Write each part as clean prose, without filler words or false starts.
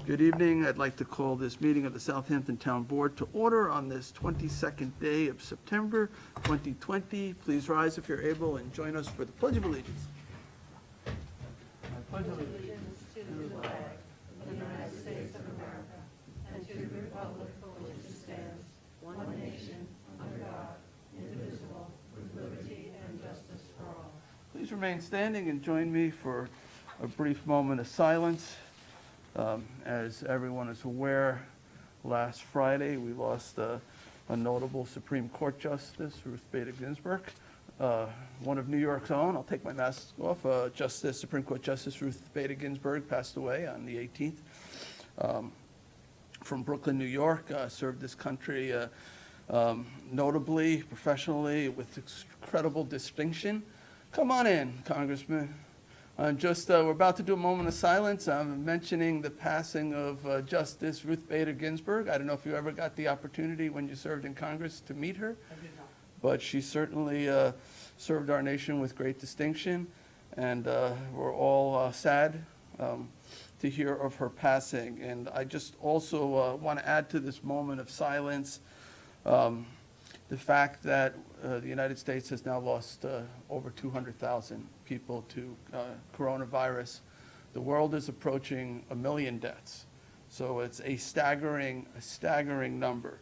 Good evening. I'd like to call this meeting of the Southampton Town Board to order on this 22nd day of September 2020. Please rise if you're able and join us for the Pledge of Allegiance. I pledge allegiance to the flag of the United States of America and to the republic for which it stands, one nation, under God, indivisible, with liberty and justice for all. Please remain standing and join me for a brief moment of silence. As everyone is aware, last Friday we lost a notable Supreme Court Justice, Ruth Bader Ginsburg, one of New York's own. I'll take my mask off. Supreme Court Justice Ruth Bader Ginsburg passed away on the 18th. From Brooklyn, New York, served this country notably, professionally, with incredible distinction. Come on in, Congressman. We're about to do a moment of silence. I'm mentioning the passing of Justice Ruth Bader Ginsburg. I don't know if you ever got the opportunity when you served in Congress to meet her. I did not. But she certainly served our nation with great distinction, and we're all sad to hear of her passing. And I just also want to add to this moment of silence the fact that the United States has now lost over 200,000 people to coronavirus. The world is approaching 1 million deaths. So it's a staggering number.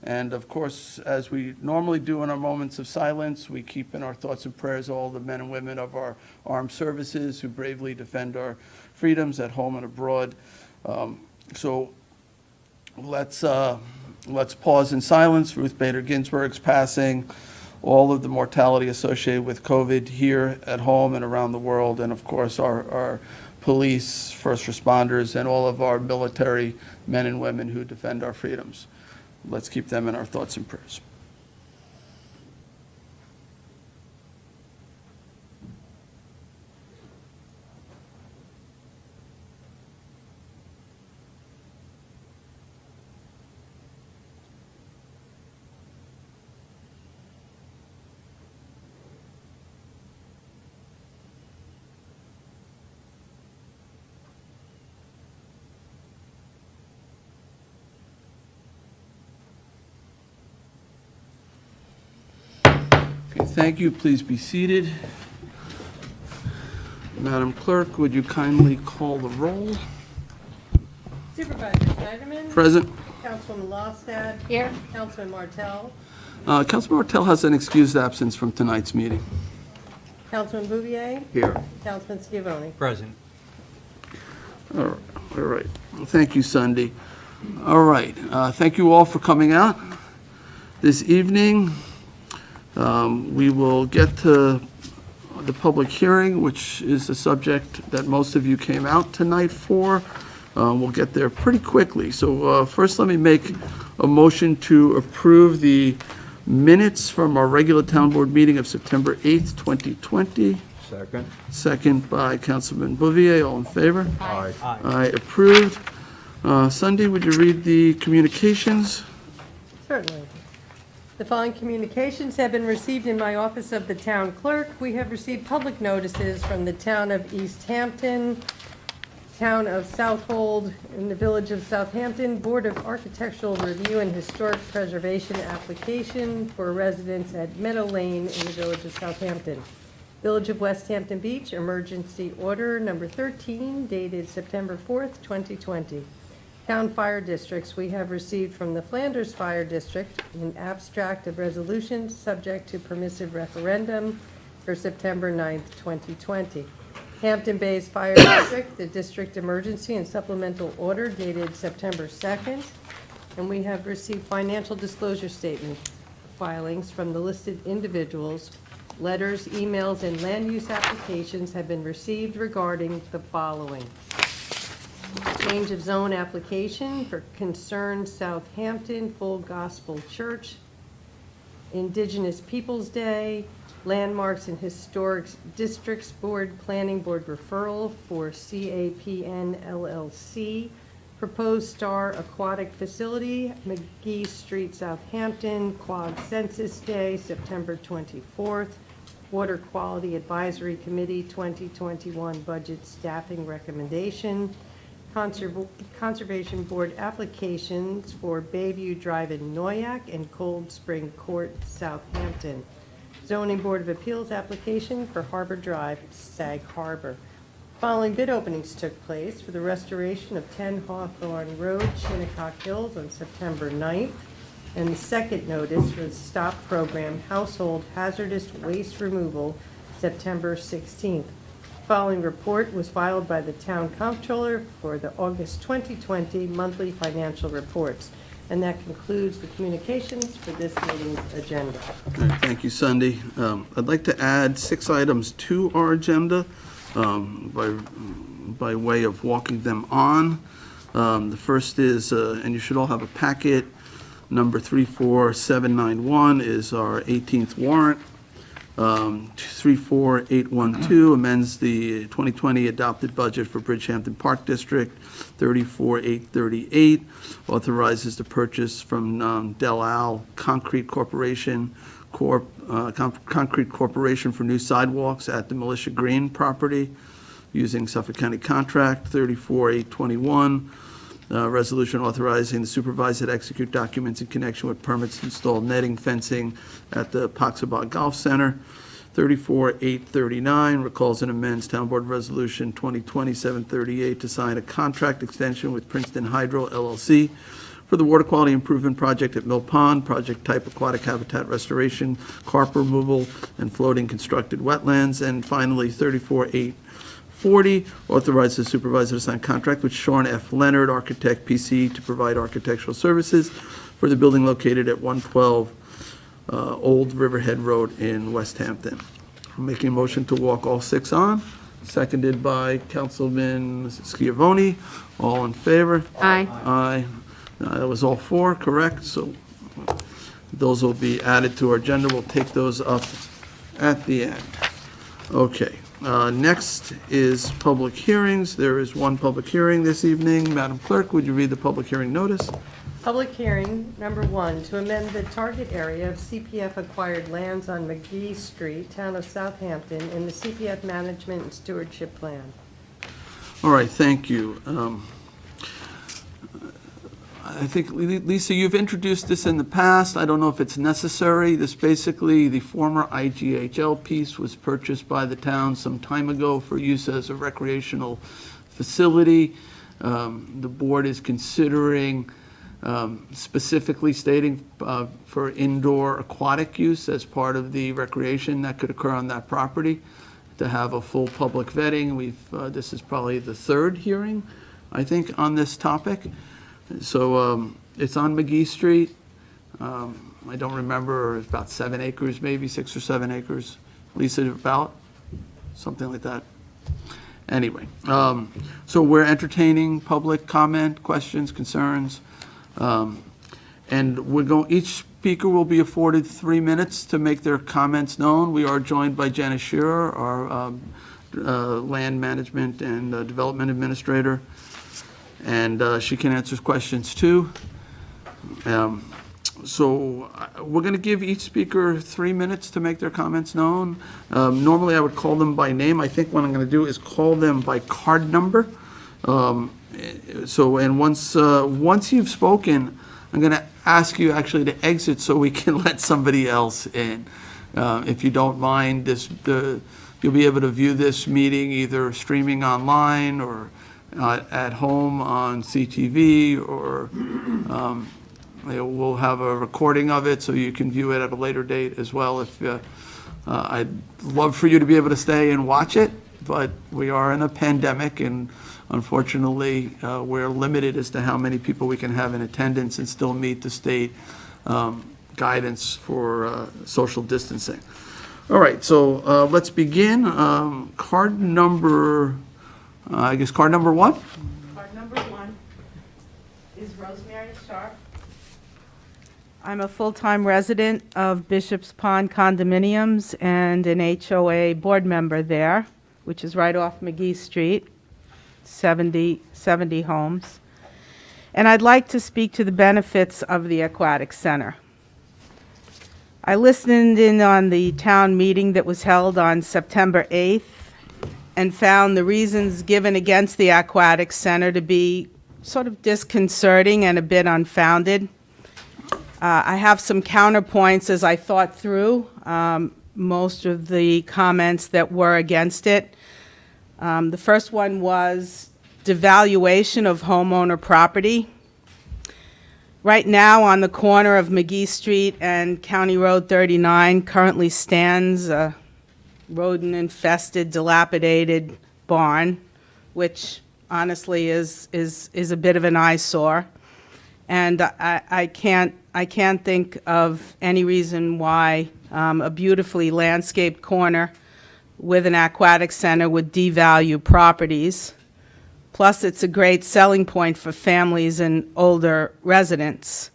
And of course, as we normally do in our moments of silence, we keep in our thoughts and prayers all the men and women of our armed services who bravely defend our freedoms at home and abroad. So let's pause in silence. Ruth Bader Ginsburg's passing, all of the mortality associated with COVID here at home and around the world, and of course our police, first responders, and all of our military men and women who defend our freedoms. Let's keep them in our thoughts and prayers. Thank you. Please be seated. Madam Clerk, would you kindly call the roll? Supervisor Schneiderman. Present. Councilwoman Lostad. Here. Councilman Martell. Councilman Martell has an excused absence from tonight's meeting. Councilman Bouvier. Here. Councilman Schiavone. Present. All right. Thank you, Sunday. All right. Thank you all for coming out this evening. We will get to the public hearing, which is a subject that most of you came out tonight for. We'll get there pretty quickly. So first, let me make a motion to approve the minutes from our regular town board meeting of September 8th, 2020. Second. Second by Councilman Bouvier. All in favor? Aye. Aye, approved. Sunday, would you read the communications? Certainly. The following communications have been received in my office of the town clerk. We have received public notices from the town of East Hampton, town of Southold, and the village of Southampton, Board of Architectural Review and Historic Preservation application for residents at Meadow Lane in the village of Southampton. Village of West Hampton Beach, emergency order number 13, dated September 4th, 2020. Town fire districts, we have received from the Flanders Fire District an abstract of resolutions subject to permissive referendum for September 9th, 2020. Hampton Bays Fire District, the district emergency and supplemental order dated September 2nd. And we have received financial disclosure statement filings from the listed individuals. Letters, emails, and land use applications have been received regarding the following. Change of zone application for Concerned Southampton Full Gospel Church, Indigenous Peoples Day, Landmarks and Historic Districts Board Planning Board referral for CAPN LLC, proposed Star Aquatic Facility, McGee Street, Southampton, Quad Census Day, September 24th, Water Quality Advisory Committee 2021 Budget Staffing Recommendation, Conservation Board applications for Bayview Drive in Noyak and Cold Spring Court, Southampton. Zoning Board of Appeals application for Harbor Drive, Sag Harbor. Following bid openings took place for the restoration of 10 Hawthorne Road, Shinnecock Hills on September 9th, and the second notice for the STOP program Household Hazardous Waste Removal, September 16th. Following report was filed by the Town Comptroller for the August 2020 monthly financial reports. And that concludes the communications for this meeting's agenda. All right, thank you, Sunday. I'd like to add 6 items to our agenda by way of walking them on. The first is, and you should all have a packet, number 34791 is our 18th warrant. 34812 amends the 2020 adopted budget for Bridgehampton Park District. 34838 authorizes the purchase from Del Al Concrete Corporation for new sidewalks at the Militia Green property using Suffolk County contract. 34821 resolution authorizing the supervisor to execute documents in connection with permits to install netting fencing at the Poxabaw Golf Center. 34839 recalls and amends Town Board Resolution 2020-738 to sign a contract extension with Princeton Hydro LLC for the water quality improvement project at Mill Pond, project type aquatic habitat restoration, carp removal, and floating constructed wetlands. And finally, 34840 authorizes the supervisor to sign contract with Sean F. Leonard, architect, PC, to provide architectural services for the building located at 112 Old Riverhead Road in West Hampton. I'm making a motion to walk all 6 on, seconded by Councilman Schiavone. All in favor? Aye. Aye. That was all 4, correct? So those will be added to our agenda. We'll take those up at the end. Okay. Next is public hearings. There is one public hearing this evening. Madam Clerk, would you read the public hearing notice? Public hearing, number 1, to amend the target area of CPF acquired lands on McGee Street, Town of Southampton, in the CPF Management and Stewardship Plan. All right, thank you. I think, Lisa, you've introduced this in the past. I don't know if it's necessary. This basically, the former IGHL piece was purchased by the town some time ago for use as a recreational facility. The board is considering specifically stating for indoor aquatic use as part of the recreation that could occur on that property, to have a full public vetting. This is probably the 3rd hearing, I think, on this topic. So it's on McGee Street. I don't remember, it's about 7 acres, maybe 6 or 7 acres. Lisa, about something like that. Anyway, so we're entertaining public comment, questions, concerns. And each speaker will be afforded 3 minutes to make their comments known. We are joined by Janice Shearer, our land management and development administrator, and she can answer questions too. So we're going to give each speaker 3 minutes to make their comments known. Normally I would call them by name. I think what I'm going to do is call them by card number. And once you've spoken, I'm going to ask you actually to exit so we can let somebody else in. If you don't mind, you'll be able to view this meeting either streaming online or at home on CTV, or we'll have a recording of it so you can view it at a later date as well. I'd love for you to be able to stay and watch it, but we are in a pandemic, and unfortunately, we're limited as to how many people we can have in attendance and still meet the state guidance for social distancing. All right, so let's begin. Card number 1. Card number 1 is Rosemary Sharp. I'm a full-time resident of Bishop's Pond Condominiums and an HOA board member there, which is right off McGee Street, 70 homes. And I'd like to speak to the benefits of the Aquatic Center. I listened in on the town meeting that was held on September 8th, and found the reasons given against the aquatic center to be sort of disconcerting and a bit unfounded. I have some counterpoints as I thought through most of the comments that were against it. The first one was devaluation of homeowner property. Right now, on the corner of McGee Street and County Road 39 currently stands a rodent-infested, dilapidated barn, which honestly is a bit of an eyesore. And I can't think of any reason why a beautifully landscaped corner with an aquatic center would devalue properties. Plus, it's a great selling point for families and older residents.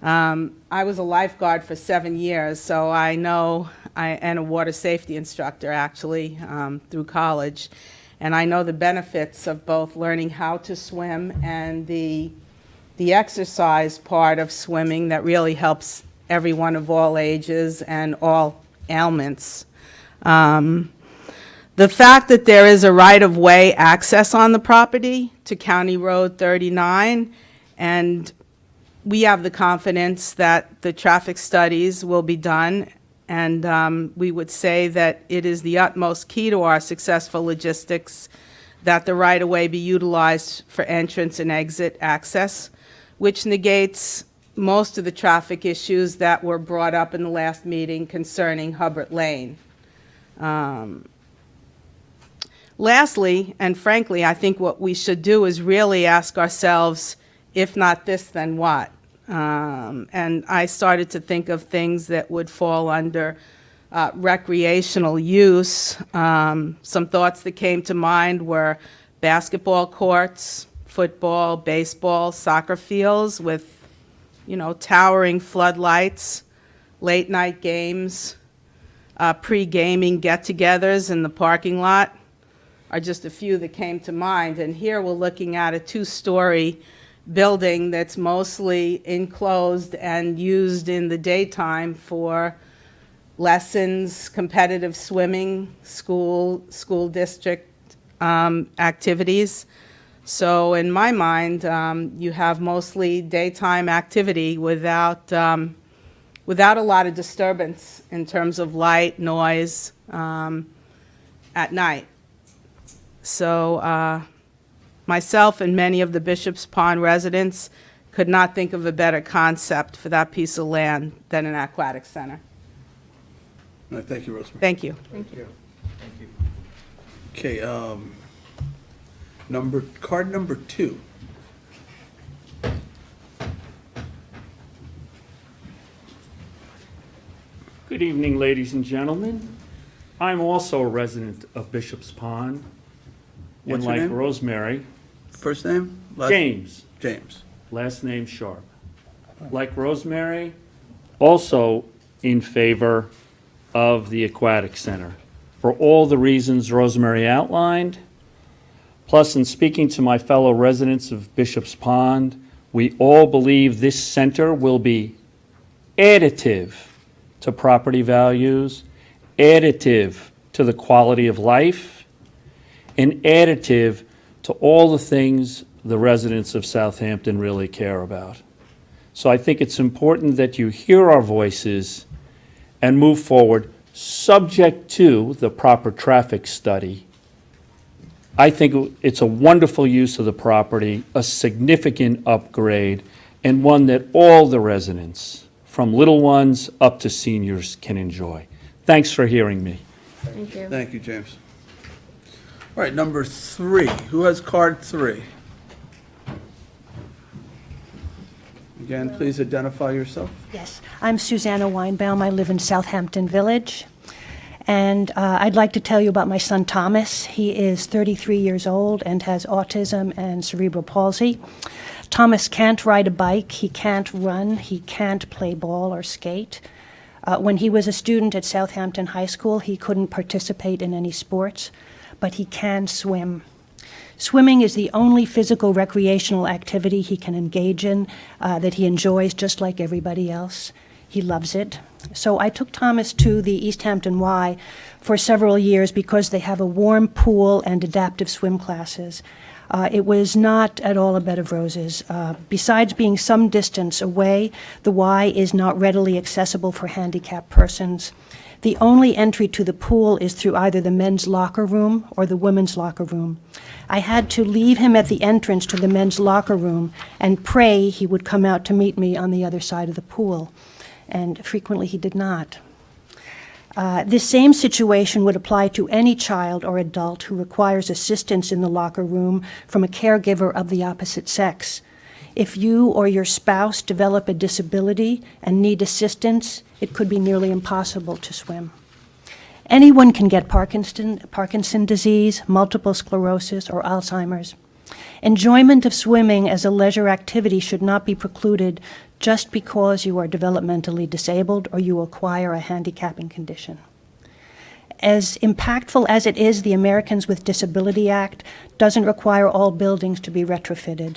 I was a lifeguard for 7 years, so I know, and a water safety instructor actually through college, and I know the benefits of both learning how to swim and the exercise part of swimming that really helps everyone of all ages and all ailments. The fact that there is a right-of-way access on the property to County Road 39, and we have the confidence that the traffic studies will be done, and we would say that it is the utmost key to our successful logistics that the right-of-way be utilized for entrance and exit access, which negates most of the traffic issues that were brought up in the last meeting concerning Hubbard Lane. Lastly, and frankly, I think what we should do is really ask ourselves, if not this, then what? And I started to think of things that would fall under recreational use. Some thoughts that came to mind were basketball courts, football, baseball, soccer fields with, towering floodlights, late-night games, pre-gaming get-togethers in the parking lot are just a few that came to mind. And here we're looking at a 2-story building that's mostly enclosed and used in the daytime for lessons, competitive swimming, school district activities. So in my mind, you have mostly daytime activity without a lot of disturbance in terms of light, noise at night. So myself and many of the Bishop's Pond residents could not think of a better concept for that piece of land than an aquatic center. All right, thank you, Rosemary. Thank you. Thank you. Okay, card number 2. Good evening, ladies and gentlemen. I'm also a resident of Bishop's Pond. What's and your like name? Rosemary, First name? James, James. last name Sharp. Like Rosemary, also in favor of the aquatic center for all the reasons Rosemary outlined. Plus, in speaking to my fellow residents of Bishop's Pond, we all believe this center will be additive to property values, additive to the quality of life, and additive to all the things the residents of Southampton really care about. So I think it's important that you hear our voices and move forward, subject to the proper traffic study. I think it's a wonderful use of the property, a significant upgrade, and one that all the residents, from little ones up to seniors, can enjoy. Thanks for hearing me. Thank you. Thank you, James. All right, number 3. Who has card 3? Again, please identify yourself. Yes, I'm Susanna Weinbaum. I live in Southampton Village. And I'd like to tell you about my son Thomas. He is 33 years old and has autism and cerebral palsy. Thomas can't ride a bike, he can't run, he can't play ball or skate. When he was a student at Southampton High School, he couldn't participate in any sports, but he can swim. Swimming is the only physical recreational activity he can engage in that he enjoys just like everybody else. He loves it. So I took Thomas to the East Hampton Y for several years because they have a warm pool and adaptive swim classes. It was not at all a bed of roses. Besides being some distance away, the Y is not readily accessible for handicapped persons. The only entry to the pool is through either the men's locker room or the women's locker room. I had to leave him at the entrance to the men's locker room and pray he would come out to meet me on the other side of the pool, and frequently he did not. This same situation would apply to any child or adult who requires assistance in the locker room from a caregiver of the opposite sex. If you or your spouse develop a disability and need assistance, it could be nearly impossible to swim. Anyone can get Parkinson disease, multiple sclerosis, or Alzheimer's. Enjoyment of swimming as a leisure activity should not be precluded just because you are developmentally disabled or you acquire a handicapping condition. As impactful as it is, the Americans with Disability Act doesn't require all buildings to be retrofitted.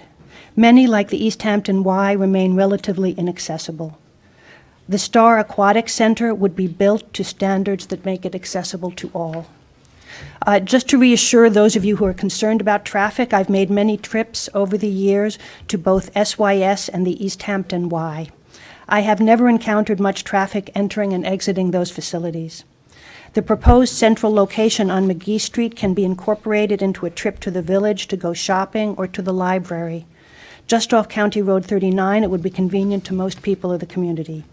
Many, like the East Hampton Y, remain relatively inaccessible. The Star Aquatic Center would be built to standards that make it accessible to all. Just to reassure those of you who are concerned about traffic, I've made many trips over the years to both SYS and the East Hampton Y. I have never encountered much traffic entering and exiting those facilities. The proposed central location on McGee Street can be incorporated into a trip to the village to go shopping or to the library. Just off County Road 39, it would be convenient to most people of the community.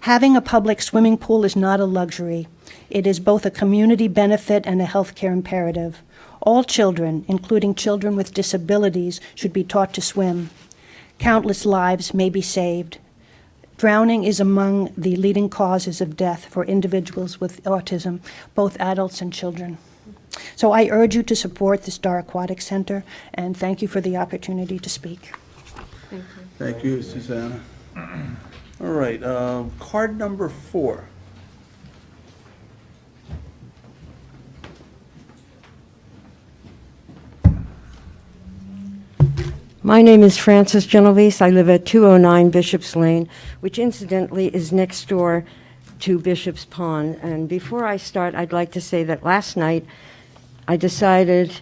Having a public swimming pool is not a luxury. It is both a community benefit and a healthcare imperative. All children, including children with disabilities, should be taught to swim. Countless lives may be saved. Drowning is among the leading causes of death for individuals with autism, both adults and children. So I urge you to support the Star Aquatic Center, and thank you for the opportunity to speak. Thank you, Susanna. All right, card number 4. My name is Frances Genovese. I live at 209 Bishop's Lane, which incidentally is next door to Bishop's Pond. And before I start, I'd like to say that last night I decided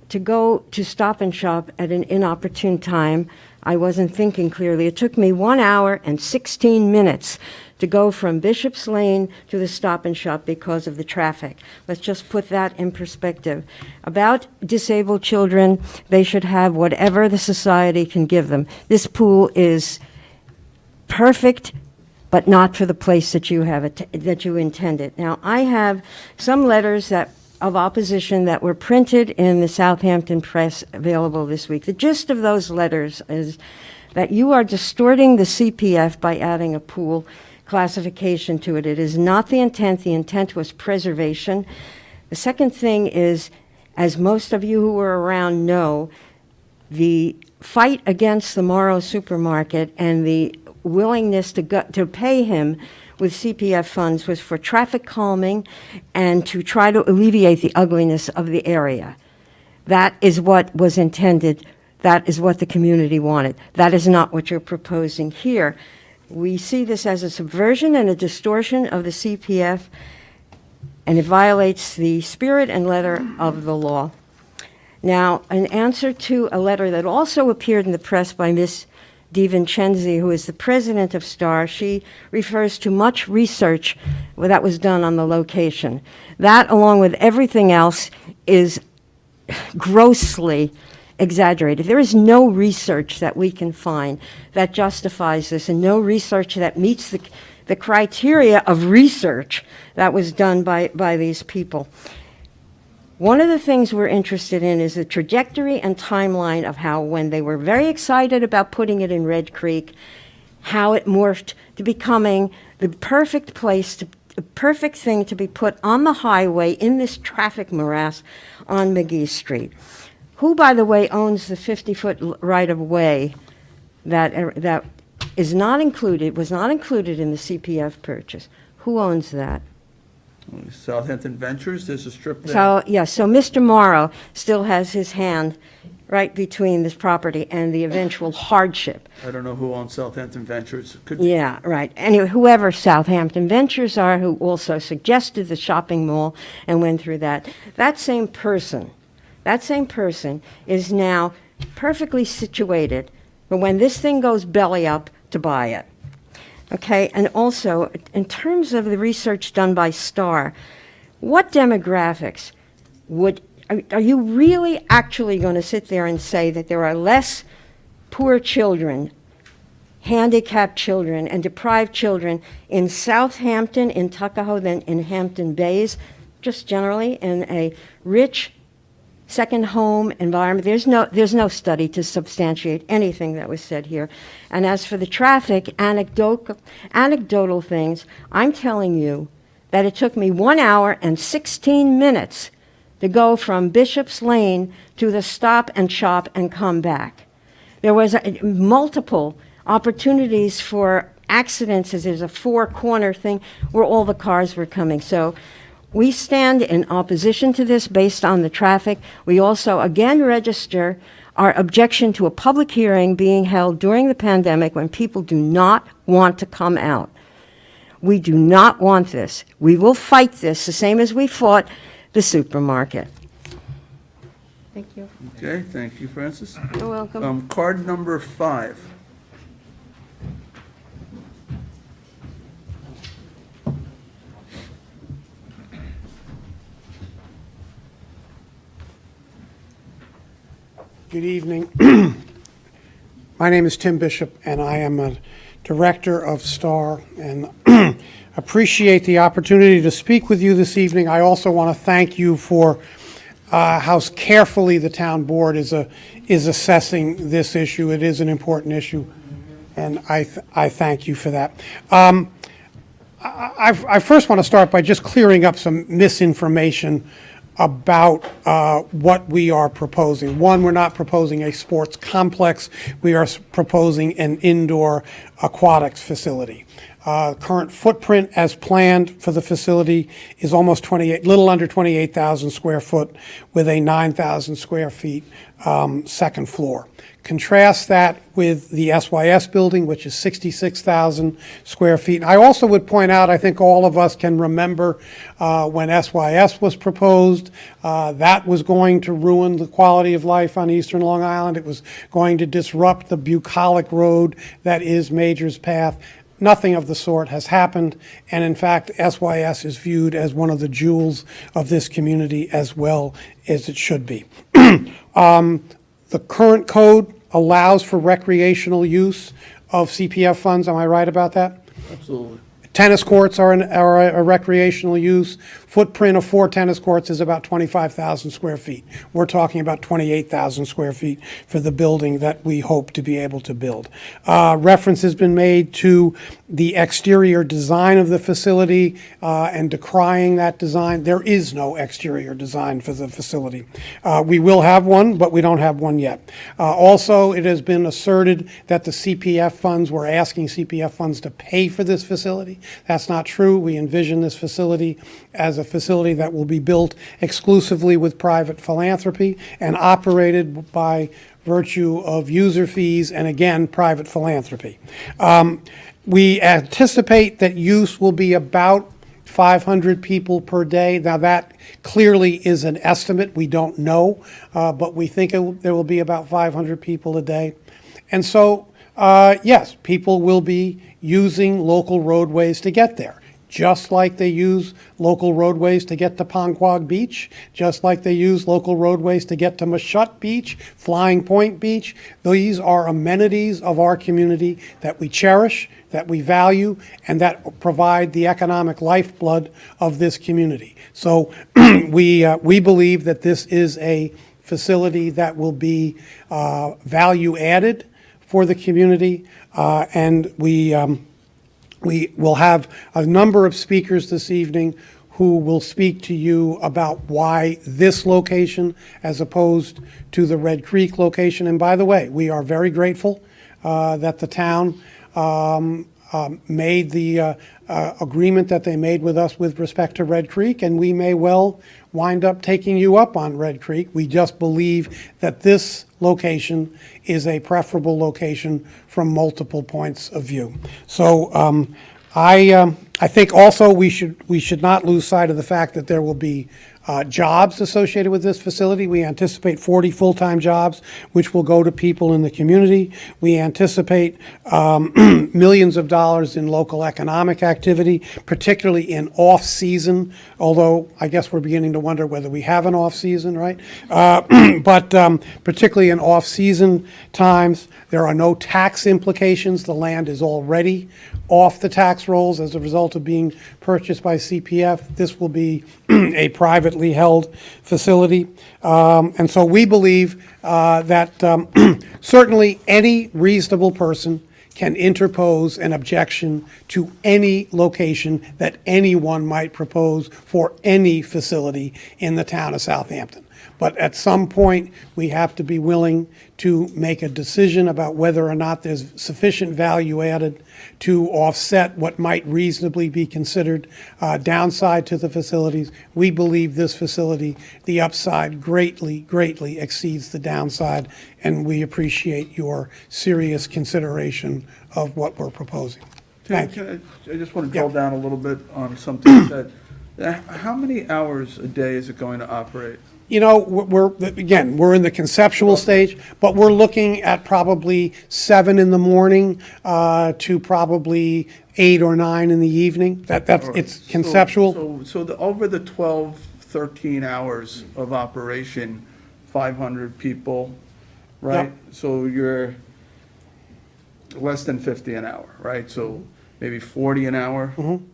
to go to Stop and Shop at an inopportune time. I wasn't thinking clearly. It took me 1 hour and 16 minutes to go from Bishop's Lane to the Stop and Shop because of the traffic. Let's just put that in perspective. About disabled children, they should have whatever the society can give them. This pool is perfect, but not for the place that you have that you intended. Now, I have some letters of opposition that were printed in the Southampton Press available this week. The gist of those letters is that you are distorting the CPF by adding a pool classification to it. It is not the intent. The intent was preservation. The second thing is, as most of you who were around know, the fight against the Morrow supermarket and the willingness to pay him with CPF funds was for traffic calming and to try to alleviate the ugliness of the area. That is what was intended. That is what the community wanted. That is not what you're proposing here. We see this as a subversion and a distortion of the CPF, and it violates the spirit and letter of the law. Now, an answer to a letter that also appeared in the press by Ms. DiVincenzi, who is the president of STAR, she refers to much research that was done on the location. That, along with everything else, is grossly exaggerated. There is no research that we can find that justifies this, and no research that meets the criteria of research that was done by these people. One of the things we're interested in is the trajectory and timeline of how, when they were very excited about putting it in Red Creek, how it morphed to becoming the perfect place, the perfect thing to be put on the highway in this traffic morass on McGee Street. Who, by the way, owns the 50-foot right-of-way that is not included, was not included in the CPF purchase? Who owns that? Southampton Ventures, there's a strip there. So, yes, so Mr. Morrow still has his hand right between this property and the eventual hardship. I don't know who owns Southampton Ventures. Could be. Yeah, right. Anyway, whoever Southampton Ventures are, who also suggested the shopping mall and went through that, that same person is now perfectly situated for when this thing goes belly up to buy it. Okay, and also, in terms of the research done by STAR, what demographics are you really actually going to sit there and say that there are less poor children, handicapped children, and deprived children in Southampton, in Tuckahoe, than in Hampton Bays, just generally in a rich second home environment? There's no study to substantiate anything that was said here. And as for the traffic, anecdotal things, I'm telling you that it took me 1 hour and 16 minutes to go from Bishop's Lane to the Stop and Shop and come back. There was multiple opportunities for accidents, as there's a four-corner thing where all the cars were coming. So we stand in opposition to this based on the traffic. We also, again, register our objection to a public hearing being held during the pandemic when people do not want to come out. We do not want this. We will fight this the same as we fought the supermarket. Thank you. Okay, thank you, Francis. You're welcome. Card number 5. Good evening. My name is Tim Bishop, and I am a director of STAR, and appreciate the opportunity to speak with you this evening. I also want to thank you for how carefully the town board is assessing this issue. It is an important issue, and I thank you for that. I first want to start by just clearing up some misinformation about what we are proposing. One, we're not proposing a sports complex. We are proposing an indoor aquatics facility. Current footprint as planned for the facility is little under 28,000 square foot with a 9,000 square feet second floor. Contrast that with the SYS building, which is 66,000 square feet. I also would point out, I think all of us can remember when SYS was proposed, that was going to ruin the quality of life on Eastern Long Island. It was going to disrupt the bucolic road that is Major's Path. Nothing of the sort has happened, and in fact, SYS is viewed as one of the jewels of this community as well as it should be. The current code allows for recreational use of CPF funds. Am I right about that? Absolutely. Tennis courts are a recreational use. Footprint of 4 tennis courts is about 25,000 square feet. We're talking about 28,000 square feet for the building that we hope to be able to build. Reference has been made to the exterior design of the facility and decrying that design. There is no exterior design for the facility. We will have one, but we don't have one yet. Also, it has been asserted that the CPF funds, we're asking CPF funds to pay for this facility. That's not true. We envision this facility as a facility that will be built exclusively with private philanthropy and operated by virtue of user fees and, again, private philanthropy. We anticipate that use will be about 500 people per day. Now, that clearly is an estimate. We don't know, but we think there will be about 500 people a day. And so, yes, people will be using local roadways to get there, just like they use local roadways to get to Ponquag Beach, just like they use local roadways to get to Mashut Beach, Flying Point Beach. These are amenities of our community that we cherish, that we value, and that provide the economic lifeblood of this community. So we believe that this is a facility that will be value added for the community, and we will have a number of speakers this evening who will speak to you about why this location as opposed to the Red Creek location. And by the way, we are very grateful that the town made the agreement that they made with us with respect to Red Creek, and we may well wind up taking you up on Red Creek. We just believe that this location is a preferable location from multiple points of view. So I think also we should not lose sight of the fact that there will be jobs associated with this facility. We anticipate 40 full-time jobs, which will go to people in the community. We anticipate millions of dollars in local economic activity, particularly in off-season, although I guess we're beginning to wonder whether we have an off-season, right? But particularly in off-season times, there are no tax implications. The land is already off the tax rolls as a result of being purchased by CPF. This will be a privately held facility. And so we believe that certainly any reasonable person can interpose an objection to any location that anyone might propose for any facility in the town of Southampton. But at some point, we have to be willing to make a decision about whether or not there's sufficient value added to offset what might reasonably be considered downside to the facilities. We believe this facility, the upside greatly, greatly exceeds the downside, and we appreciate your serious consideration of what we're proposing. Thank you. I just want to drill down a little bit on something you said. How many hours a day is it going to operate? You know, we're in the conceptual stage, but we're looking at probably 7 in the morning to probably 8 or 9 in the evening. It's conceptual. So over the 12, 13 hours of operation, 500 people, right? Yep. So you're less than 50 an hour, right? So maybe 40 an hour? Mm-hmm.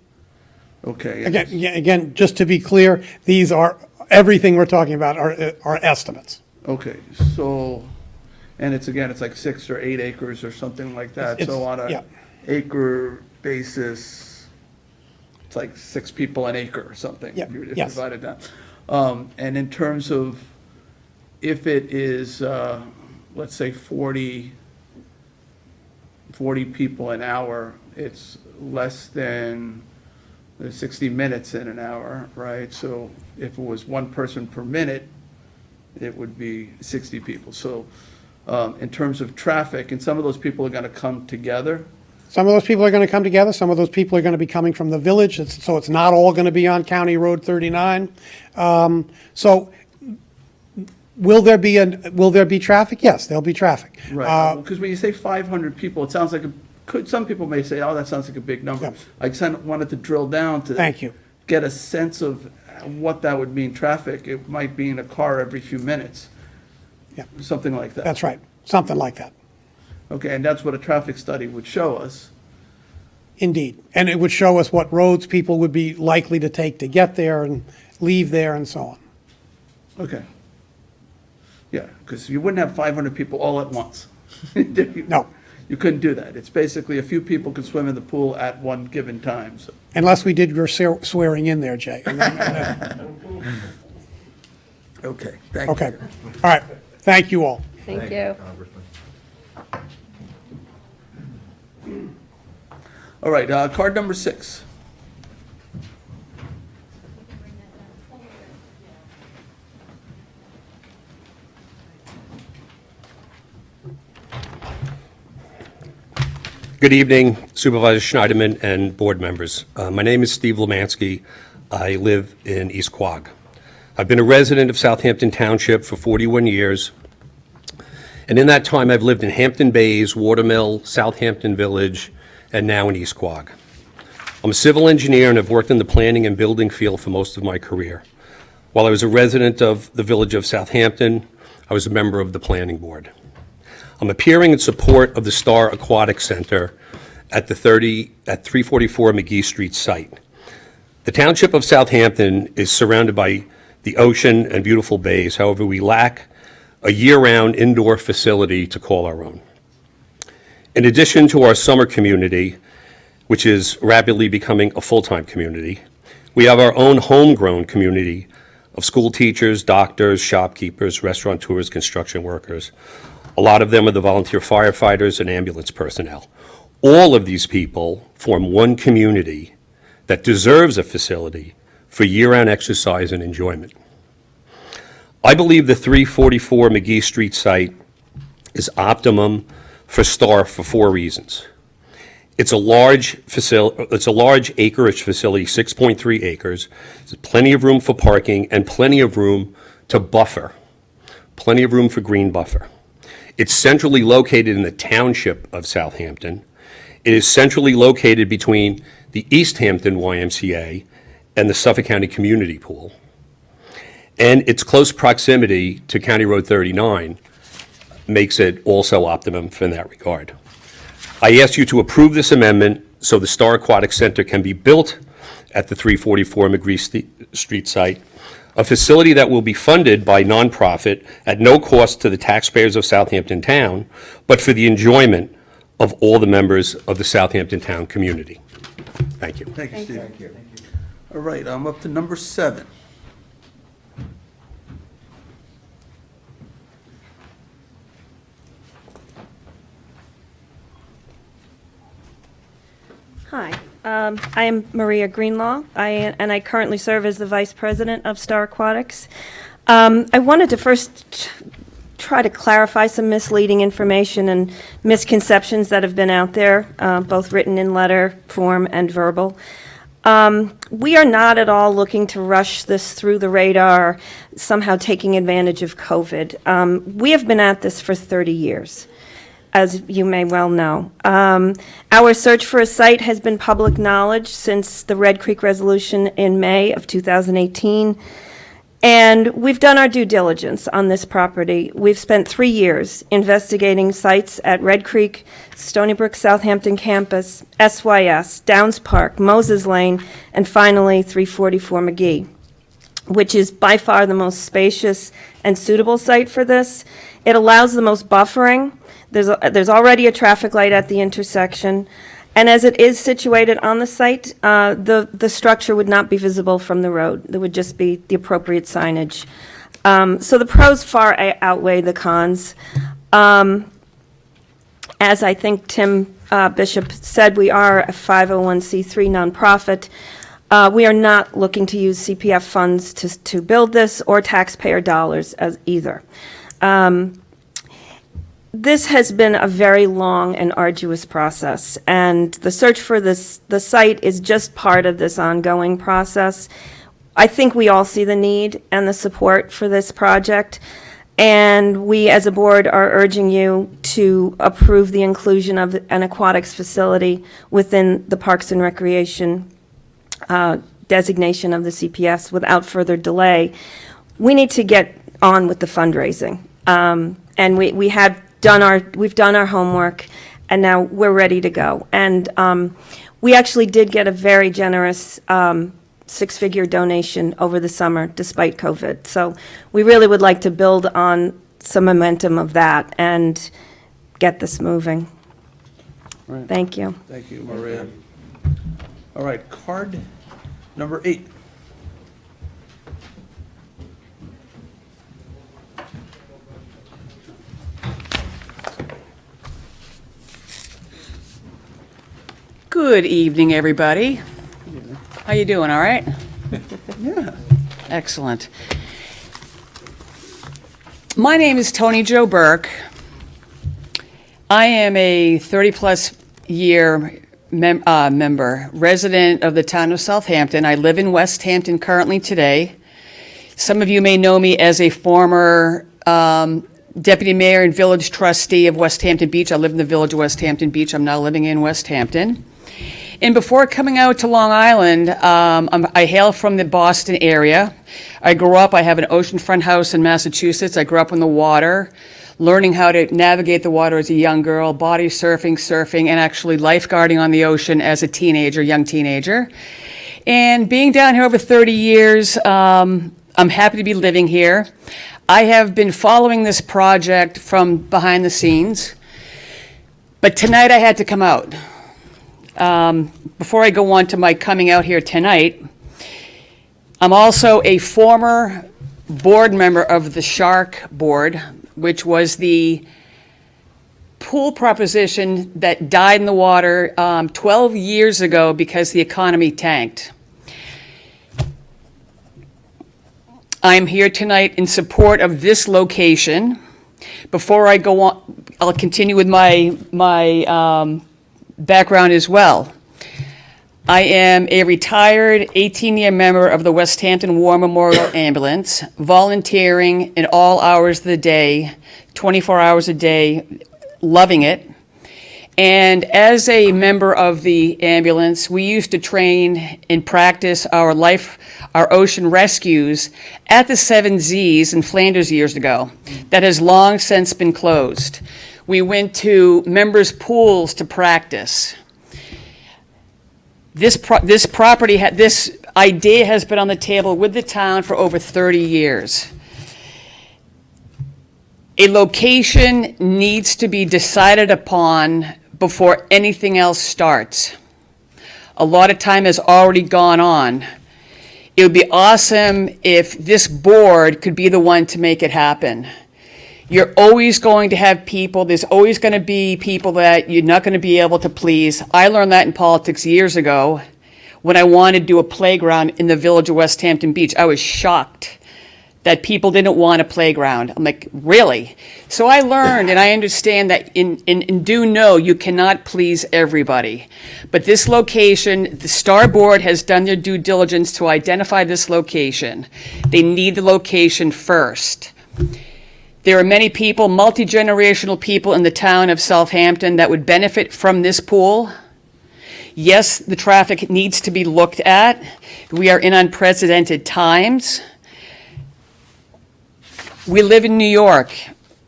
Okay. Again, just to be clear, these are, everything we're talking about are estimates. Okay, so, and it's like 6 or 8 acres or something like that. So on yeah. a acre basis, it's like 6 people an acre or something. Yeah, If you yes. divide it down. And in terms of, if it is, let's say 40 people an hour, it's less than 60 minutes in an hour, right? So if it was 1 person per minute, it would be 60 people. So in terms of traffic, and some of those people are going to come together. Some of those people are going to come together. Some of those people are going to be coming from the village, so it's not all going to be on County Road 39. So will there be traffic? Yes, there'll be traffic. Right, because when you say 500 people, it sounds like some people may say, oh, that sounds like a big number. Yeah. I just wanted to drill down to Thank you. get a sense of what that would mean traffic. It might be in a car every few minutes. Yeah. Something like that. That's right, something like that. Okay, and that's what a traffic study would show us. Indeed. And it would show us what roads people would be likely to take to get there and leave there and so on. Okay. Yeah, because you wouldn't have 500 people all at once. No. You couldn't do that. It's basically a few people can swim in the pool at one given time. So. Unless we did your swearing in there, Jay. Okay, thank you. Okay, all right, thank you all. Thank you. All right, card number 6. Good evening, Supervisor Schneiderman and board members. My name is Steve Lemansky. I live in East Quogue. I've been a resident of Southampton Township for 41 years, and in that time I've lived in Hampton Bays, Watermill, Southampton Village, and now in East Quogue. I'm a civil engineer and have worked in the planning and building field for most of my career. While I was a resident of the village of Southampton, I was a member of the planning board. I'm appearing in support of the Star Aquatic Center at 344 McGee Street site. The Township of Southampton is surrounded by the ocean and beautiful bays. However, we lack a year-round indoor facility to call our own. In addition to our summer community, which is rapidly becoming a full-time community, we have our own homegrown community of school teachers, doctors, shopkeepers, restaurateurs, construction workers. A lot of them are the volunteer firefighters and ambulance personnel. All of these people form one community that deserves a facility for year-round exercise and enjoyment. I believe the 344 McGee Street site is optimum for STAR for 4 reasons. It's a large acreage facility, 6.3 acres. There's plenty of room for parking and plenty of room to buffer, plenty of room for green buffer. It's centrally located in the township of Southampton. It is centrally located between the East Hampton YMCA and the Suffolk County Community Pool. And its close proximity to County Road 39 makes it also optimum in that regard. I ask you to approve this amendment so the Star Aquatic Center can be built at the 344 McGee Street site, a facility that will be funded by nonprofit at no cost to the taxpayers of Southampton Town, but for the enjoyment of all the members of the Southampton Town community. Thank you. Thank you, Steve. Thank you. All right, I'm up to number 7. Hi, I am Maria Greenlaw, and I currently serve as the Vice President of Star Aquatics. I wanted to first try to clarify some misleading information and misconceptions that have been out there, both written in letter form and verbal. We are not at all looking to rush this through the radar, somehow taking advantage of COVID. We have been at this for 30 years. As you may well know. Our search for a site has been public knowledge since the Red Creek Resolution in May of 2018, and we've done our due diligence on this property. We've spent 3 years investigating sites at Red Creek, Stony Brook Southampton Campus, SYS, Downs Park, Moses Lane, and finally 344 McGee, which is by far the most spacious and suitable site for this. It allows the most buffering. There's already a traffic light at the intersection, and as it is situated on the site, the structure would not be visible from the road. There would just be the appropriate signage. So the pros far outweigh the cons. As I think Tim Bishop said, we are a 501c3 nonprofit. We are not looking to use CPF funds to build this or taxpayer dollars as either. This has been a very long and arduous process, and the search for the site is just part of this ongoing process. I think we all see the need and the support for this project, and we as a board are urging you to approve the inclusion of an aquatics facility within the Parks and Recreation designation of the CPS without further delay. We need to get on with the fundraising, and we've done our homework, and now we're ready to go. And we actually did get a very generous 6-figure donation over the summer, despite COVID. So we really would like to build on some momentum of that and get this moving. Right. Thank you. Thank you, Maria. All right, card number 8. Good evening, everybody. How you doing, all right? Yeah. Excellent. My name is Tony Jo Burke. I am a 30-plus year member, resident of the town of Southampton. I live in West Hampton currently today. Some of you may know me as a former deputy mayor and village trustee of West Hampton Beach. I live in the village of West Hampton Beach. I'm now living in West Hampton. And before coming out to Long Island, I hail from the Boston area. I have an oceanfront house in Massachusetts. I grew up on the water, learning how to navigate the water as a young girl, body surfing, and actually lifeguarding on the ocean as a young teenager. And being down here over 30 years, I'm happy to be living here. I have been following this project from behind the scenes, but tonight I had to come out. Before I go on to my coming out here tonight, I'm also a former board member of the Shark Board, which was the pool proposition that died in the water 12 years ago because the economy tanked. I'm here tonight in support of this location. Before I go on, I'll continue with my background as well. I am a retired 18-year member of the West Hampton War Memorial Ambulance, volunteering in all hours of the day, 24 hours a day, loving it. And as a member of the ambulance, we used to train and practice our ocean rescues at the Seven Z's in Flanders years ago. That has long since been closed. We went to members' pools to practice. This idea has been on the table with the town for over 30 years. A location needs to be decided upon before anything else starts. A lot of time has already gone on. It would be awesome if this board could be the one to make it happen. You're always going to have people, there's always going to be people that you're not going to be able to please. I learned that in politics years ago when I wanted to do a playground in the village of West Hampton Beach. I was shocked that people didn't want a playground. I'm like, really? So I learned and I understand that in do know you cannot please everybody. But this location, the Star Board has done their due diligence to identify this location. They need the location first. There are many people, multi-generational people in the town of Southampton that would benefit from this pool. Yes, the traffic needs to be looked at. We are in unprecedented times. We live in New York.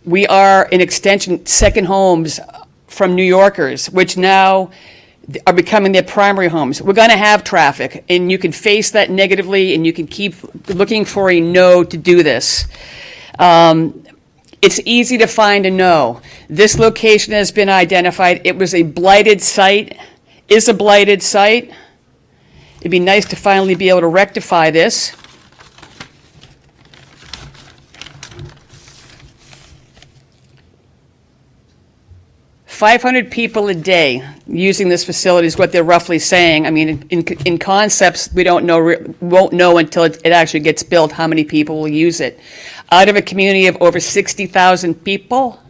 We are an extension, second homes from New Yorkers, which now are becoming their primary homes. We're going to have traffic, and you can face that negatively, and you can keep looking for a no to do this. It's easy to find a no. This location has been identified. It was a blighted site, is a blighted site. It'd be nice to finally be able to rectify this. $500 people a day using this facility is what they're roughly saying. I mean, in concepts, we won't know until it actually gets built how many people will use it. Out of a community of over 60,000 people,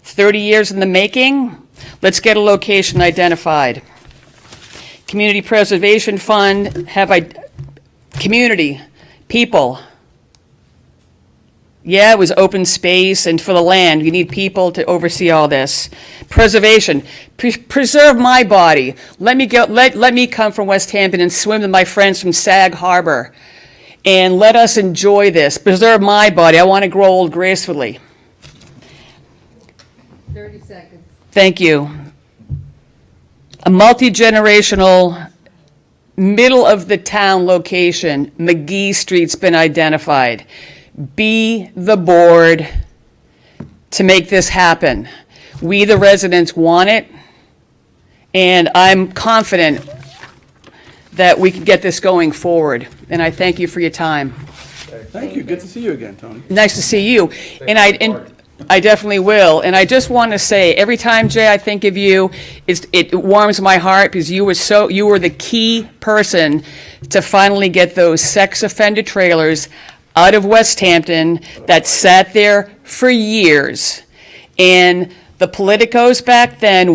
30 years in the making, let's get a location identified. Community Preservation Fund, community, people. Yeah, it was open space and for the land. You need people to oversee all this. Preservation. Preserve my body. Let me come from West Hampton and swim with my friends from Sag Harbor. And let us enjoy this. Preserve my body. I want to grow old gracefully. 30 seconds. Thank you. A multi-generational, middle of the town location, McGee Street's been identified. Be the board to make this happen. We, the residents, want it, and I'm confident that we can get this going forward. And I thank you for your time. Thank you. Good to see you again, Tony. Nice to see you. And I definitely will. And I just want to say, every time, Jay, I think of you, it warms my heart because you were the key person to finally get those sex offender trailers out of West Hampton that sat there for years. And the politicos back then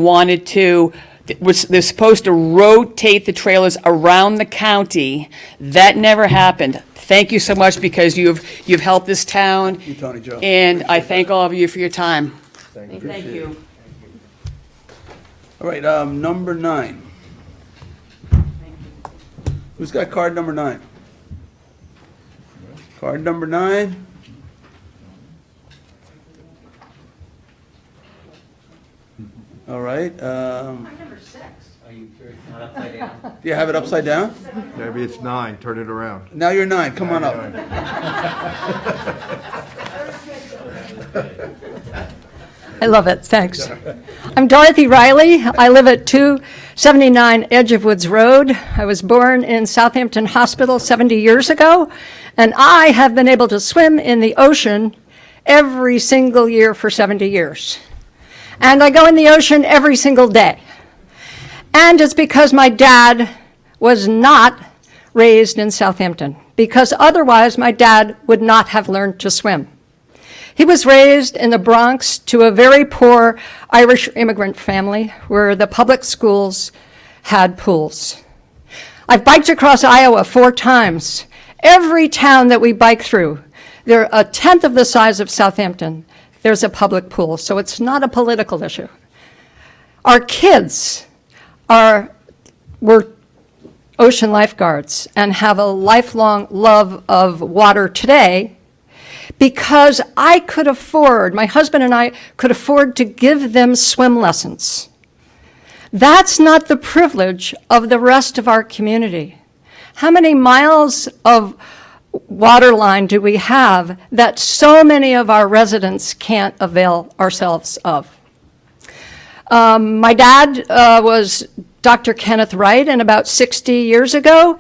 they're supposed to rotate the trailers around the county. That never happened. Thank you so much because you've helped this town. You, Tony Joe. And I thank all of you for your time. Thank you. All right, number 9. Who's got card number 9? Card number 9. All right. Number 6. Are you sure it's not upside down? Do you have it upside down? Maybe it's 9, turn it around. Now you're 9. Come on up. I love it, thanks. I'm Dorothy Riley. I live at 279 Edge of Woods Road. I was born in Southampton Hospital 70 years ago, and I have been able to swim in the ocean every single year for 70 years. And I go in the ocean every single day. And it's because my dad was not raised in Southampton, because otherwise my dad would not have learned to swim. He was raised in the Bronx to a very poor Irish immigrant family where the public schools had pools. I've biked across Iowa 4 times. Every town that we bike through, they're a tenth of the size of Southampton, there's a public pool, so it's not a political issue. Our kids were ocean lifeguards and have a lifelong love of water today because my husband and I could afford to give them swim lessons. That's not the privilege of the rest of our community. How many miles of water line do we have that so many of our residents can't avail ourselves of? My dad was Dr. Kenneth Wright, and about 60 years ago,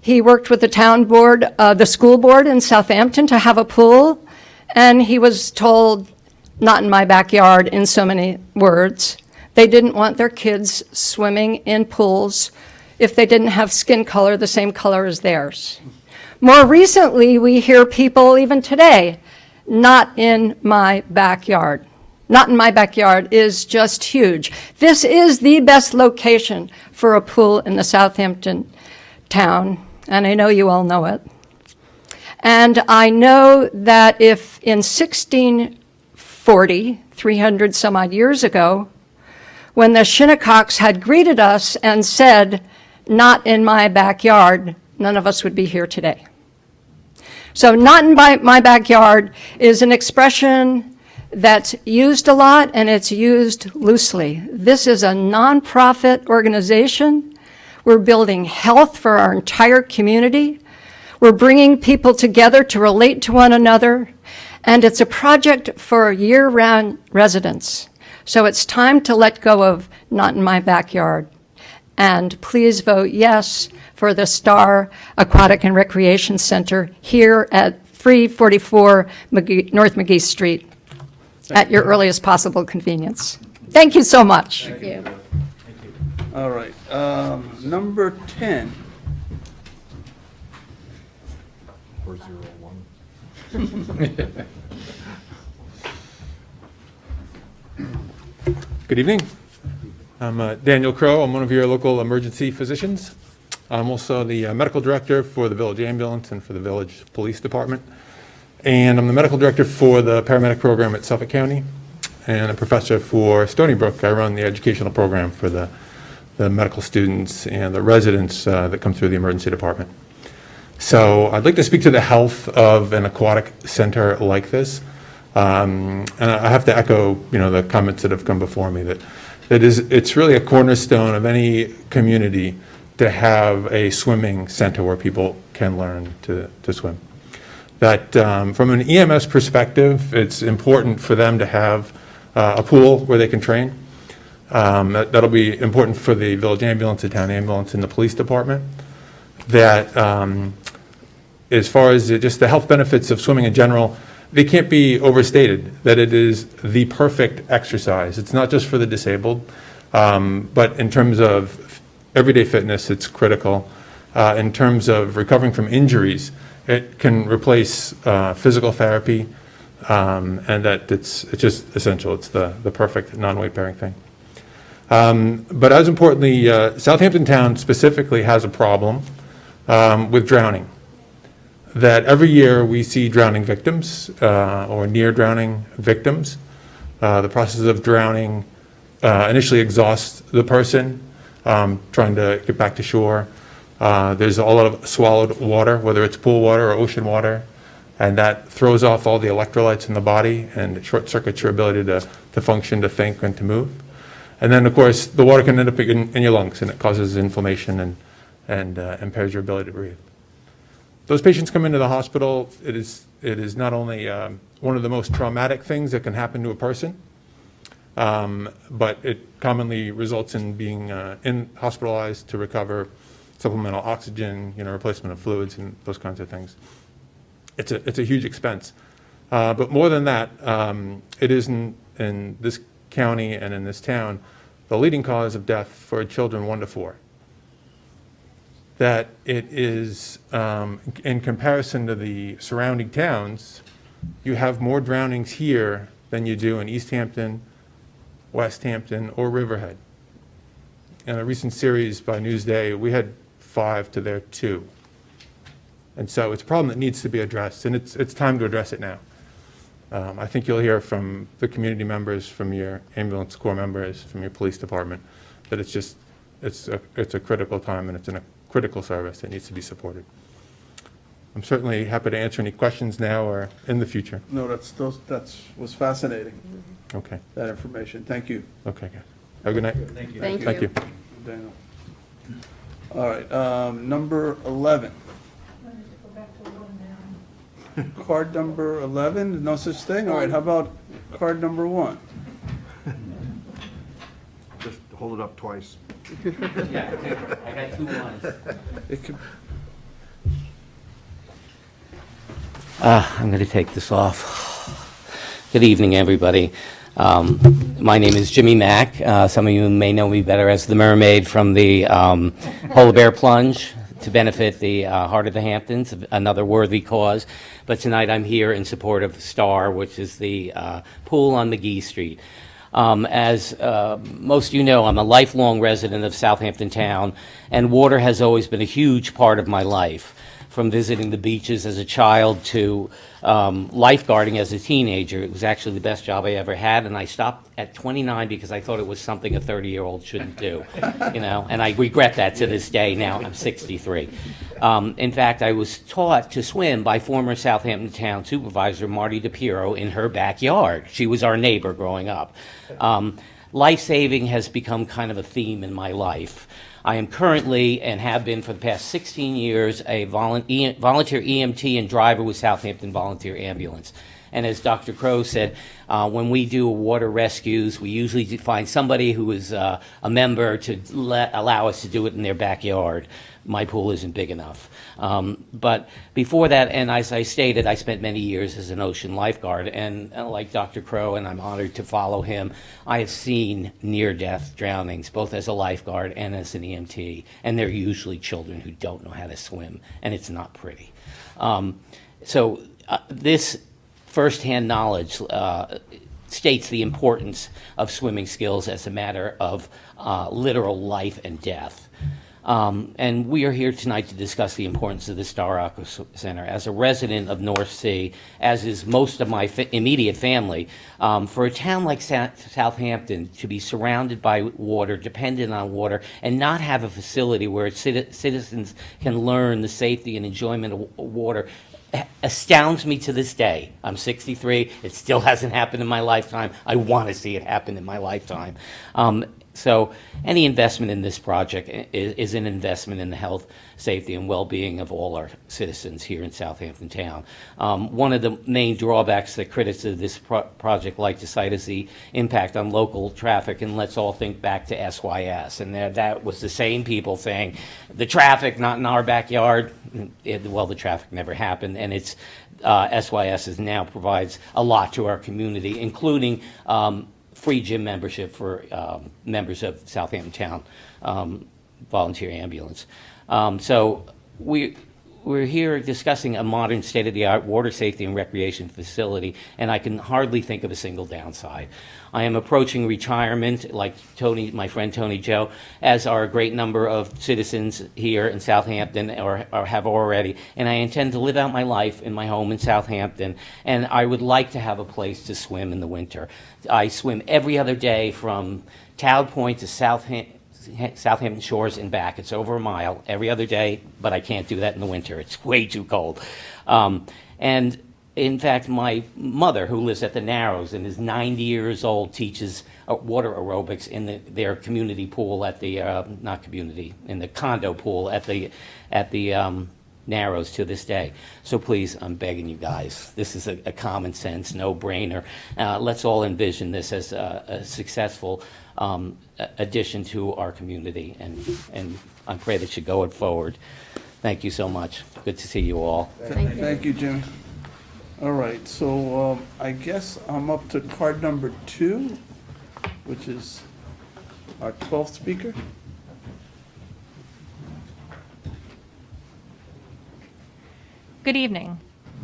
he worked with the town board, the school board in Southampton to have a pool, and he was told, not in my backyard, in so many words. They didn't want their kids swimming in pools if they didn't have skin color the same color as theirs. More recently, we hear people, even today, not in my backyard. Not in my backyard is just huge. This is the best location for a pool in the Southampton town, and I know you all know it. And I know that if in 1640, 300 some odd years ago, when the Shinnecock's had greeted us and said, "Not in my backyard," none of us would be here today. So not in my backyard is an expression that's used a lot, and it's used loosely. This is a nonprofit organization. We're building health for our entire community. We're bringing people together to relate to one another, and it's a project for year-round residents. So it's time to let go of not in my backyard. And please vote yes for the Star Aquatic and Recreation Center here at 344 North McGee Street at your earliest possible convenience. Thank you so much. Thank you. All right, number 10. 401. Good evening. I'm Daniel Crow. I'm one of your local emergency physicians. I'm also the medical director for the village ambulance and for the village police department. And I'm the medical director for the paramedic program at Suffolk County and a professor for Stony Brook. I run the educational program for the medical students and the residents that come through the emergency department. So I'd like to speak to the health of an aquatic center like this. And I have to echo, the comments that have come before me that it's really a cornerstone of any community to have a swimming center where people can learn to swim. That from an EMS perspective, it's important for them to have a pool where they can train. That'll be important for the village ambulance, the town ambulance, and the police department. That as far as just the health benefits of swimming in general, they can't be overstated, that it is the perfect exercise. It's not just for the disabled, but in terms of everyday fitness, it's critical. In terms of recovering from injuries, it can replace physical therapy, and that it's just essential. It's the perfect non-weight bearing thing. But as importantly, Southampton Town specifically has a problem with drowning. That every year we see drowning victims or near drowning victims. The process of drowning initially exhausts the person trying to get back to shore. There's a lot of swallowed water, whether it's pool water or ocean water, and that throws off all the electrolytes in the body and short circuits your ability to function, to think, and to move. And then, of course, the water can end up in your lungs, and it causes inflammation and impairs your ability to breathe. Those patients come into the hospital. It is not only one of the most traumatic things that can happen to a person, but it commonly results in being hospitalized to recover supplemental oxygen, replacement of fluids and those kinds of things. It's a huge expense. But more than that, it is in this county and in this town, the leading cause of death for children 1 to 4. That it is, in comparison to the surrounding towns, you have more drownings here than you do in East Hampton, West Hampton, or Riverhead. In a recent series by Newsday, we had 5 to their 2. And so it's a problem that needs to be addressed, and it's time to address it now. I think you'll hear from the community members, from your ambulance corps members, from your police department, that it's a critical time, and it's a critical service that needs to be supported. I'm certainly happy to answer any questions now or in the future. No, that's was fascinating, Okay, that information. Thank you. okay, guys. Have a good night. Thank you. Thank you. Daniel. All right, number 11. Card number 11, no such thing? All right, how about card number 1? Just hold it up twice. Yeah, I got 2 ones. It could, I'm going to take this off. Good evening, everybody. My name is Jimmy Mack. Some of you may know me better as the mermaid from the Polar Bear Plunge to benefit the Heart of the Hamptons, another worthy cause. But tonight I'm here in support of STAR, which is the pool on McGee Street. As most of you know, I'm a lifelong resident of Southampton Town, and water has always been a huge part of my life. From visiting the beaches as a child to lifeguarding as a teenager. It was actually the best job I ever had, and I stopped at 29 because I thought it was something a 30-year-old shouldn't do, you know, and I regret that to this day. Now I'm 63. In fact, I was taught to swim by former Southampton Town Supervisor Marty DePiero in her backyard. She was our neighbor growing up. Life-saving has become kind of a theme in my life. I am currently, and have been for the past 16 years, a volunteer EMT and driver with Southampton Volunteer Ambulance. And as Dr. Crow said, when we do water rescues, we usually find somebody who is a member to allow us to do it in their backyard. My pool isn't big enough. But before that, and as I stated, I spent many years as an ocean lifeguard. And like Dr. Crow, and I'm honored to follow him, I have seen near-death drownings, both as a lifeguard and as an EMT. And they're usually children who don't know how to swim, and it's not pretty. This firsthand knowledge states the importance of swimming skills as a matter of literal life and death. And we are here tonight to discuss the importance of the Star Aqua Center. As a resident of North Sea, as is most of my immediate family, for a town like Southampton to be surrounded by water, dependent on water, and not have a facility where its citizens can learn the safety and enjoyment of water astounds me to this day. I'm 63. It still hasn't happened in my lifetime. I want to see it happen in my lifetime. So any investment in this project is an investment in the health, safety, and well-being of all our citizens here in Southampton Town. One of the main drawbacks that critics of this project like to cite is the impact on local traffic, and let's all think back to SYS. And that was the same people saying, the traffic, not in our backyard. Well, the traffic never happened, and it's SYS now provides a lot to our community, including free gym membership for members of Southampton Town Volunteer Ambulance. So we're here discussing a modern state-of-the-art water safety and recreation facility, and I can hardly think of a single downside. I am approaching retirement, like Tony, my friend Tony Joe, as are a great number of citizens here in Southampton or have already, and I intend to live out my life in my home in Southampton, and I would like to have a place to swim in the winter. I swim every other day from Town Point to Southampton Shores and back. It's over a mile every other day, but I can't do that in the winter. It's way too cold. And in fact, my mother, who lives at the Narrows and is 90 years old, teaches water aerobics in their community pool at the, in the condo pool at the Narrows to this day. So please, I'm begging you guys, this is a common sense, no-brainer. Let's all envision this as a successful addition to our community, and I pray that you go it forward. Thank you so much. Good to see you all. Thank you, Jimmy. All right, so I guess I'm up to card number 2. which is our 12th speaker. Good evening.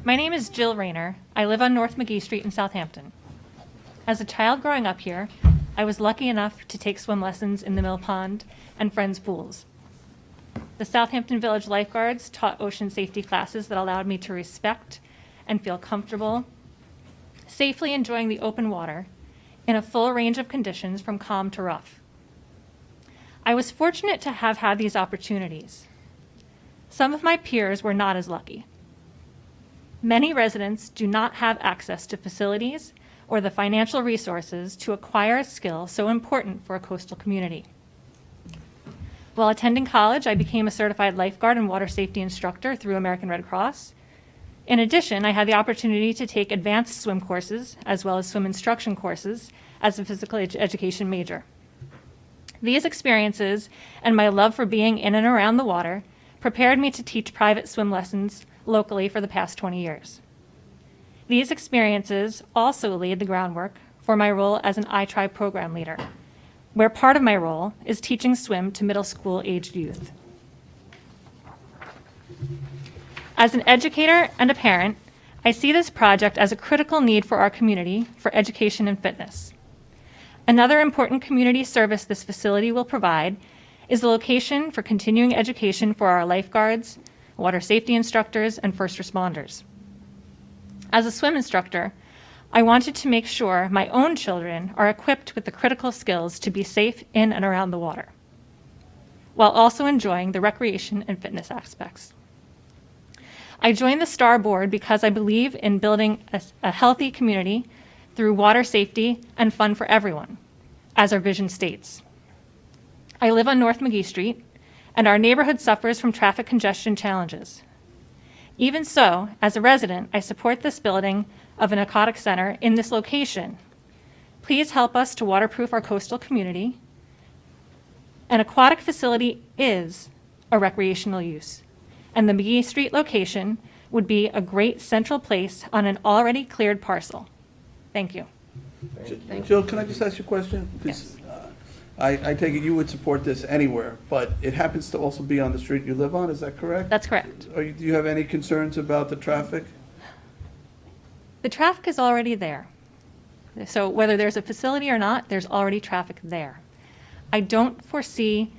My name is Jill Rayner. I live on North McGee Street in Southampton. As a child growing up here, I was lucky enough to take swim lessons in the Mill Pond and friends' pools. The Southampton Village lifeguards taught ocean safety classes that allowed me to respect and feel comfortable, safely enjoying the open water in a full range of conditions from calm to rough. I was fortunate to have had these opportunities. Some of my peers were not as lucky. Many residents do not have access to facilities or the financial resources to acquire a skill so important for a coastal community. While attending college, I became a certified lifeguard and water safety instructor through American Red Cross. In addition, I had the opportunity to take advanced swim courses as well as swim instruction courses as a physical education major. These experiences and my love for being in and around the water prepared me to teach private swim lessons locally for the past 20 years. These experiences also laid the groundwork for my role as an iTry program leader, where part of my role is teaching swim to middle school aged youth. As an educator and a parent, I see this project as a critical need for our community for education and fitness. Another important community service this facility will provide is the location for continuing education for our lifeguards, water safety instructors, and first responders. As a swim instructor, I wanted to make sure my own children are equipped with the critical skills to be safe in and around the water, while also enjoying the recreation and fitness aspects. I joined the STAR board because I believe in building a healthy community through water safety and fun for everyone, as our vision states. I live on North McGee Street, and our neighborhood suffers from traffic congestion challenges. Even so, as a resident, I support this building of an aquatic center in this location. Please help us to waterproof our coastal community. An aquatic facility is a recreational use, and the McGee Street location would be a great central place on an already cleared parcel. Thank you. Jill, can I just ask you a question? Because I take it you would support this anywhere, but it happens to also be on the street you live on, is that correct? That's correct. Do you have any concerns about the traffic? The traffic is already there. So whether there's a facility or not, there's already traffic there. I don't foresee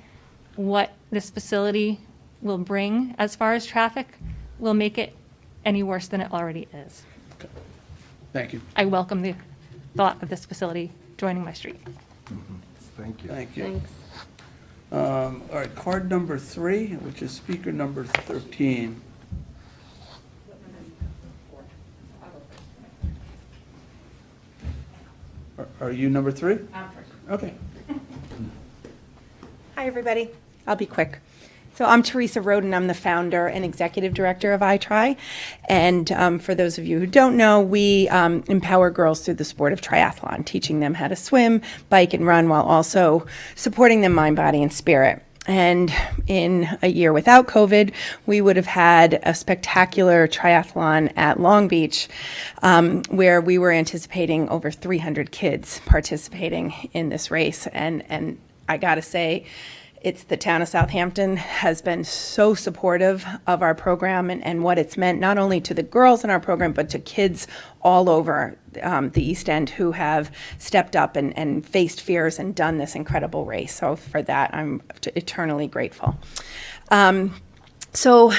what this facility will bring as far as traffic will make it any worse than it already is. Okay. Thank you. I welcome the thought of this facility joining my street. Thank you. Thank you. Thanks. All right, card number 3, which is speaker number 13. Are you number 3? I'm first. Okay. Hi, everybody. I'll be quick. So I'm Teresa Roden. I'm the founder and executive director of iTry. And for those of you who don't know, we empower girls through the sport of triathlon, teaching them how to swim, bike, and run while also supporting them mind, body, and spirit. And in a year without COVID, we would have had a spectacular triathlon at Long Beach, where we were anticipating over 300 kids participating in this race. And I gotta say, it's the town of Southampton has been so supportive of our program and what it's meant, not only to the girls in our program, but to kids all over the East End who have stepped up and faced fears and done this incredible race. So for that, I'm eternally grateful. So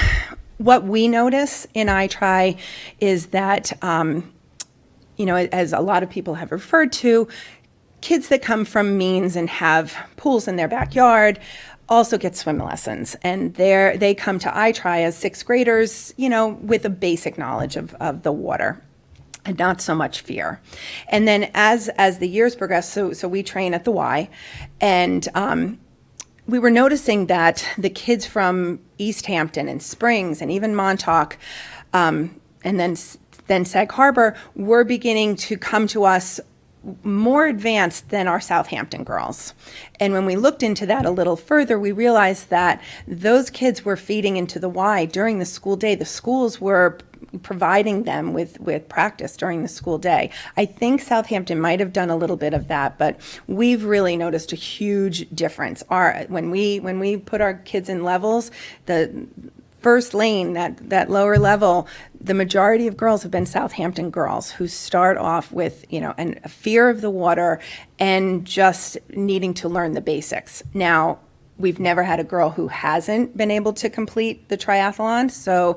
what we notice in iTry is that, as a lot of people have referred to, kids that come from means and have pools in their backyard also get swim lessons. And they come to iTry as 6th graders, with a basic knowledge of the water and not so much fear. And then as the years progress, so we train at the Y, and we were noticing that the kids from East Hampton and Springs and even Montauk, and then Sag Harbor, were beginning to come to us more advanced than our Southampton girls. And when we looked into that a little further, we realized that those kids were feeding into the Y during the school day. The schools were providing them with practice during the school day. I think Southampton might have done a little bit of that, but we've really noticed a huge difference. When we put our kids in levels, the first lane, that lower level, the majority of girls have been Southampton girls who start off with, a fear of the water and just needing to learn the basics. Now, we've never had a girl who hasn't been able to complete the triathlon, so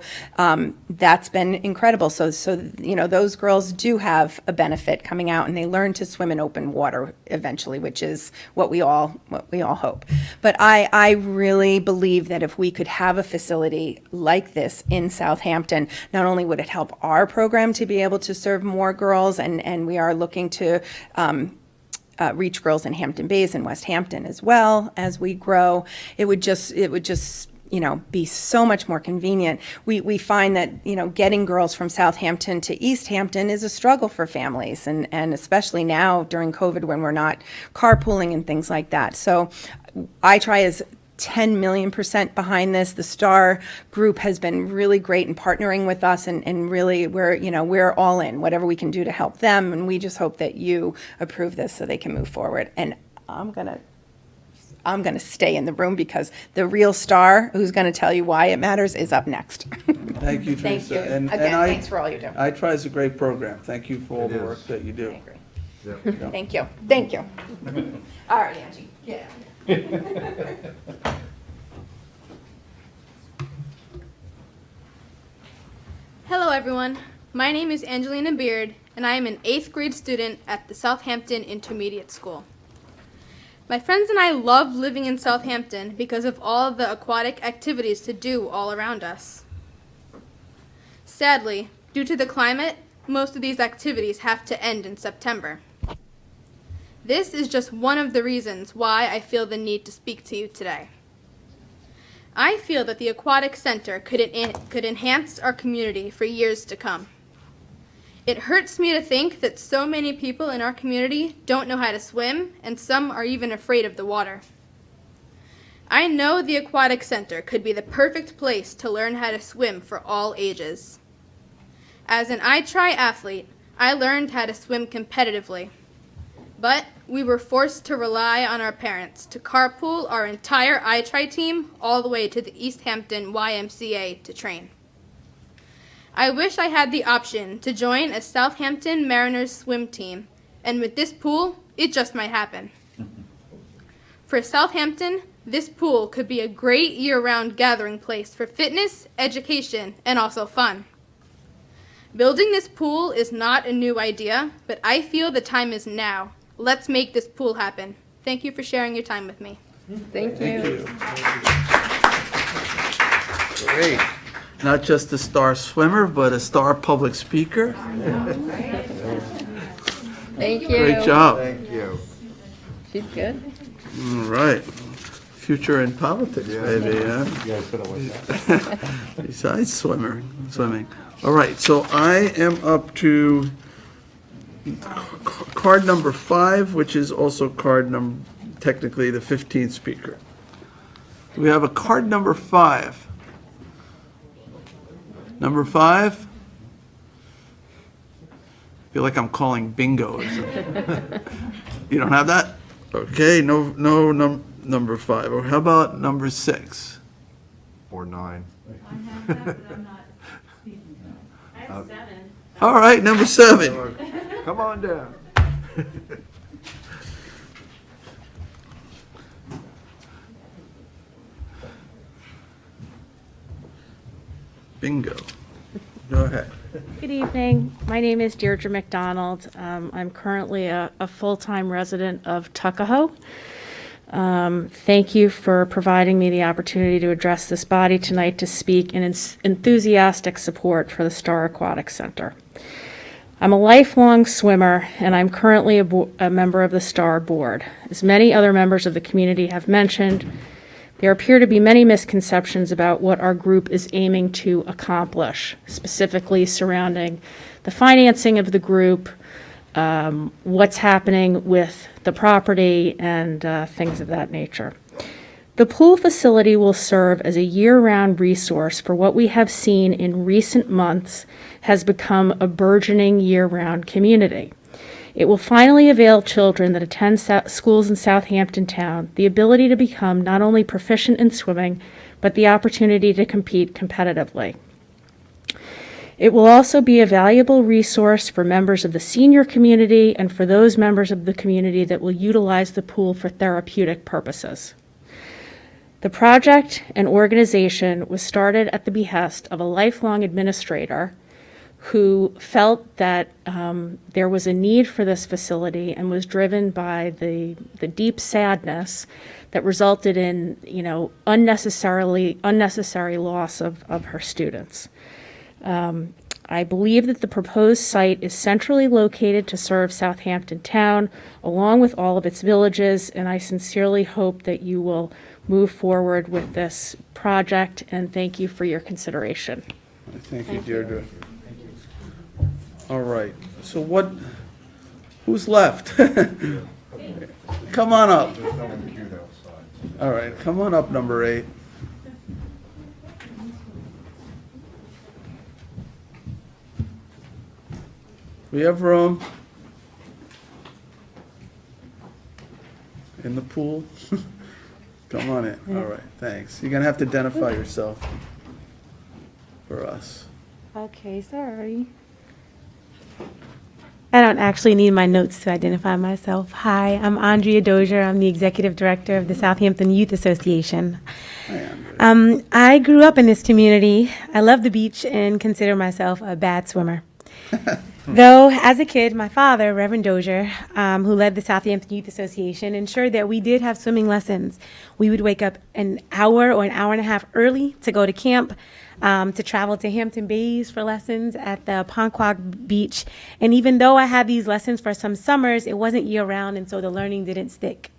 that's been incredible. So those girls do have a benefit coming out, and they learn to swim in open water eventually, which is what we all hope. But I really believe that if we could have a facility like this in Southampton, not only would it help our program to be able to serve more girls, and we are looking to reach girls in Hampton Bays and West Hampton as well as we grow. It would just be so much more convenient. We find that, getting girls from Southampton to East Hampton is a struggle for families, and especially now during COVID when we're not carpooling and things like that. So iTry is 10 million % behind this. The STAR group has been really great in partnering with us, and really we're all in, whatever we can do to help them, and we just hope that you approve this so they can move forward. And I'm gonna stay in the room because the real star who's gonna tell you why it matters is up next. Thank you, Thank Teresa. you. And Again, I- thanks for all you do. iTry is a great program. Thank you for all the It work is. that you do. I agree. Thank you. Thank you. All right, Angie. Yeah. Hello everyone, my name is Angelina Beard and I am an 8th grade student at the Southampton Intermediate School. My friends and I love living in Southampton because of all the aquatic activities to do all around us. Sadly, due to the climate, most of these activities have to end in September. This is just one of the reasons why I feel the need to speak to you today. I feel that the Aquatic Center could enhance our community for years to come. It hurts me to think that so many people in our community don't know how to swim, and some are even afraid of the water. I know the Aquatic Center could be the perfect place to learn how to swim for all ages. As an iTry athlete, I learned how to swim competitively. But we were forced to rely on our parents to carpool our entire iTry team all the way to the East Hampton YMCA to train. I wish I had the option to join a Southampton Mariners swim team, and with this pool, it just might happen. For Southampton, this pool could be a great year-round gathering place for fitness, education, and also fun. Building this pool is not a new idea, but I feel the time is now. Let's make this pool happen. Thank you for sharing your time with me. Thank you. Great. Not just a star swimmer, but a star public speaker. Thank you. Great job. Thank you. She's good. All right. Future in politics, maybe, yeah? You guys better like that. Besides swimming. All right, so I am up to card number 5, which is also technically the 15th speaker. We have a card number 5. Number 5? I feel like I'm calling bingo or something. You don't have that? Okay, no number 5. Or how about number 6? Or 9. All right, number 7. Come on down. Bingo. Go ahead. Good evening. My name is Deirdre McDonald. I'm currently a full-time resident of Tuckahoe. Thank you for providing me the opportunity to address this body tonight to speak in enthusiastic support for the Star Aquatic Center. I'm a lifelong swimmer, and I'm currently a member of the STAR board. As many other members of the community have mentioned, there appear to be many misconceptions about what our group is aiming to accomplish, specifically surrounding the financing of the group, what's happening with the property, and things of that nature. The pool facility will serve as a year-round resource for what we have seen in recent months has become a burgeoning year-round community. It will finally avail children that attend schools in Southampton Town the ability to become not only proficient in swimming, but the opportunity to compete competitively. It will also be a valuable resource for members of the senior community and for those members of the community that will utilize the pool for therapeutic purposes. The project and organization was started at the behest of a lifelong administrator who felt that there was a need for this facility and was driven by the deep sadness that resulted in, unnecessary loss of her students. I believe that the proposed site is centrally located to serve Southampton Town, along with all of its villages, and I sincerely hope that you will move forward with this project, and thank you for your consideration. Thank you, Deirdre. All right, so who's left? Come on up. All right, come on up, number 8. We have room in the pool. Come on in. All right, thanks. You're gonna have to identify yourself for us. Okay, sorry. I don't actually need my notes to identify myself. Hi, I'm Andrea Dozier. I'm the Executive Director of the Southampton Youth Association. I grew up in this community. I love the beach and consider myself a bad swimmer. Though, as a kid, my father, Reverend Dozier, who led the Southampton Youth Association, ensured that we did have swimming lessons. We would wake up an hour or an hour and a half early to go to camp, to travel to Hampton Bays for lessons at the Ponquag Beach. And even though I had these lessons for some summers, it wasn't year-round, and so the learning didn't stick.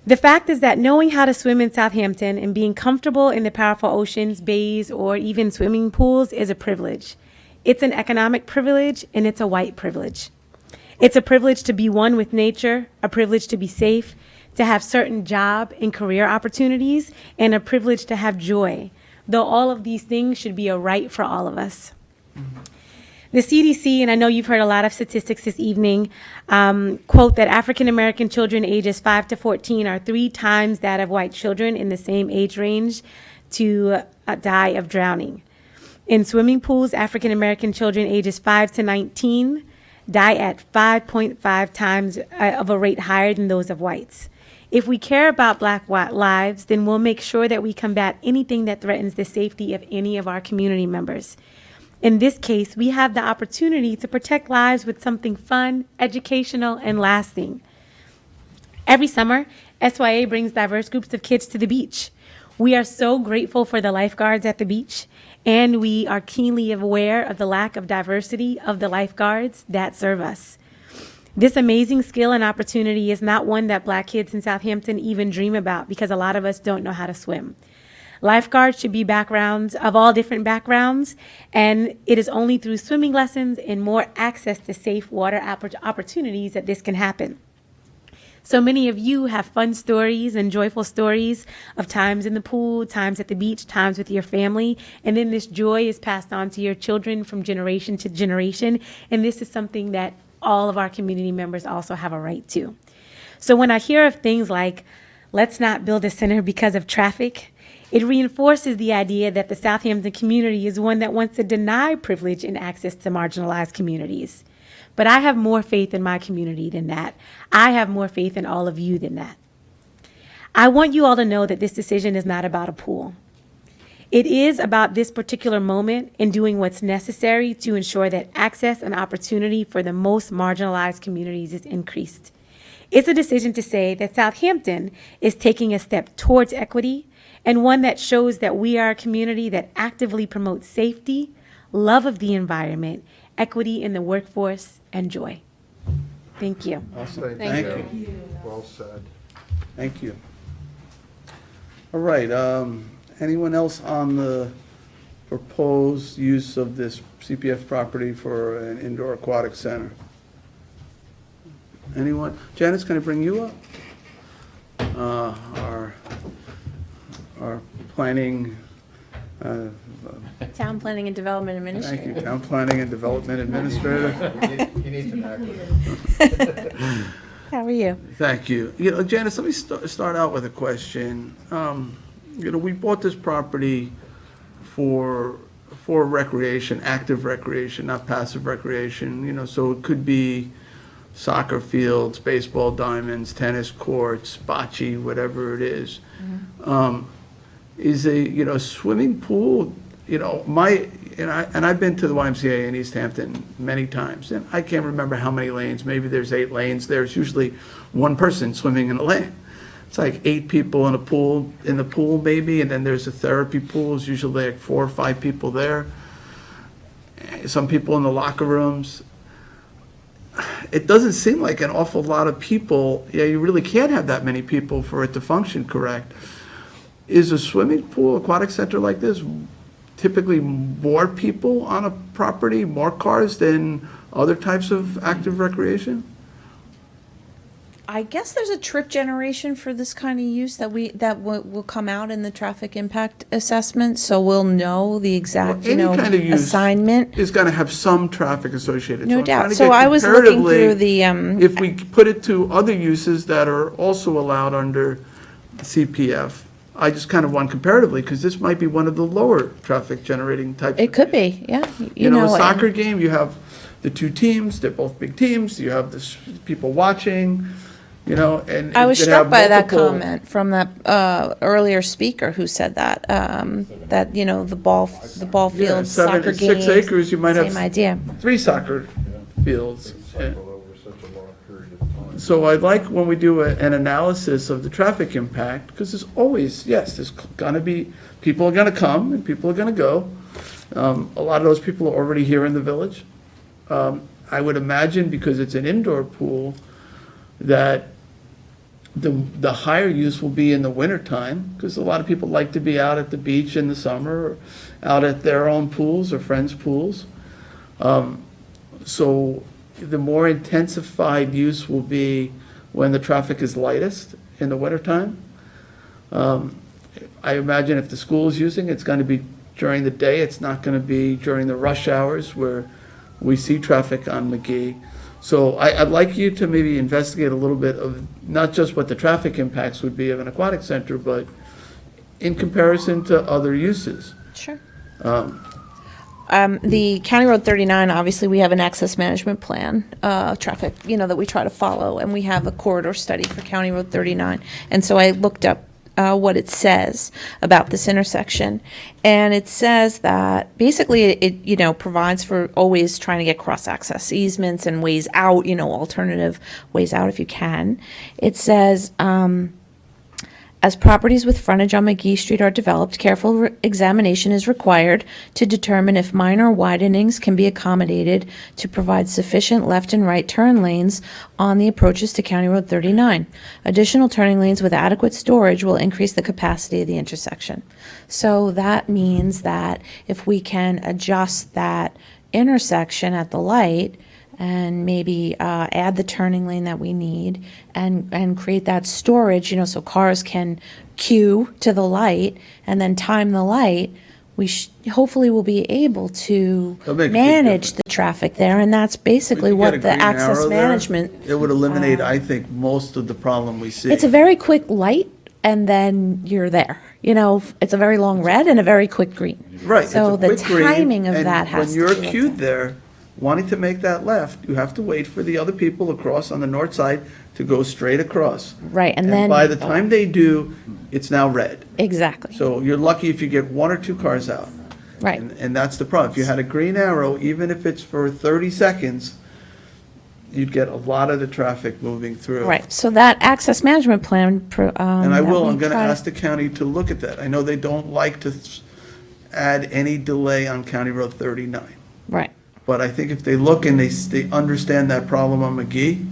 The fact is that knowing how to swim in Southampton and being comfortable in the powerful oceans, bays, or even swimming pools is a privilege. It's an economic privilege, and it's a white privilege. It's a privilege to be one with nature, a privilege to be safe, to have certain job and career opportunities, and a privilege to have joy, though all of these things should be a right for all of us. The CDC, and I know you've heard a lot of statistics this evening, quote that African American children ages 5 to 14 are 3 times that of white children in the same age range to die of drowning. In swimming pools, African American children ages 5 to 19 die at 5.5 times of a rate higher than those of whites. If we care about Black lives, then we'll make sure that we combat anything that threatens the safety of any of our community members. In this case, we have the opportunity to protect lives with something fun, educational, and lasting. Every summer, SYA brings diverse groups of kids to the beach. We are so grateful for the lifeguards at the beach, and we are keenly aware of the lack of diversity of the lifeguards that serve us. This amazing skill and opportunity is not one that Black kids in Southampton even dream about because a lot of us don't know how to swim. Lifeguards should be backgrounds of all different backgrounds, and it is only through swimming lessons and more access to safe water opportunities that this can happen. So many of you have fun stories and joyful stories of times in the pool, times at the beach, times with your family, and then this joy is passed on to your children from generation to generation, and this is something that all of our community members also have a right to. So when I hear of things like, let's not build a center because of traffic, it reinforces the idea that the Southampton community is one that wants to deny privilege and access to marginalized communities. But I have more faith in my community than that. I have more faith in all of you than that. I want you all to know that this decision is not about a pool. It is about this particular moment and doing what's necessary to ensure that access and opportunity for the most marginalized communities is increased. It's a decision to say that Southampton is taking a step towards equity and one that shows that we are a community that actively promotes safety, love of the environment, equity in the workforce, and joy. Thank you. Awesome. Thank you. Well said. Thank you. All right, anyone else on the proposed use of this CPF property for an indoor aquatic center? Anyone? Janice, can I bring you up? Our our planning, Town Planning and Development thank Administrator. you, Town Planning and Development Administrator. He needs an acronym. How are you? Thank you. You know, Janice, let me start out with a question. You know, we bought this property for recreation, active recreation, not passive recreation, you know, so it could be soccer fields, baseball diamonds, tennis courts, bocce, whatever it is. Is a, you know, swimming pool, you know, and I've been to the YMCA in East Hampton many times, and I can't remember how many lanes, maybe there's 8 lanes, there's usually one person swimming in a lane. It's like 8 people in the pool maybe, and then there's a therapy pool, it's usually like 4 or 5 people there. Some people in the locker rooms. It doesn't seem like an awful lot of people, yeah, you really can't have that many people for it to function correct. Is a swimming pool, aquatic center like this, typically more people on a property, more cars than other types of active recreation? I guess there's a trip generation for this kind of use that will come out in the traffic impact assessment, so we'll know the exact, Any kind of use assignment. is going to have some traffic associated. No I'm trying doubt. to So get I was looking comparatively, through the, if we put it to other uses that are also allowed under CPF, I just kind of want comparatively, because this might be one of the lower traffic generating types. It could be, yeah. You know, a and- soccer game, you have the 2 teams, they're both big teams, you have this people watching, you know, and. I was you can have struck by that multiple- comment from that earlier speaker who said that, that, you know, the ball Yeah, field, soccer games. 6 acres, you might have. Same idea. 3 soccer fields. Cycle over such a long period of time. So I'd like when we do an analysis of the traffic impact, because there's always, yes, there's gonna be, people are gonna come and people are gonna go. A lot of those people are already here in the village. I would imagine, because it's an indoor pool, that the higher use will be in the wintertime, because a lot of people like to be out at the beach in the summer, or out at their own pools or friends' pools. So the more intensified use will be when the traffic is lightest in the wintertime. I imagine if the school is using it, it's going to be during the day. It's not going to be during the rush hours where we see traffic on McGee. So I'd like you to maybe investigate a little bit of not just what the traffic impacts would be of an aquatic center, but in comparison to other uses. Sure. The County Road 39, obviously, we have an access management plan, traffic, you know, that we try to follow, and we have a corridor study for County Road 39. And so I looked up what it says about this intersection, and it says that basically it, you know, provides for always trying to get cross-access easements and ways out, you know, alternative ways out if you can. It says, as properties with frontage on McGee Street are developed, careful examination is required to determine if minor widenings can be accommodated to provide sufficient left and right turn lanes on the approaches to County Road 39. Additional turning lanes with adequate storage will increase the capacity of the intersection. So that means that if we can adjust that intersection at the light, and maybe add the turning lane that we need, and create that storage, you know, so cars can queue to the light and then time the light, we hopefully will be able to That'll make a big manage the traffic there, and that's basically If you what get a the green access arrow there, management. it would eliminate, I think, most of the problem we see. It's a very quick light, and then you're there. You know, it's a very long red and a very quick green. Right. So it's a the quick green, timing of and that has to when be you're looked queued at. there, wanting to make that left, you have to wait for the other people across on the north side to go straight across. Right, and then. By the time they do, it's now red. Exactly, So you're lucky if you get 1 or 2 cars out. right. And that's the problem. If you had a green arrow, even if it's for 30 seconds, you'd get a lot of the traffic moving through. Right, so that access management plan. And I will, I'm going to ask the county to look at that. I know they don't like to add any delay on County Road 39. Right. But I think if they look and they understand that problem on McGee,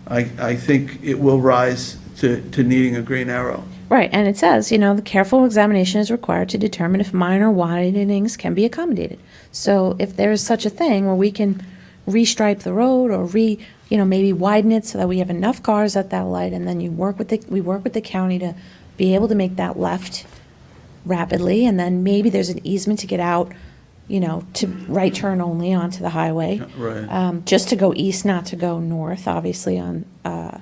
I think it will rise to needing a green arrow. Right, and it says, you know, the careful examination is required to determine if minor widenings can be accommodated. So if there is such a thing where we can restripe the road or maybe widen it so that we have enough cars at that light, and then we work with the county to be able to make that left rapidly, and then maybe there's an easement to get out, to right turn only onto the highway. Right. Just to go east, not to go north, obviously, on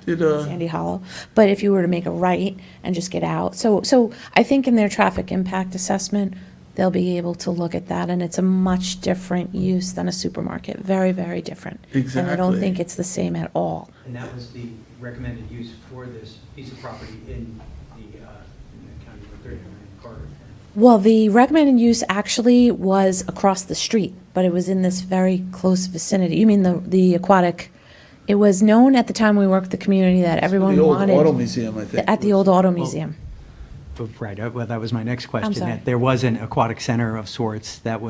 Did, Sandy Hollow. But if you were to make a right and just get out. So I think in their traffic impact assessment, they'll be able to look at that, and it's a much different use than a supermarket. Very, very different. And I don't Exactly. think it's the same at all. And that was the recommended use for this piece of property in the County Road 39 corridor. Well, the recommended use actually was across the street, but it was in this very close vicinity. You mean the aquatic? It was known at the time we worked with the community that everyone The old wanted. auto museum, I think. At the old auto museum. Right, well, that was my next question. sorry. That there was an aquatic center of sorts that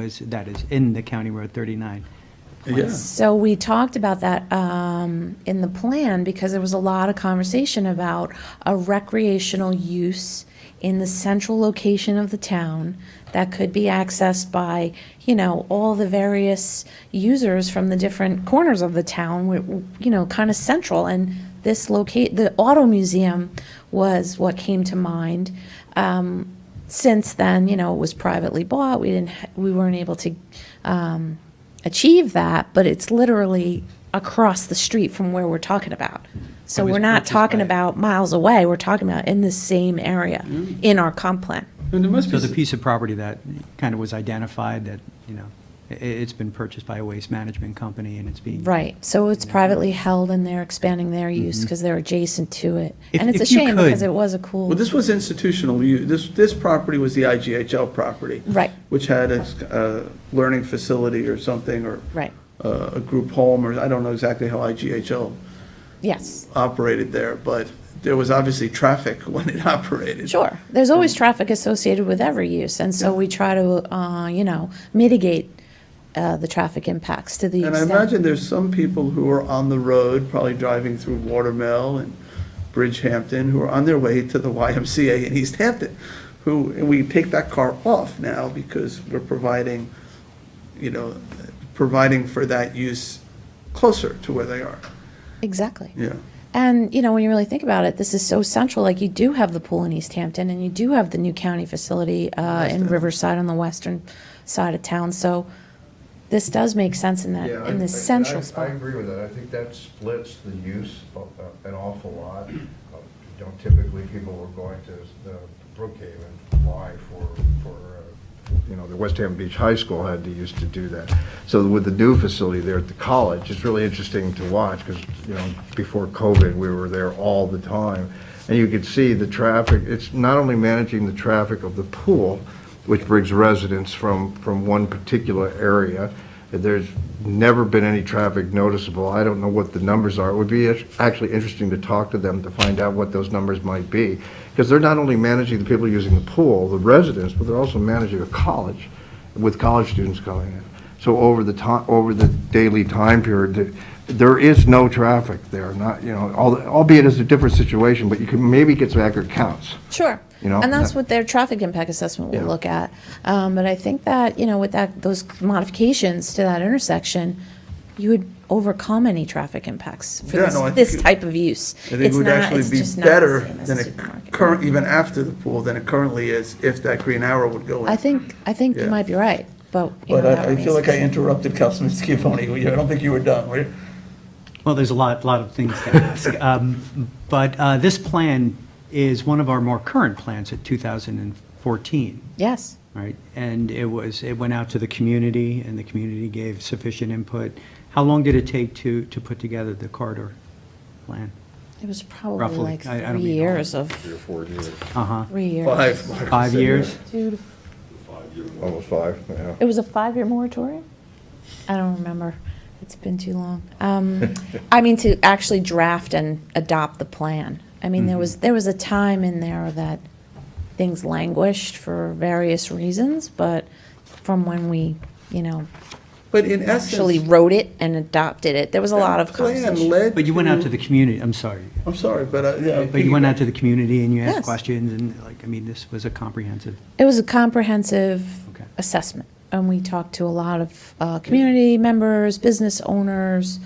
is in the County Road 39. Yeah. So we talked about that in the plan because there was a lot of conversation about a recreational use in the central location of the town that could be accessed by, all the various users from the different corners of the town, kind of central. And the auto museum was what came to mind. Since then, it was privately bought. We weren't able to achieve that, but it's literally across the street from where we're talking about. So we're not talking about miles away. We're talking about in the same area in our comp plan. And there must So be the piece of property that kind of was identified that, it's been purchased by a waste management company and it's being. Right. So it's privately held and they're expanding their use because they're adjacent to it. If- And it's a if you shame could- because it was a cool. Well, this was institutional use. This property was the IGHL property. Right. Which had a learning facility or something, or Right. a group home, or I don't know exactly how IGHL Yes. operated there, but there was obviously traffic when it operated. Sure. There's always traffic associated with every use. And so we try to, mitigate the traffic impacts to the And I extent. imagine there's some people who are on the road, probably driving through Watermill and Bridgehampton, who are on their way to the YMCA in East Hampton, and we take that car off now because we're providing for that use closer to where they are. Exactly. Yeah. And, when you really think about it, this is so central. Like, you do have the pool in East Hampton, and you do have the new county facility in Riverside on the western side of town. So this does make sense in that, in the central I spot. agree with that. I think that splits the use an awful lot. Typically, people were going to Brookhaven, why for the West Hampton Beach High School had to use to do that. So with the new facility there at the college, it's really interesting to watch because, before COVID, we were there all the time. And you could see the traffic. It's not only managing the traffic of the pool, which brings residents from one particular area. There's never been any traffic noticeable. I don't know what the numbers are. It would be actually interesting to talk to them to find out what those numbers might be. Because they're not only managing the people using the pool, the residents, but they're also managing a college with college students coming in. So over the daily time period, there is no traffic there. Not, albeit it's a different situation, but you can maybe get some accurate counts. Sure. And that's that- what their traffic impact assessment will Yeah. look at. But I think that, with those modifications to that intersection, you would overcome any traffic impacts for Yeah, no, I this think type of use. I think it would actually be just not the better same as than a it supermarket. even after the pool, than it currently is, if that green arrow would go in. I think Yeah. you might be right, but. But that I remains feel like to I be seen. interrupted Councilman Scavone. I don't think you were done, were you? Well, there's a lot of things to ask. But this plan is one of our more current plans at 2014. Yes. Right, and it went out to the community, and the community gave sufficient input. How long did it take to put together the corridor plan? It was probably Roughly. like I don't 3 mean years of. 3 or 4 years. 3 years. 5 years? 2 to Almost 5, yeah. It was a 5-year moratorium? I don't remember. It's been too long. I mean, to actually draft and adopt the plan. I mean, there was a time in there that things languished for various reasons, but from when we, But in actually essence, wrote it and adopted it, there was a lot of plan conversation. led But you went out to- to the community, I'm sorry. I'm sorry, but yeah. But you went out to the community and you asked Yes. questions, and this was a comprehensive. It was a comprehensive assessment, and we talked to a lot of community members, business owners,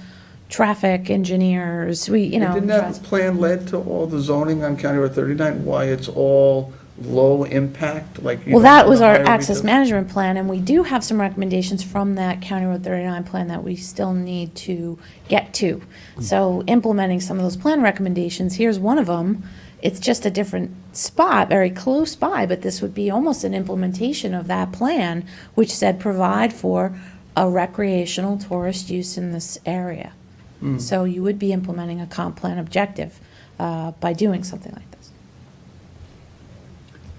traffic engineers. We, Didn't that plan led to all the zoning on County Road 39? Why it's all low impact, like? you Well, don't that wanna was our hire access retail- management plan, and we do have some recommendations from that County Road 39 plan that we still need to get to. So implementing some of those plan recommendations, here's one of them. It's just a different spot, very close by, but this would be almost an implementation of that plan, which said provide for a recreational tourist use in this area. So you would be implementing a comp plan objective by doing something like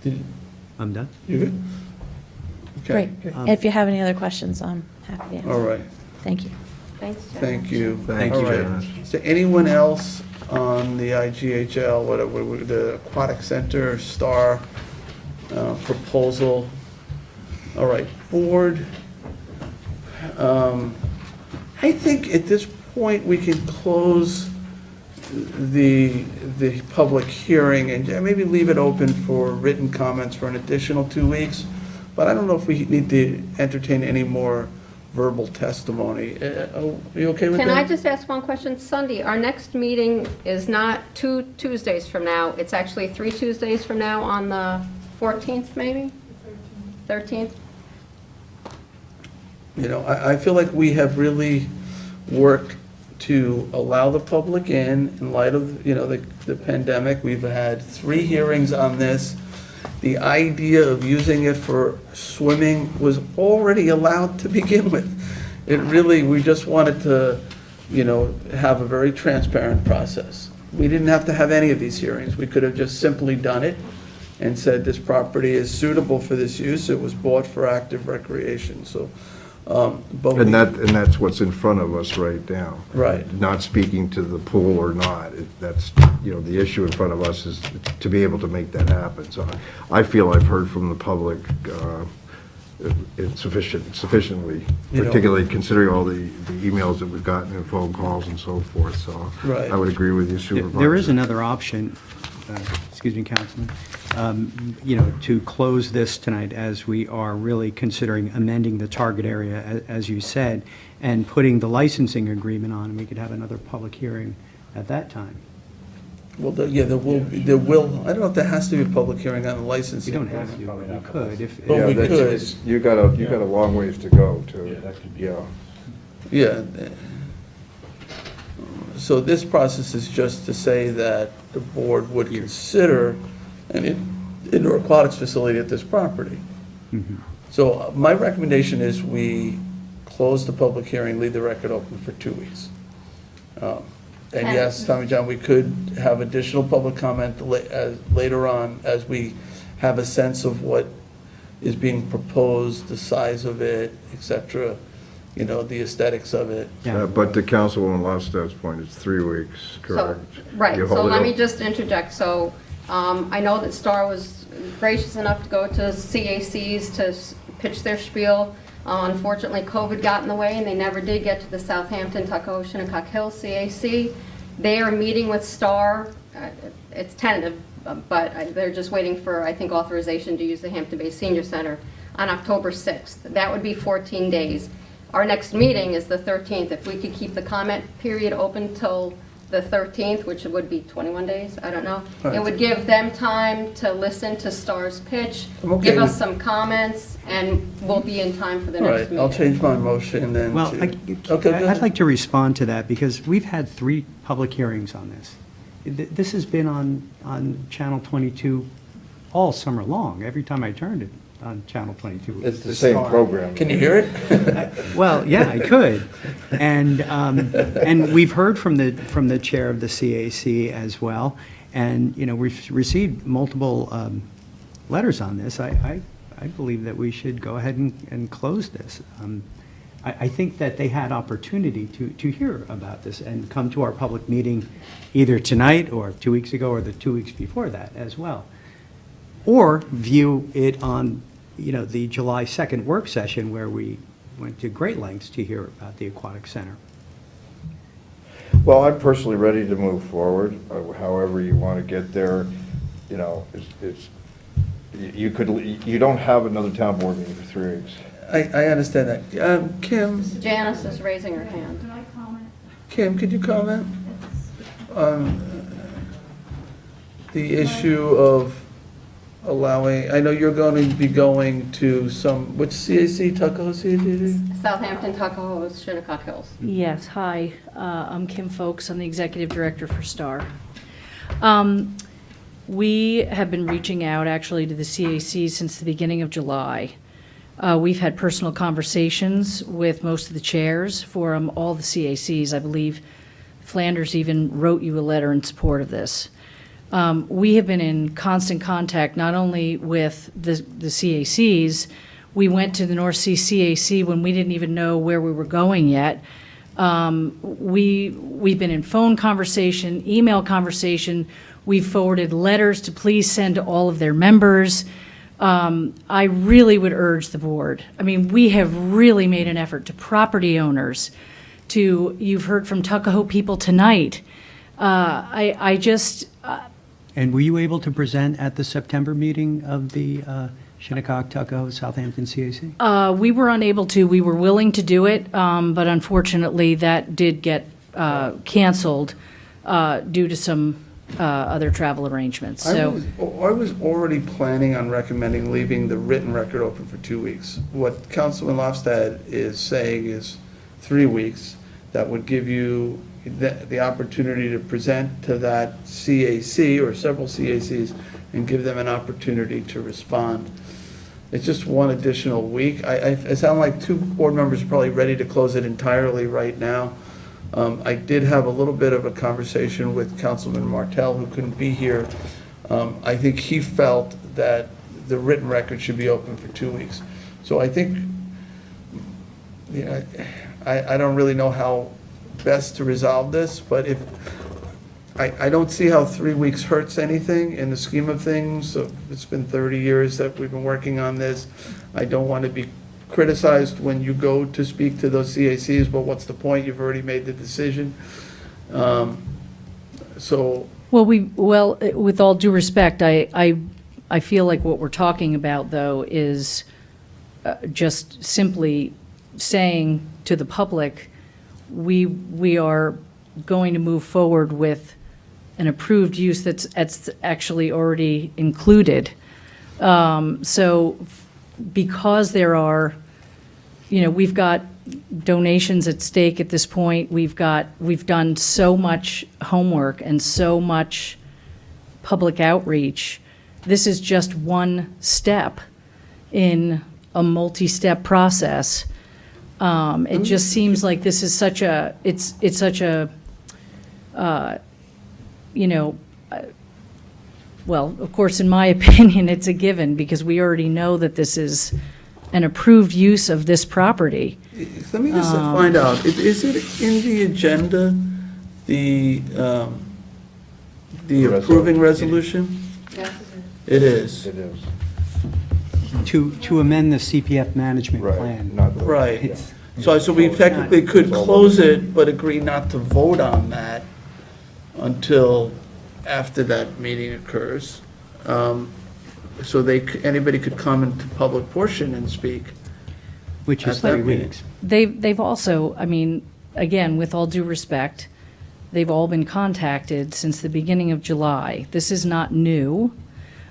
this. I'm done. You good? Okay. Great. If you have any other questions, I'm happy to answer. All right. Thank you. Thanks, Jen. Thank you. Thank All you, right. Janice. Is there anyone else on the IGHL, whatever, the Aquatic Center, STAR proposal? All right, board. I think at this point, we can close the public hearing and maybe leave it open for written comments for an additional 2 weeks. But I don't know if we need to entertain any more verbal testimony. Are you okay with that? Can I just ask one question? Sunday, our next meeting is not 2 Tuesdays from now. It's actually 3 Tuesdays from now on the 14th, maybe? 13th? You know, I feel like we have worked to allow the public in light of, you know, the pandemic. We've had 3 hearings on this. The idea of using it for swimming was already allowed to begin with. We just wanted to, you know, have a very transparent process. We didn't have to have any of these hearings. We could have just simply done it and said this property is suitable for this use. It was bought for active recreation, so. But And that's what's in front of us right now. Right. Not speaking to the pool or not, that's, you know, the issue in front of us is to be able to make that happen. So I feel I've heard from the public sufficiently, You know- particularly considering all the emails that we've gotten and phone calls and so forth, so Right. I would agree with you, Supervisor. There is another option, excuse me, Councilman, you know, to close this tonight as we are really considering amending the target area, as you said, and putting the licensing agreement on, and we could have another public hearing at that time. Well, there will, I don't know if there has to be a public hearing on the licensing. You don't have to, but we could if. But Yeah, we that's- could. it's- You got a long ways to go to, yeah. Yeah. So this process is just to say that the board would consider an indoor aquatics facility at this property. So my recommendation is we close the public hearing, leave the record open for 2 weeks. And yes, Tommy John, we could have additional public comment later on as we have a sense of what is being proposed, the size of it, et cetera, you know, the aesthetics of it. But to Councilwoman Lofstad's point, it's 3 weeks, correct? Right, You so hold it let me up. just interject. So I know that STAR was gracious enough to go to CACs to pitch their spiel. Unfortunately, COVID got in the way, and they never did get to the Southampton, Tuckahoe, Shinnecock Hills CAC. They are meeting with STAR. It's tentative, but they're just waiting for, I think, authorization to use the Hampton Bay Senior Center on October 6th. That would be 14 days. Our next meeting is the 13th. If we could keep the comment period open till the 13th, which would be 21 days, I don't know. Right. It would give them time to listen to STAR's pitch, Okay. give us some comments, and we'll be in time for the All next right, meeting. I'll change my motion then Well, to. I- Okay, go I'd ahead. like to respond to that, because we've had 3 public hearings on this. This has been on Channel 22 all summer long, every time I turned it on Channel 22. It's the same Star. program. Can you hear it? Well, yeah, I could. And we've heard from the chair of the CAC as well, and, you know, we've received multiple letters on this. I believe that we should go ahead and close this. I think that they had opportunity to hear about this and come to our public meeting either tonight or 2 weeks ago or the 2 weeks before that as well. Or view it on, you know, the July 2nd work session where we went to great lengths to hear about the Aquatic Center. Well, I'm personally ready to move forward, however you want to get there. You know, you don't have another town board meeting for 3 weeks. I understand that. Kim, Janice is raising her hand. Kim, could you comment on the issue of allowing, I know you're going to be going to some, which CAC, Tuckahoe CAC? Southampton, Tuckahoe, Shinnecock Hills. Yes, hi, I'm Kim Folks, I'm the Executive Director for STAR. We have been reaching out actually to the CAC since the beginning of July. We've had personal conversations with most of the chairs for all the CACs. I believe Flanders even wrote you a letter in support of this. We have been in constant contact not only with the CACs, we went to the North Sea CAC when we didn't even know where we were going yet. We've been in phone conversation, email conversation. We've forwarded letters to please send to all of their members. I really would urge the board. I mean, we have really made an effort to property owners, you've heard from Tuckahoe people tonight. I just. And were you able to present at the September meeting of the Shinnecock, Tuckahoe, Southampton CAC? We were unable to. We were willing to do it, but unfortunately that did get canceled due to some other travel arrangements. So I was already planning on recommending leaving the written record open for 2 weeks. What Councilman Lofstad is saying is 3 weeks. That would give you the opportunity to present to that CAC or several CACs and give them an opportunity to respond. It's just one additional week. I sound like two board members are probably ready to close it entirely right now. I did have a little bit of a conversation with Councilman Martell, who couldn't be here. I think he felt that the written record should be open for 2 weeks. So I think, you know, I don't really know how best to resolve this, but if, I don't see how 3 weeks hurts anything in the scheme of things. It's been 30 years that we've been working on this. I don't want to be criticized when you go to speak to those CACs, but what's the point? You've already made the decision. So. Well, with all due respect, I feel like what we're talking about, though, is just simply saying to the public, we are going to move forward with an approved use that's actually already included. So because there are, we've got donations at stake at this point. We've done so much homework and so much public outreach. This is just one step in a multi-step process. It just seems like this is such a, it's such a, well, of course, in my opinion, it's a given because we already know that this is an approved use of this property. Let me just find out, is it in the agenda, the approving resolution? Yes, it is. It is. To amend the CPF management plan. Right. So we technically could close it, but agree not to vote on that until after that meeting occurs. So anybody could come into public portion and speak. Which is at that 3 meeting. weeks. They've also, I mean, again, with all due respect, they've all been contacted since the beginning of July. This is not new.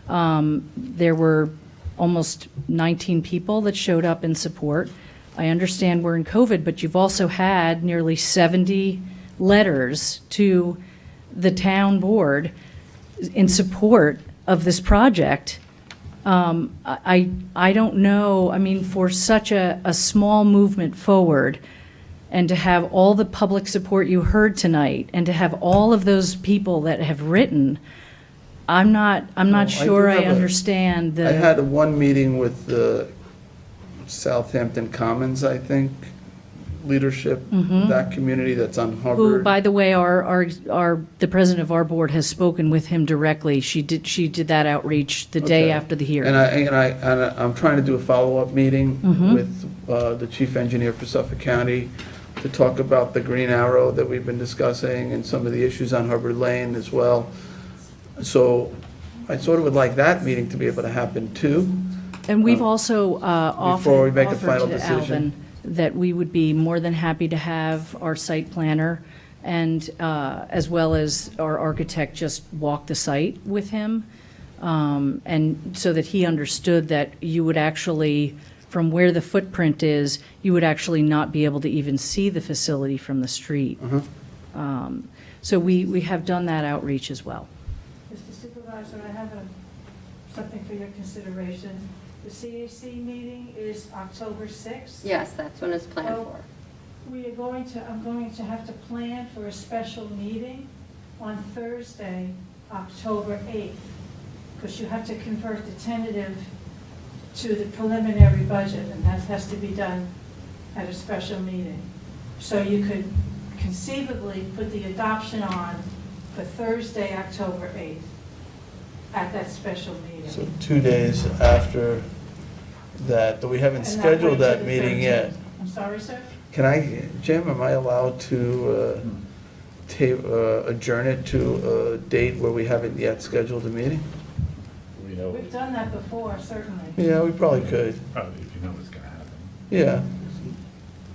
There were almost 19 people that showed up in support. I understand we're in COVID, but you've also had nearly 70 letters to the town board in support of this project. I don't know, I mean, for such a small movement forward, and to have all the public support you heard tonight, and to have all of those people that have written, I'm not sure I understand the. I had one meeting with the Southampton Commons, I think, leadership, that community that's on Hubbard. Who, by the way, the president of our board has spoken with him directly. She did that outreach the day after the hearing. And I'm trying to do a follow-up meeting with the chief engineer for Suffolk County to talk about the Green Arrow that we've been discussing and some of the issues on Hubbard Lane as well. So I sort of would like that meeting to be able to happen too. And we've also Before we make a offered final to decision. Alvin that we would be more than happy to have our site planner and as well as our architect just walk the site with him. And so that he understood that you would actually, from where the footprint is, you would actually not be able to even see the facility from the street. So we have done that outreach as well. Mr. Supervisor, I have something for your consideration. The CAC meeting is October 6th. Yes, that's when it's planned Well, for. I'm going to have to plan for a special meeting on Thursday, October 8th, because you have to convert the tentative to the preliminary budget, and that has to be done at a special meeting. So you could conceivably put the adoption on for Thursday, October 8th, at that special meeting. So 2 days after that, but we haven't And scheduled way to that the meeting 13th. yet. I'm sorry, sir? Jim, am I allowed to adjourn it to a date where we haven't yet scheduled a meeting? We've done that before, certainly. Yeah, we probably could. Probably if you know what's gonna happen. Yeah.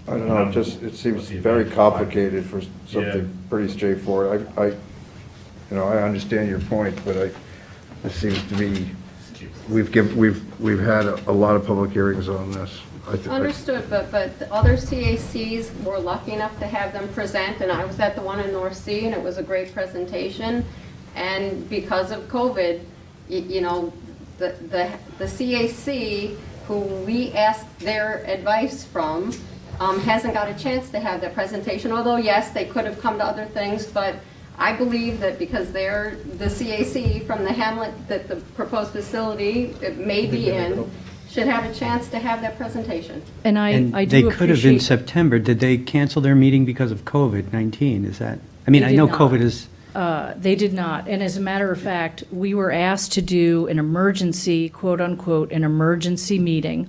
I don't know, it seems very complicated for something pretty straightforward. I understand your point, but it seems to me, we've had a lot of public hearings on this. Understood, but the other CACs were lucky enough to have them present, and I was at the one in North Sea, and it was a great presentation. And because of COVID, the CAC, who we asked their advice from, hasn't got a chance to have that presentation, although yes, they could have come to other things, but I believe that because they're the CAC from the hamlet that the proposed facility it may be in, should have a chance to have that presentation. And I And do they could have in appreciate- September. Did they cancel their meeting because of COVID-19? Is that, I mean, They I did know not. COVID is, They did not. And as a matter of fact, we were asked to do an emergency, quote unquote, an emergency meeting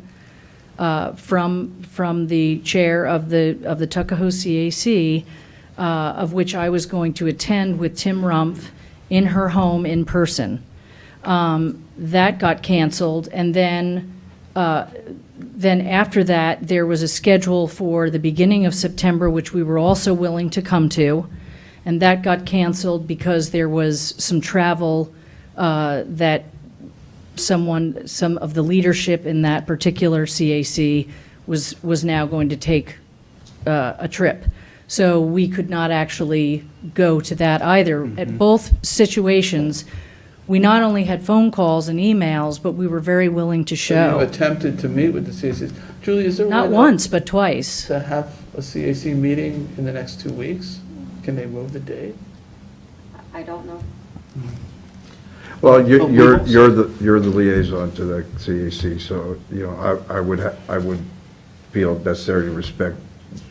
from the chair of the Tuckahoe CAC, of which I was going to attend with Tim Rumpf in her home in person. That got canceled, and then after that, there was a schedule for the beginning of September, which we were also willing to come to, and that got canceled because there was some travel that some of the leadership in that particular CAC was now going to take a trip. So we could not actually go to that either. At both situations, we not only had phone calls and emails, but we were very willing to So show. you attempted to meet with the CACs. Julie, is there a way Not once, but twice. to have a CAC meeting in the next 2 weeks? Can they move the date? I don't know. Well, you're the liaison to the CAC, so, I would feel necessary to respect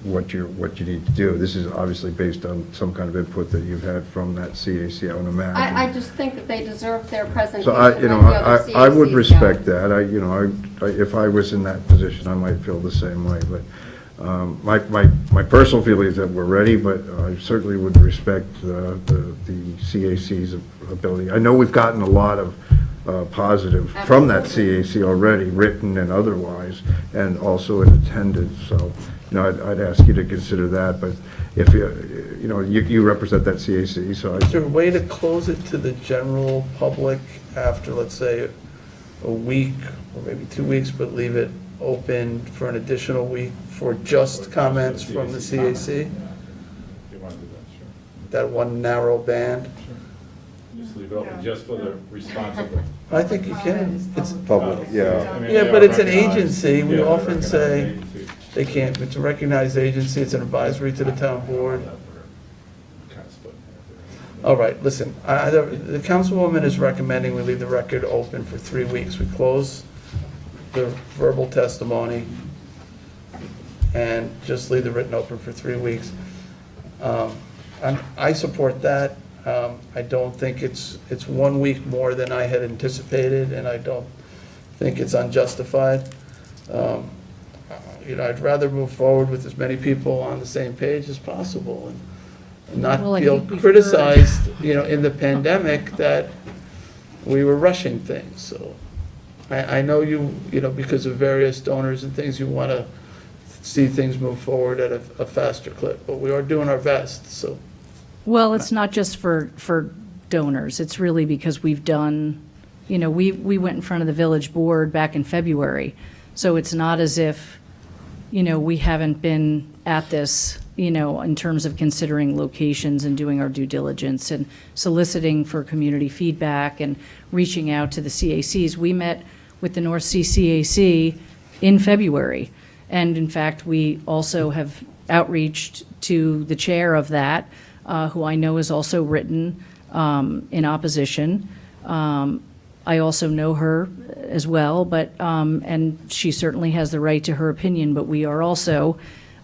what you need to do. This is obviously based on some kind of input that you've had from that CAC, I would imagine. I just think that they deserve their presentation. So I would CACs respect go. that. If I was in that position, I might feel the same way. But my personal feeling is that we're ready, but I certainly would respect the CAC's ability. I know we've gotten a lot of positive from that CAC already, written and otherwise, and also in attendance. So, I'd ask you to consider that. But if you represent that CAC, so Is there a way to close it to the general public after, let's say, a week or maybe 2 weeks, but leave it open for an additional week for just comments from the CAC? If you want to do that, sure. That one narrow band? Just leave it open just for the responsible. I think you can. It's public, yeah. I mean, Yeah, they but are it's an recognized. agency. We Yeah, they're often recognized say agency. they can't. It's a recognized agency. It's an advisory to the town board. Kind of split hairs All right, listen, the councilwoman is recommending we leave the record open for 3 weeks. We close the verbal testimony and just leave the written open for 3 weeks. I support that. I don't think it's 1 week more than I had anticipated, and I don't think it's unjustified. I'd rather move forward with as many people on the same page as possible and not Well, I feel think we've criticized, in the pandemic that we were rushing things. So I know you, because of various donors and things, you want to see things move forward at a faster clip, but we are doing our best, so. Well, it's not just for donors. It's really because we've done we went in front of the village board back in February. So it's not as if, we haven't been at this, in terms of considering locations and doing our due diligence and soliciting for community feedback and reaching out to the CACs. We met with the North Sea CAC in February. And in fact, we also have outreached to the chair of that, who I know has also written in opposition. I also know her as well, but, and she certainly has the right to her opinion, but we are also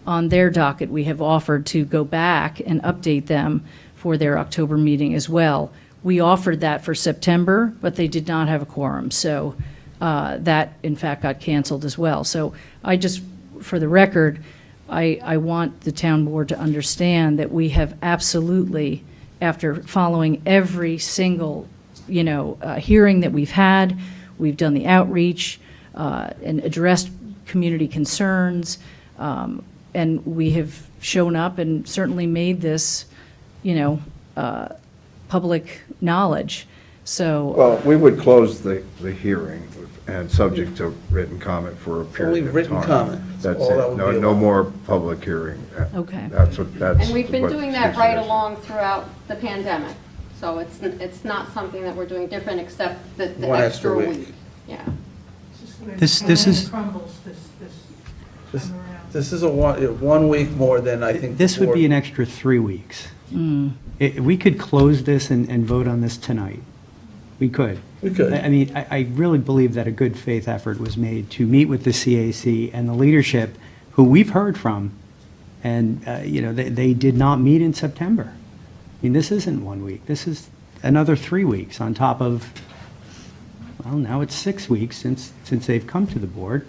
on their docket. We have offered to go back and update them for their October meeting as well. We offered that for September, but they did not have a quorum, so that in fact got canceled as well. So I just, for the record, I want the town board to understand that we have absolutely, after following every single hearing that we've had, we've done the outreach and addressed community concerns, and we have shown up and certainly made this, public knowledge. So. Well, we would close the hearing and subject to written comment for a period of time. Only written comment. That's All that it. would No, be no allowed. more public hearing. Okay. That's And we've been what doing that she's right suggesting. along throughout the pandemic. So it's not something that we're doing different except the One extra extra week. week. Yeah. This And then is- it crumbles this This, time around. this is a 1 week more than I think. This would the be an board- extra 3 weeks. We could close this and vote on this tonight. We could. We could. I mean, I really believe that a good faith effort was made to meet with the CAC and the leadership, who we've heard from, and, they did not meet in September. I mean, this isn't 1 week. This is another 3 weeks on top of, well, now it's 6 weeks since they've come to the board.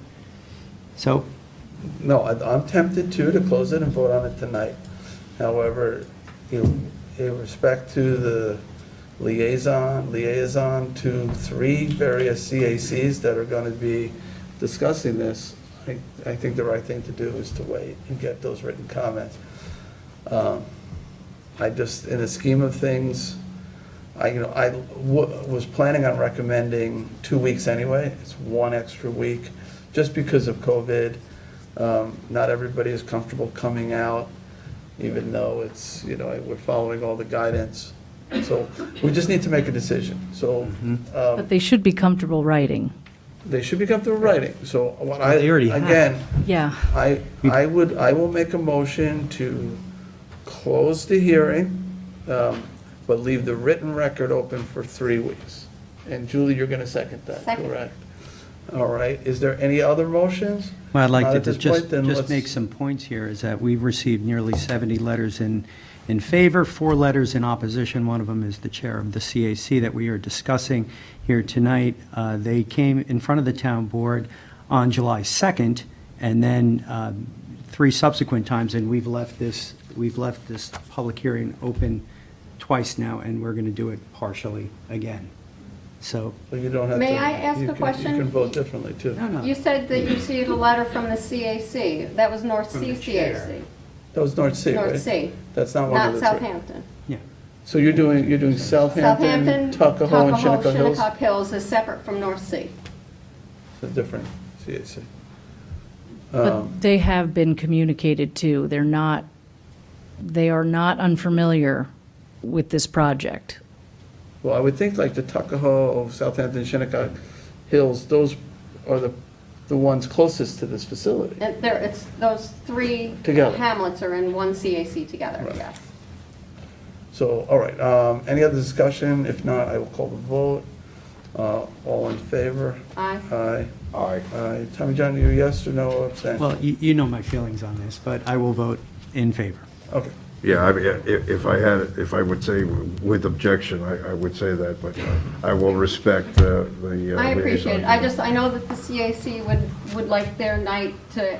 So, No, I'm tempted to close it and vote on it tonight. However, in respect to the liaison to 3 various CACs that are going to be discussing this, I think the right thing to do is to wait and get those written comments. I just, in the scheme of things, I was planning on recommending 2 weeks anyway. It's 1 extra week, just because of COVID. Not everybody is comfortable coming out, even though it's, we're following all the guidance. So we just need to make a decision. So But they should be comfortable writing. they should be comfortable writing. So what Well, they already have. again, Yeah. I will make a motion to close the hearing, but leave the written record open for 3 weeks. And Julie, you're going to second that, Second. correct? All right. Is there any other motions? well, I'd like Not to at this just point, then just let's- make some points here, is that we've received nearly 70 letters in favor, 4 letters in opposition. One of them is the chair of the CAC that we are discussing here tonight. They came in front of the town board on July 2nd, and then 3 subsequent times, and we've left this public hearing open twice now, and we're going to do it partially again. So, Well, you don't have to. May I ask you a can- question? You can vote differently, too. no. You said that you received a letter from the CAC. That was North From Sea the chair. CAC. That was North Sea, right? North Sea, That's not one of not the 3. Southampton. yeah. So you're doing Southampton, Southampton, Tuckahoe, and Shinnecock Hills? Shinnecock Hills is separate from North Sea. It's a different CAC. But they have been communicated to. They are not unfamiliar with this project. Well, I would think like the Tuckahoe, Southampton, Shinnecock Hills, those are the ones closest to this facility. And it's those 3 Together. hamlets are in one CAC together, Right. yes. So, all right, any other discussion? If not, I will call the vote. All in favor? Aye. Aye. Aye. Tommy John, you yes or no or abstain? Well, you know my feelings on this, but I will vote in favor. Okay. Yeah, I mean, if I would say with objection, I would say that, but I will respect the I appreciate it. liaison. I know that the CAC would like their night to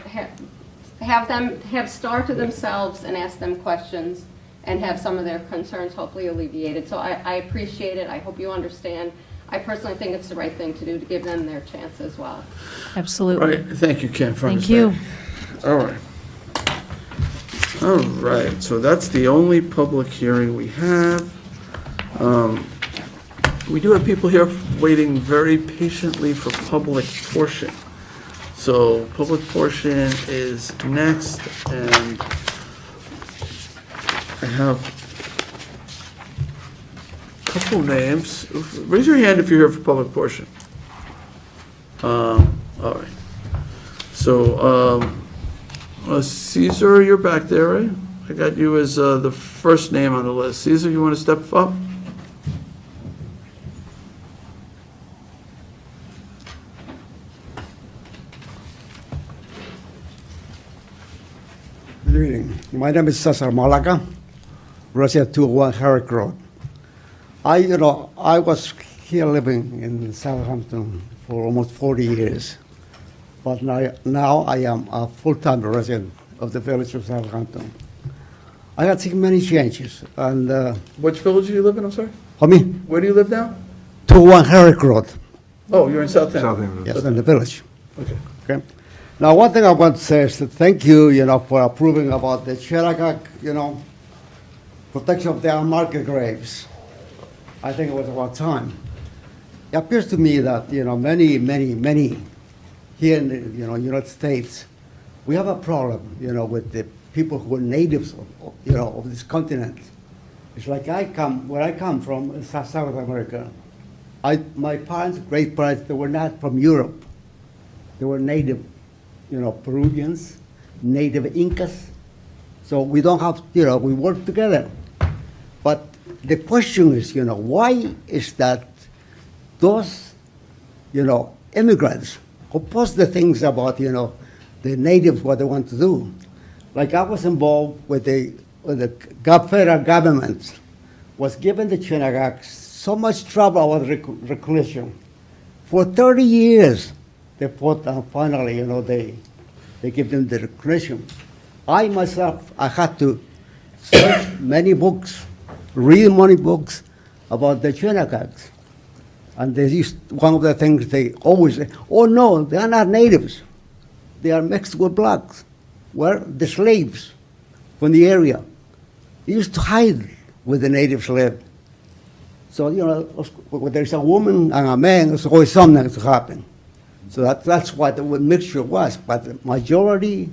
have Star to themselves and ask them questions and have some of their concerns hopefully alleviated. So I appreciate it. I hope you understand. I personally think it's the right thing to do to give them their chance as well. All Absolutely. right, thank you, Ken, for Thank you. understanding. All right. All right, so that's the only public hearing we have. We do have people here waiting very patiently for public portion. So public portion is next, and I have a couple names. Raise your hand if you're here for public portion. All right. So Caesar, you're back there, right? I got you as the first name on the list. Caesar, you want to step up? Good evening. My name is Cesar Malaga, resident 201 Herrick Road. I was here living in Southampton for almost 40 years, but now I am a full-time resident of the village of Southampton. I have seen many changes, and Which village do you live in, I'm sorry? I mean, Where do you live now? 201 Herrick Road. Oh, you're in Southampton. Yes, in the village. Okay. Okay. Now, one thing I want to say is that thank you, for approving about the Sheragak, protection of the unmarked graves. I think it was about time. It appears to me that, many here in the, United States, we have a problem, with the people who are natives of this continent. It's like where I come from, South America. My parents, great parents, they were not from Europe. They were native, Peruvians, native Incas. So we don't have, we work together. But the question is, why is that those, immigrants who post the things about, the natives, what they want to do. Like I was involved with the federal government, was giving the Chinagaks so much trouble about recognition. For 30 years, they fought, and finally, they give them the recognition. I myself, I had to search many books, read many books about the Chinagaks. And they used, one of the things they always say, oh no, they are not natives. They are mixed with blacks. Well, the slaves from the area. They used to hide where the natives lived. So, when there's a woman and a man, there's always something to happen. So that's what the mixture was. But the majority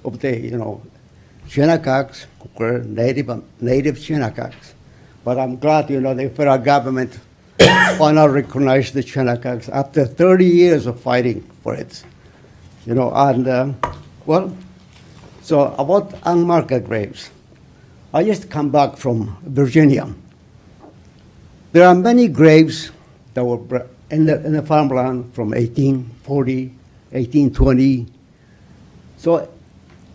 of the, Chinagaks were native Chinagaks. But I'm glad, the federal government finally recognized the Chinagaks after 30 years of fighting for it. So about unmarked graves. I just come back from Virginia. There are many graves that were in the farmland from 1840, 1820. So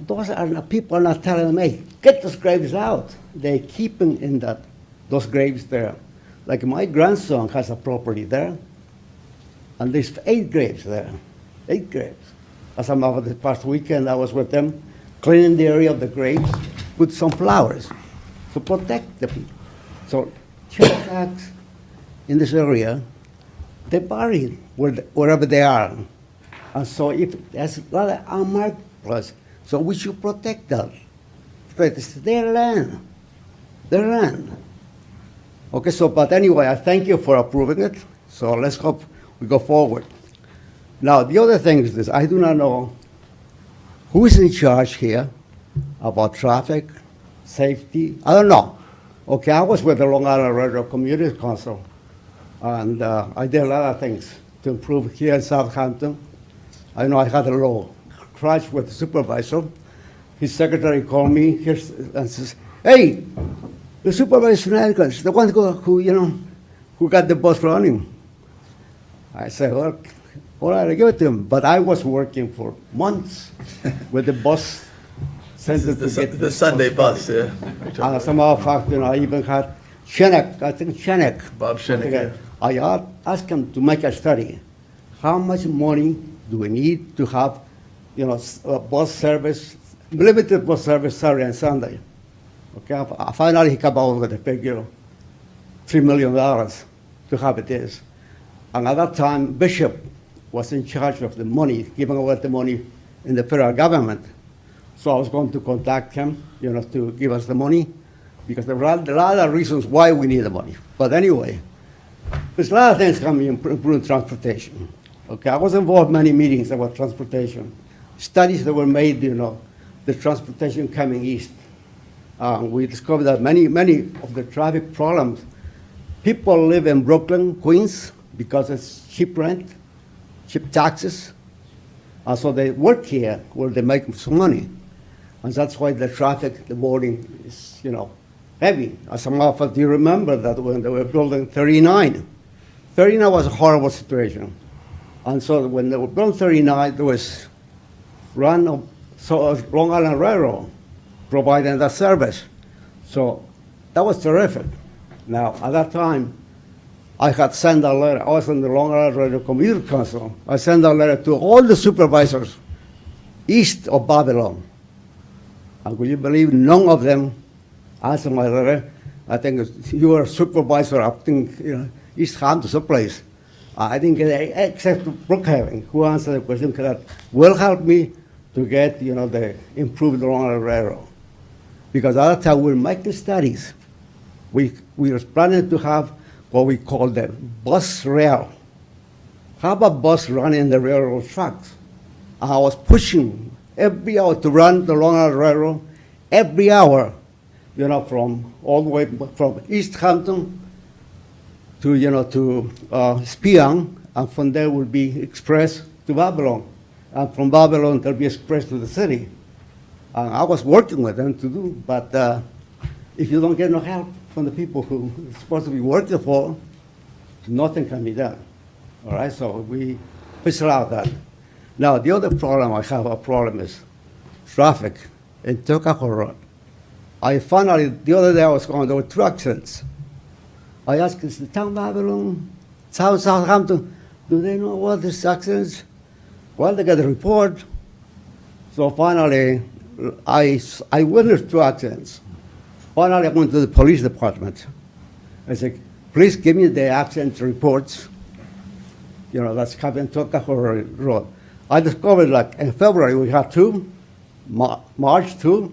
those are people are not telling them, hey, get those graves out. They keep them in those graves there. Like my grandson has a property there, and there's 8 graves there, 8 graves. As a matter of the past weekend, I was with them, cleaning the area of the graves with some flowers to protect the people. So Chinagaks in this area, they bury wherever they are. And so if there's a lot of unmarked places, so we should protect them. It's their land, their land. Okay, but anyway, I thank you for approving it. So let's hope we go forward. Now, the other thing is this. I do not know who is in charge here about traffic, safety. I don't know. Okay, I was with the Long Island Railroad Community Council, and I did a lot of things to improve here in Southampton. I know I had a little crash with the supervisor. His secretary called me and says, hey, the supervisor is the one who got the bus running. I said, well, all right, I give it to him. But I was working for months with the bus. The Sunday bus, yeah. As a matter of fact, I even had Shenek. Bob Shenek, yeah. I asked him to make a study. How much money do we need to have, bus service, limited bus service Saturday and Sunday? Okay, finally he came out with the figure, $3 million to have it is. And at that time, Bishop was in charge of the money, giving away the money in the federal government. So I was going to contact him, to give us the money, because there are a lot of reasons why we need the money. But anyway, There's a lot of things coming improve transportation. Okay, I was involved in many meetings about transportation. Studies that were made, the transportation coming east. We discovered that many of the traffic problems, people live in Brooklyn, Queens, because it's cheap rent, cheap taxes. So they work here where they make some money. And that's why the traffic, the morning is, heavy. As a matter of fact, you remember that when they were building 39. 39 was a horrible situation. And so when they were building 39, there was Long Island Railroad providing that service. So that was terrific. Now, at that time, I had sent a letter. I was in the Long Island Railroad Commuter Council. I sent a letter to all the supervisors east of Babylon. And will you believe none of them answered my letter? I think you were a supervisor, I think, East Hampton, someplace. I didn't get it, except Brookhaven, who answered the question that will help me to get, the improved Long Island Railroad. Because at that time we were making studies. We were planning to have what we call the bus rail. How about bus running the railroad tracks? I was pushing every hour to run the Long Island Railroad, every hour, from all the way from East Hampton to, to Spiang, and from there will be express to Babylon. And from Babylon, there'll be express to the city. I was working with them to do, but if you don't get no help from the people who are supposed to be working for, nothing can be done. All right, so we figured out that. Now, the other problem is traffic in Tuckahoe Road. I finally, the other day I was going, there were 2 accidents. I asked, is the town Babylon, Southampton, do they know what these accidents? Well, they got a report. So finally, I witnessed 2 accidents. Finally, I went to the police department. I said, please give me the accident reports. That's coming Tuckahoe Road. I discovered, like, in February, we had 2, March 2,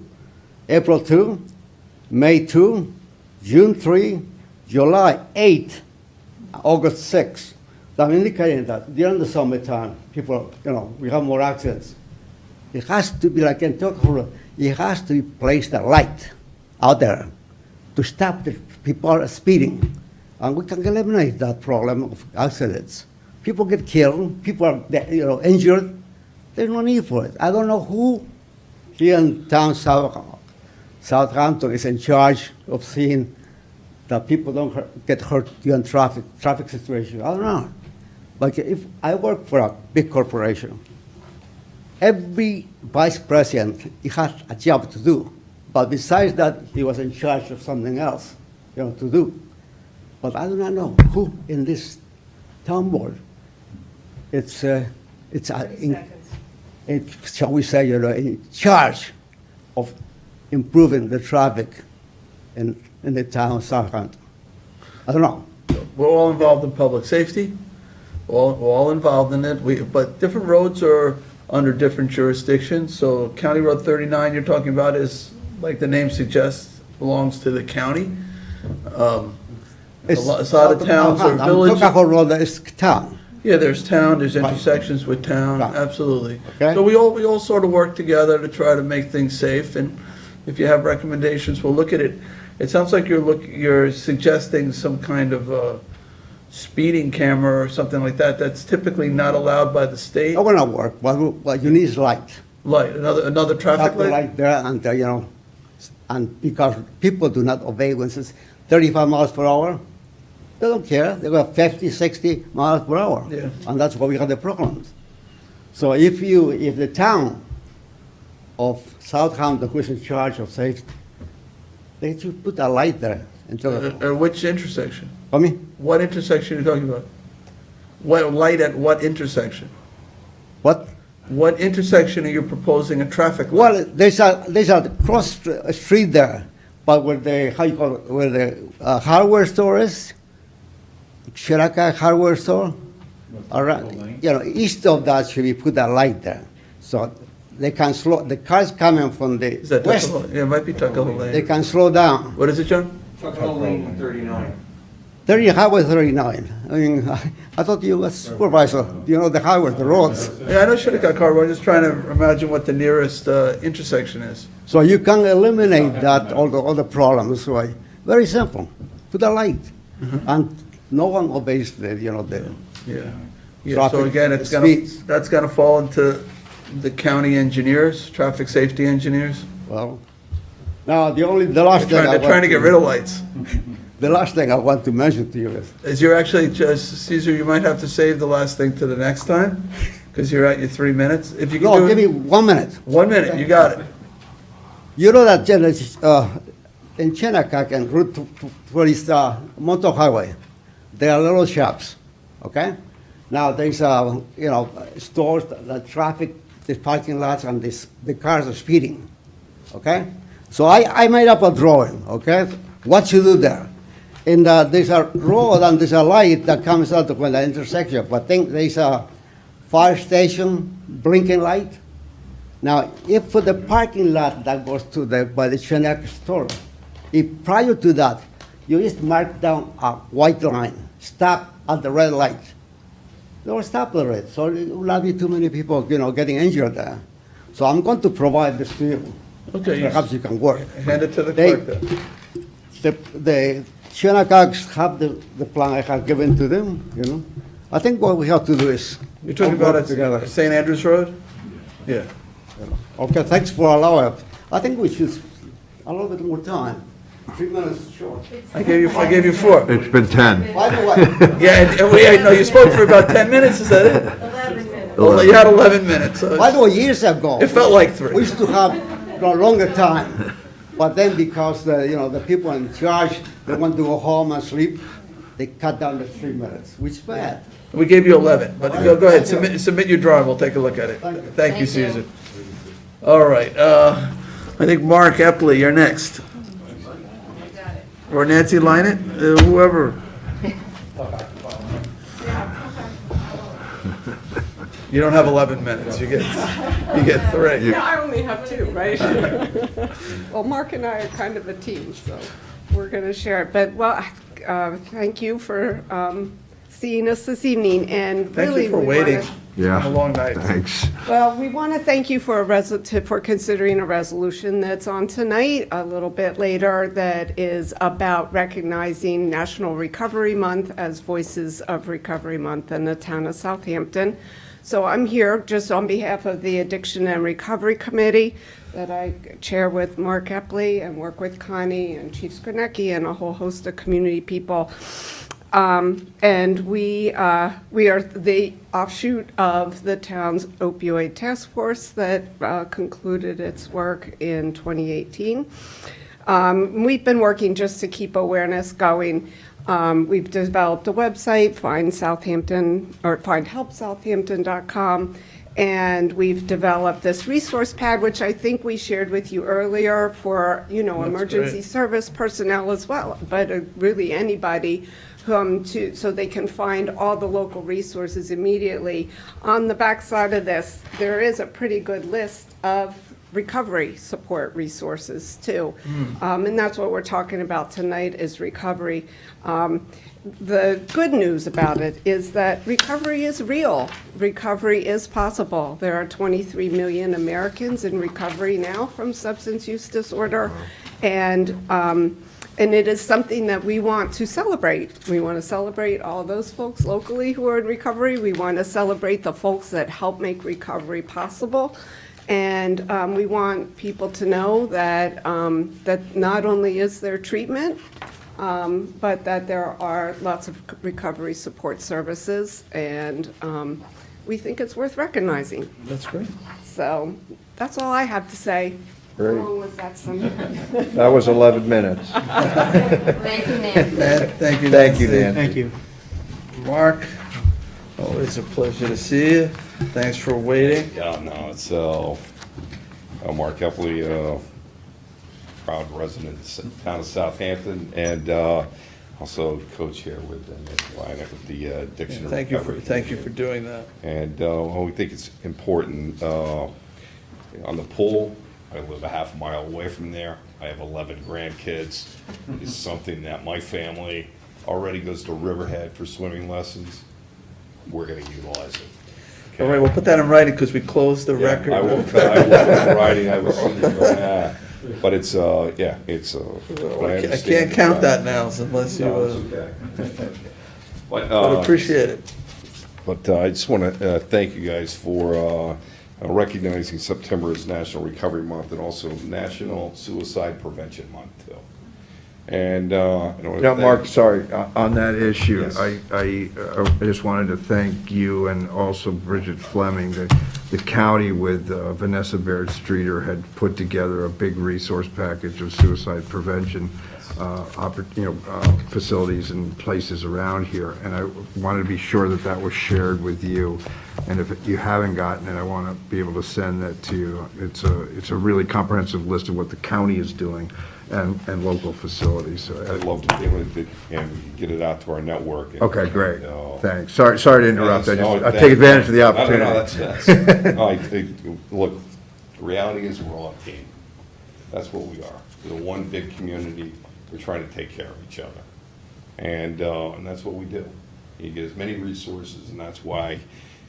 April 2, May 2, June 3, July 8, August 6. So I'm indicating that during the summertime, people, we have more accidents. It has to be like in Tuckahoe, it has to be placed a light out there to stop the people speeding. And we can eliminate that problem of accidents. People get killed, people are injured. There's no need for it. I don't know who here in town Southampton is in charge of seeing that people don't get hurt during traffic situation. I don't know. Like if I work for a big corporation, every vice president, he has a job to do. But besides that, he was in charge of something else, to do. But I do not know who in this town board. Shall we say, in charge of improving the traffic in the town of Southampton. I don't know. We're all involved in public safety, we're all involved in it, but different roads are under different jurisdictions. So County Road 39 you're talking about is, like the name suggests, belongs to the county. A lot of towns or villages. Tuckahoe Road is town. Yeah, there's town, there's intersections with town, absolutely. Okay. So we all sort of work together to try to make things safe, and if you have recommendations, we'll look at it. It sounds like you're suggesting some kind of speeding camera or something like that. That's typically not allowed by the state. That will not work. What you need is light. Light, another traffic light? Light there, and and because people do not obey when it's 35 miles per hour, they don't care. They go 50, 60 miles per hour. Yeah. And that's why we have the problems. So if the town of Southampton, who is in charge of safety, they should put a light there. Which intersection? I mean? What intersection are you talking about? What light at what intersection? What? What intersection are you proposing a traffic light? Well, there's a cross street there, but where the hardware store is, Shiraka hardware store, around, east of that should be put a light there, so they can slow. The cars coming from the Is that west, Tuckahoe? Yeah, it might be Tuckahoe Lane. they can slow down. What is it, John? Tuckahoe Lane 39. Highway 39. I mean, I thought you were supervisor, you know, the highway, the roads. Yeah, I know Shinnecock Harbor, I'm just trying to imagine what the nearest intersection is. So you can eliminate that, all the problems, right? Very simple. Put a light. And no one obeys the, you know, the Yeah. Yeah, so traffic again, speeds. that's gonna fall into the county engineers, traffic safety engineers? Well, now, the last thing They're trying to get rid of lights. The last thing I want to mention to you Is you're actually, just, Caesar, you might have to save the last thing to the next time, because you're at your 3 minutes. If you can do no, it. give me 1 minute. 1 minute, you got it. You know that in Shinnecock and Route 20, Montauk Highway, there are little shops, okay? Now, there's, you know, stores, the traffic, the parking lots, and the cars are speeding, okay? So I made up a drawing, okay? What to do there? And there's a road and there's a light that comes out when the intersection, but think there's a fire station blinking light. Now, if for the parking lot that goes to by the Shinnecock store, if prior to that, you just mark down a white line, stop at the red light. They will stop the red, so it will not be too many people, you know, getting injured there. So I'm going to provide this to you. Okay. Perhaps you can work. Hand it to the clerk then. The Shinnecocks have the plan I have given to them, you know. I think what we have to do is. You're talking work about together. at St. Andrews Road? Yeah. Okay, thanks for allowing. I think we should a little bit more time. 3 minutes short. I gave you 4. It's been 10. By the way. Yeah, no, you spoke for about 10 minutes, is that it? 11 minutes. Well, you had 11 minutes. So By the way, years ago. It felt like 3. We used to have a longer time. But then because the people in charge, they want to go home and sleep, they cut down to 3 minutes, which is bad. We gave you 11, but go ahead, submit your drawing, we'll take a look at it. Thank you, Susan. All right, I think Mark Epley, you're next. Or Nancy Lynett, whoever. You don't have 11 minutes, you get 3. Yeah, I only have 2, right? Well, Mark and I are kind of a team, so we're going to share it. But, well, thank you for seeing us this evening, and Thank really. you for we waiting. wanna- Yeah. A long night. Thanks. Well, we want to thank you for for considering a resolution that's on tonight, a little bit later, that is about recognizing National Recovery Month as Voices of Recovery Month in the town of Southampton. So I'm here just on behalf of the Addiction and Recovery Committee that I chair with Mark Epley and work with Connie and Chief Skronecki and a whole host of community people. And we are the offshoot of the town's opioid task force that concluded its work in 2018. We've been working just to keep awareness going. We've developed a website, findhelpsouthampton.com, and we've developed this resource pad, which I think we shared with you earlier for, emergency great. service personnel as well, but really anybody so they can find all the local resources immediately. On the back side of this, there is a pretty good list of recovery support resources too. And that's what we're talking about tonight is recovery. The good news about it is that recovery is real. Recovery is possible. There are 23 million Americans in recovery now from substance use disorder. And it is something that we want to celebrate. We want to celebrate all those folks locally who are in recovery. We want to celebrate the folks that help make recovery possible. And we want people to know that, that not only is there treatment, but that there are lots of recovery support services. And we think it's worth recognizing. That's great. So that's all I have to say. Great. How long was that, son? That was 11 minutes. Thank you, Nancy. Thank you, Thank you, Nancy. Dan. Thank you. Mark, always a pleasure to see you. Thanks for waiting. Yeah, no, it's I'm Mark Epley, proud resident of the town of Southampton, and also co-chair with Nancy Lynett with the Addiction and Thank you Recovery for doing that. And we think it's important. On the pool, I live a half mile away from there. I have 11 grandkids. It's something that my family already goes to Riverhead for swimming lessons, we're gonna utilize it. All right, we'll put that in writing because we closed the Yeah, record. I will put it in writing, I was thinking, but it's, yeah, it's, I can't count that now unless you, No, it's okay. But, but appreciate it. But I just want to thank you guys for recognizing September as National Recovery Month and also National Suicide Prevention Month, too. And I wanna Now, thank- Mark, sorry, on that issue, Yes. I just wanted to thank you and also Bridget Fleming. The county with Vanessa Baird Streeter had put together a big resource package of suicide prevention facilities and places around here, and I wanted to be sure that that was shared with you. And if you haven't gotten it, I want to be able to send that to you. It's a really comprehensive list of what the county is doing and local facilities. So I'd love to be able to get it out to our network. And, Okay, great. you know, Thanks. Sorry to interrupt. No, I take advantage of the no, opportunity. No, that's, look, the reality is we're all a team. That's what we are. We're one big community. We're trying to take care of each other. And that's what we do. You get as many resources, and that's why,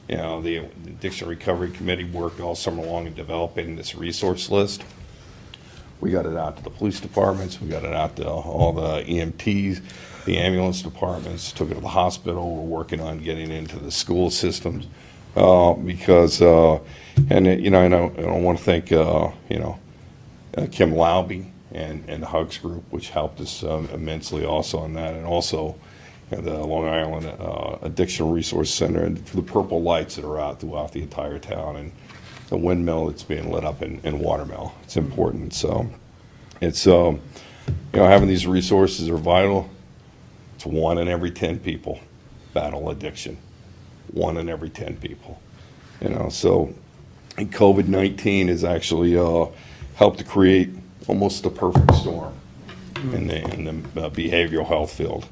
you know, the Addiction Recovery Committee worked all summer long in developing this resource list. We got it out to the police departments, we got it out to all the EMTs, the ambulance departments, took it to the hospital. We're working on getting into the school systems because, and you know, I want to thank, Kim Laube and the Hugs Group, which helped us immensely also on that, and also the Long Island Addiction Resource Center, and for the purple lights that are out throughout the entire town, and the windmill that's being lit up in Watermill. It's important. So it's, having these resources are vital. It's 1 in every 10 people battle addiction. 1 in every 10 people. So and COVID-19 has actually helped to create almost the perfect storm in the behavioral health field.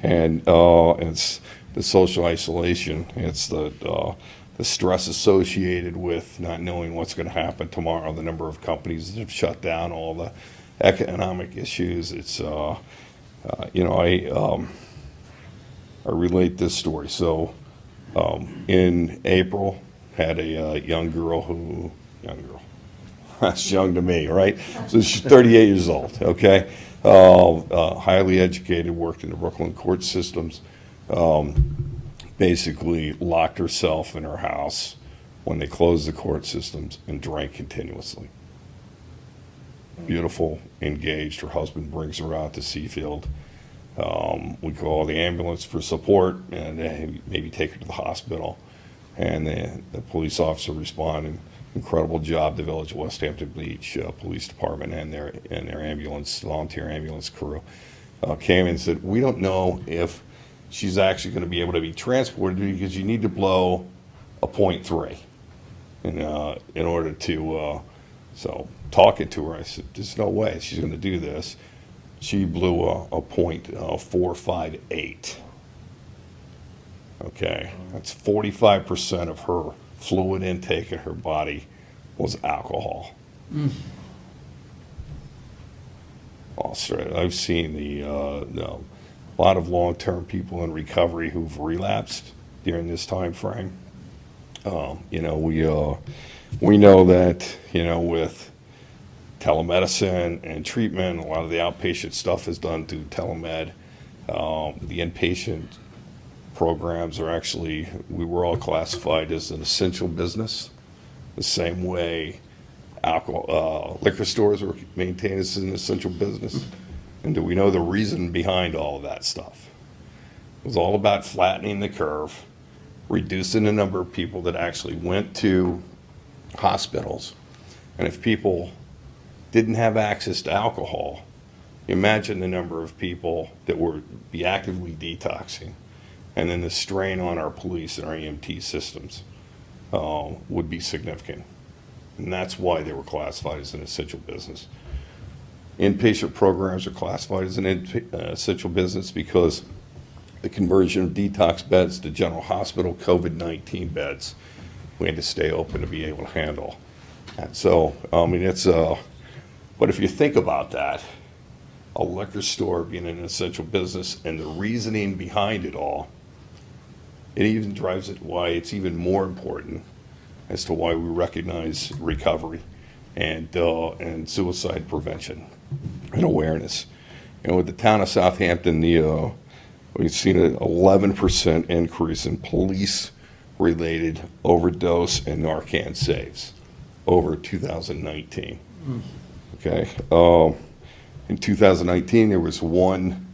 And it's the social isolation. It's the stress associated with not knowing what's going to happen tomorrow, the number of companies that have shut down, all the economic issues. It's, I relate this story. So in April, had a young girl, that's young to me, right? So she's 38 years old, okay? Highly educated, worked in the Brooklyn court systems. Basically locked herself in her house when they closed the court systems and drank continuously. Beautiful, engaged. Her husband brings her out to Seafield. We call the ambulance for support and they maybe take her to the hospital. And the police officer responded. Incredible job, the Village of West Hampton Beach Police Department and their ambulance, volunteer ambulance crew came and said, we don't know if she's actually going to be able to be transported because you need to blow a .3 in order to, so talking to her, I said, there's no way she's going to do this. She blew a .458. Okay, that's 45% of her fluid intake in her body was alcohol. Also, I've seen a lot of long-term people in recovery who've relapsed during this time frame. We know that with telemedicine and treatment, a lot of the outpatient stuff is done through telemed. The inpatient programs are actually, we were all classified as an essential business, the same way liquor stores were maintained as an essential business. And do we know the reason behind all of that stuff? It was all about flattening the curve, reducing the number of people that actually went to hospitals. And if people didn't have access to alcohol, imagine the number of people that would be actively detoxing. And then the strain on our police and our EMT systems would be significant. And that's why they were classified as an essential business. Inpatient programs are classified as an essential business because the conversion of detox beds to general hospital COVID-19 beds, we had to stay open to be able to handle. And so, it's, but if you think about that, a liquor store being an essential business and the reasoning behind it all, it even drives it why it's even more important as to why we recognize recovery and suicide prevention and awareness. And with the town of Southampton, we've seen an 11% increase in police-related overdose and Narcan saves over 2019. Okay. In 2019, there was one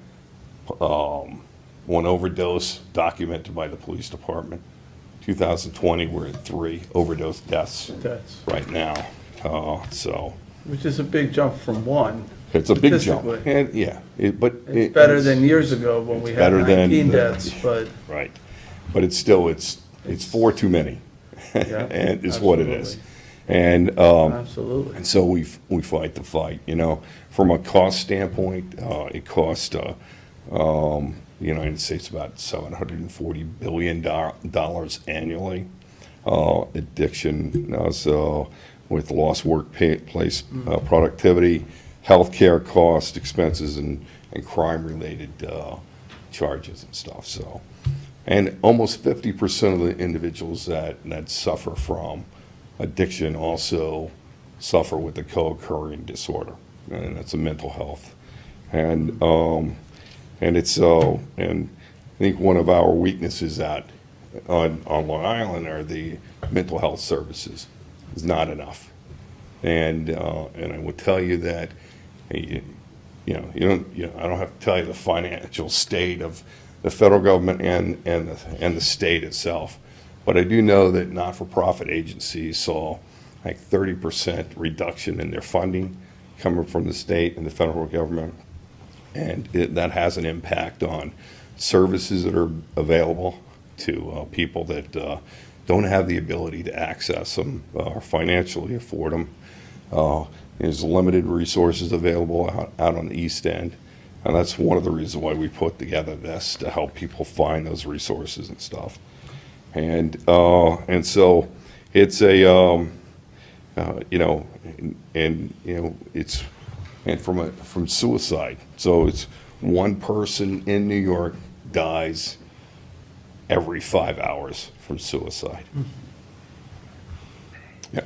overdose documented by the police department. 2020, we're at 3 overdose deaths right now. Which is a big jump from 1. It's a big jump. statistically. And, yeah, It's better than years ago when we had better than 19 the- deaths, but Right. But it's still, it's 4 too many. Yeah, And it's what it is. And, absolutely. and so we fight the fight, you know. From a cost standpoint, it costs the United States about $740 billion annually. Addiction, so with lost workplace productivity, healthcare costs, expenses, and crime-related charges and stuff. So, and almost 50% of the individuals that suffer from addiction also suffer with a co-occurring disorder, and that's a mental health. And it's and I think one of our weaknesses on Long Island are the mental health services. Is not enough, and I will tell you that I don't have to tell you the financial state of the federal government and the state itself. But I do know that not-for-profit agencies saw like 30% reduction in their funding coming from the state and the federal government. And that has an impact on services that are available to people that don't have the ability to access them or financially afford them. There's limited resources available out on the East End. And that's one of the reasons why we put together this, to help people find those resources and stuff. And so it's it's from suicide. So it's one person in New York dies every 5 hours from suicide.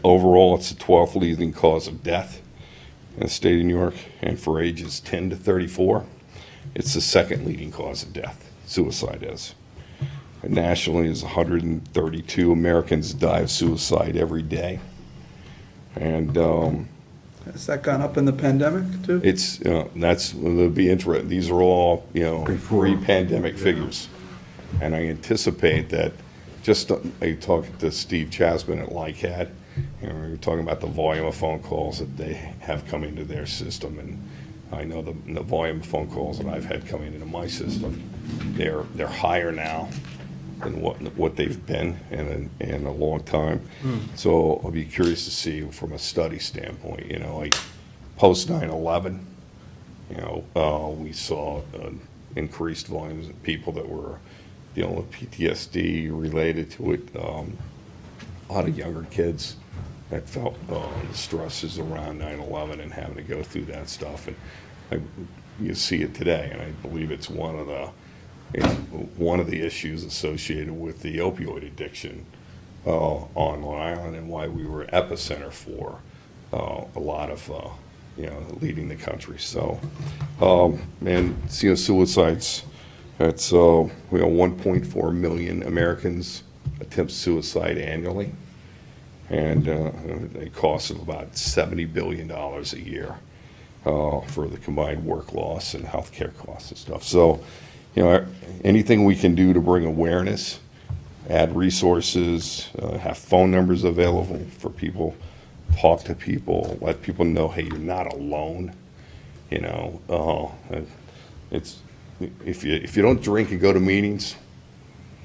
Overall, it's the 12th leading cause of death in the state of New York, and for ages 10 to 34, it's the 2nd leading cause of death, suicide is. And nationally, there's 132 Americans die of suicide every day. And has that gone up in the pandemic too? It'll be interesting. These are all, pre-pandemic figures. And I anticipate that, I talked to Steve Chasman at LICAD, we were talking about the volume of phone calls that they have coming to their system, and I know the volume of phone calls that I've had coming into my system, they're higher now than what they've been in a long time. So I'll be curious to see from a study standpoint, like post 9/11, we saw increased volumes of people that were dealing with PTSD related to it. A lot of younger kids that felt the stresses around 9/11 and having to go through that stuff. And you see it today, and I believe it's one of the issues associated with the opioid addiction on Long Island, and why we were epicenter for a lot of leading the country. So, and suicides. That's 1.4 million Americans attempt suicide annually, and it costs about $70 billion a year for the combined work loss and healthcare costs and stuff. So, anything we can do to bring awareness, add resources, have phone numbers available for people, talk to people, let people know, hey, you're not alone. It's if you don't drink and go to meetings,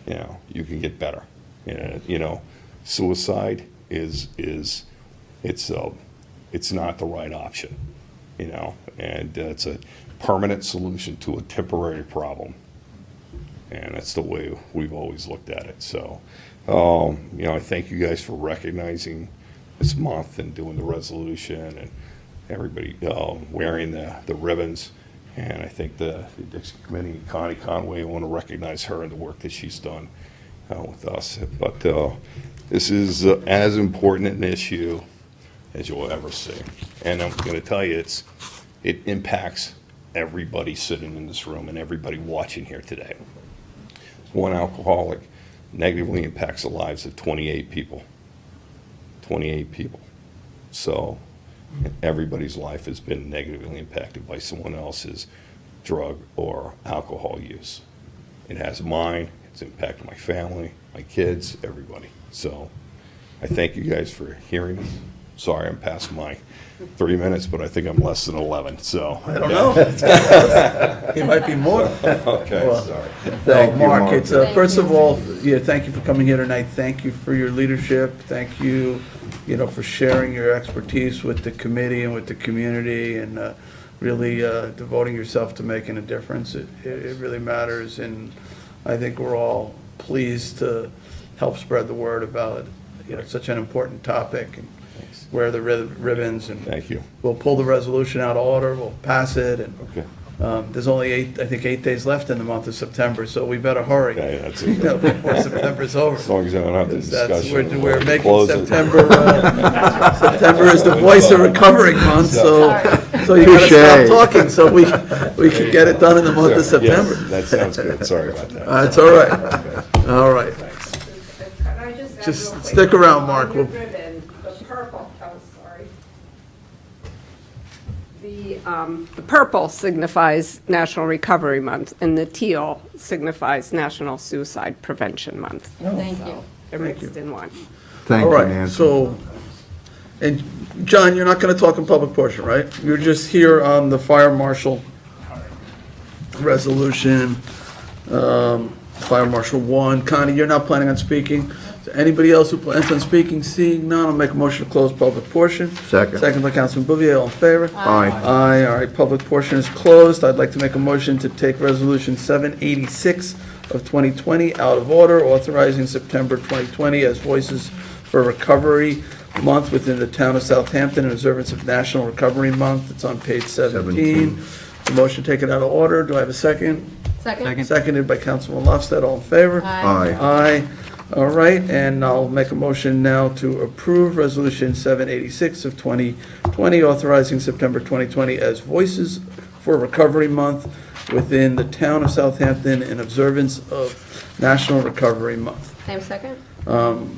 you can get better. Suicide is it's not the right option. And it's a permanent solution to a temporary problem. And that's the way we've always looked at it. So, I thank you guys for recognizing this month and doing the resolution, and everybody wearing the ribbons. And I think the Dixie Committee, Connie Conway, I want to recognize her and the work that she's done with us. But this is as important an issue as you'll ever see. And I'm going to tell you, it impacts everybody sitting in this room and everybody watching here today. One alcoholic negatively impacts the lives of 28 people. 28 people. So everybody's life has been negatively impacted by someone else's drug or alcohol use. It has mine, it's impacted my family, my kids, everybody. So I thank you guys for hearing me. Sorry, I'm past my 3 minutes, but I think I'm less than 11, so. I don't know. It might be more. Okay, Well, sorry. No, Mark, it's, first of all, yeah, thank you for coming here tonight. Thank you for your leadership. Thank you, for sharing your expertise with the committee and with the community and really devoting yourself to making a difference. It really matters, and I think we're all pleased to help spread the word about, such an important topic. And wear the ribbons, and thank you. We'll pull the resolution out of order, we'll pass it, and Okay. there's only 8 days left in the month of September, so we better hurry. Okay, that's it. Before September's over. As long as I don't have the discussion. We're making Close it. September, September is the voice of recovering month, so you gotta stop talking, so we can get it done in the month of September. Yes, that sounds good, sorry about that. That's all right, all right. Just stick around, Mark. We'll- The purple signifies National Recovery Month, and the teal signifies National Suicide Prevention Month. Thank you. They're mixed in one. Thank All you, right, Nancy. so, and John, you're not going to talk in public portion, right? You're just here on the fire marshal resolution, fire marshal 1. Connie, you're not planning on speaking. Is there anybody else who plans on speaking? Seeing none, I'll make a motion to close public portion. Second. Second by Councilman Bouvier, all in favor? Aye. Aye, all right, public portion is closed. I'd like to make a motion to take Resolution 786 of 2020 out of order, authorizing September 2020 as Voices for Recovery Month within the town of Southampton in observance of National Recovery Month. It's on page 17. The motion taken out of order. Do I have a second? Second. Seconded by Councilman Lofstad. All in favor? Aye. Aye. All right, and I'll make a motion now to approve Resolution 786 of 2020, authorizing September 2020 as Voices for Recovery Month within the town of Southampton in observance of National Recovery Month. Same second?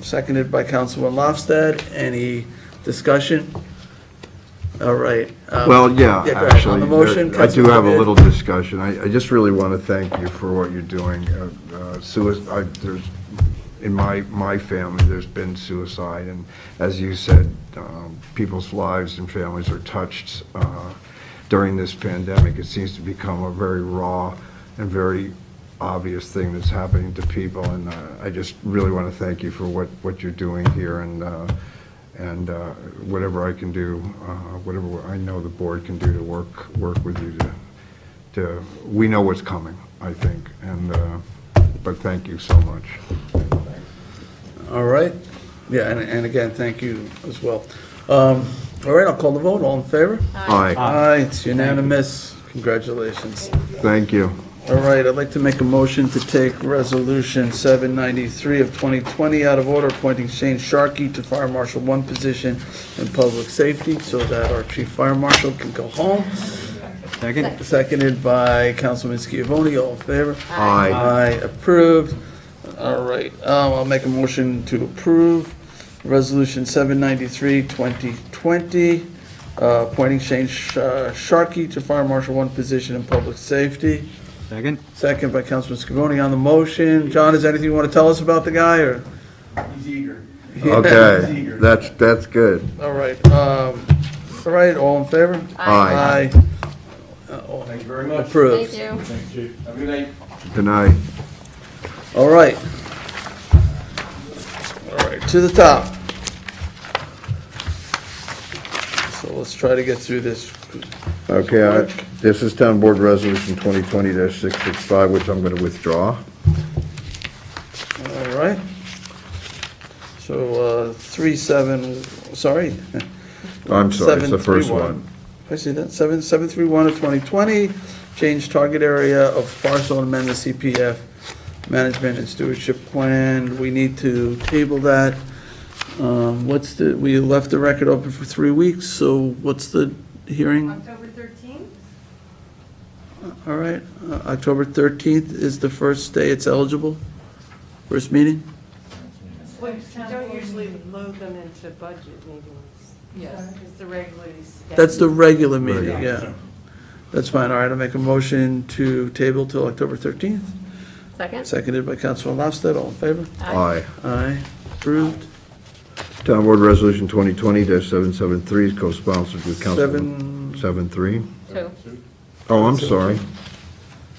Seconded by Councilman Lofstad. Any discussion? All right. Well, yeah, go ahead. actually, On the motion, I do Councilman have a Bouvier. little discussion. I just really want to thank you for what you're doing. There's, in my family, there's been suicide, and as you said, people's lives and families are touched during this pandemic. It seems to become a very raw and very obvious thing that's happening to people, and I just really want to thank you for what you're doing here, and whatever I can do, whatever I know the board can do to work with you to we know what's coming, I think, but thank you so much. All right. Yeah, and again, thank you as well. All right, I'll call the vote. All in favor? Aye. Aye, it's unanimous. Congratulations. Thank you. All right, I'd like to make a motion to take Resolution 793 of 2020 out of order, appointing Shane Sharkey to Fire Marshal 1 position in public safety so that our Chief Fire Marshal can go home. Second? Seconded by Councilman Schiavone. All in favor? Aye. Aye, approved. All right, I'll make a motion to approve Resolution 793, 2020, appointing Shane Sharkey to Fire Marshal 1 position in public safety. Second? Second by Councilman Schiavone on the motion. John, is there anything you want to tell us about the guy, or? He's eager. Okay, that's good. All right, all in favor? Aye. Thank you very much. Approved. Thank you. Have a good night. Good night. All right. All right, to the top. So let's try to get through this. Okay, this is Town Board Resolution 2020-665, which I'm going to withdraw. All right. So, 37, sorry. I'm sorry, it's the first 731. one. I see that, 731 of 2020, change target area of parcel and amend the CPF management and stewardship plan. We need to table that. We left the record open for 3 weeks, so what's the hearing? October 13th? All right, October 13th is the first day it's eligible, first meeting? You don't usually load them into budget meetings. Yes. It's the regularly scheduled. That's the regular meeting, yeah. That's fine, all right, I'll make a motion to table till October 13th. Second? Seconded by Councilor Lofstad, all in favor? Aye. Aye, approved. Town Board Resolution 2020-773 is co-sponsored with Councilman... 73? 2. Oh, I'm sorry.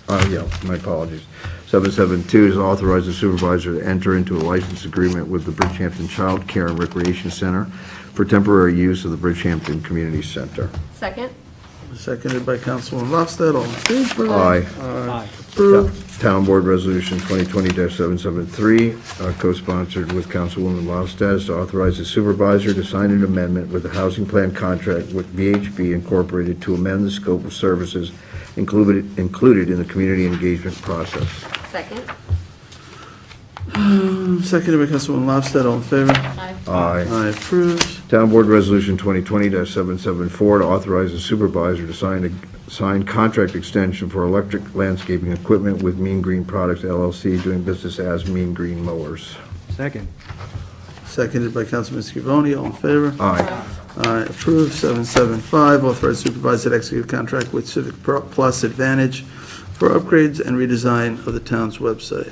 Yeah, my apologies. 772 is authorize the supervisor to enter into a license agreement with the Bridgehampton Child Care and Recreation Center for temporary use of the Bridgehampton Community Center. Second? Seconded by Councilman Lofstad, all in favor? Aye. Aye, approved. Town Board Resolution 2020-773, co-sponsored with Councilwoman Lofstad, to authorize the supervisor to sign an amendment with the housing plan contract with BHB Incorporated to amend the scope of services included in the community engagement process. Second? Seconded by Councilman Lofstad, all in favor? Aye. Aye. Aye, approved. Town Board Resolution 2020-774 to authorize the supervisor to sign contract extension for electric landscaping equipment with Mean Green Products LLC, doing business as Mean Green Mowers. Second. Seconded by Councilman Scavone, all in favor? Aye. Aye, approved. 775, authorize supervisor to execute contract with Civic Plus Advantage for upgrades and redesign of the town's website.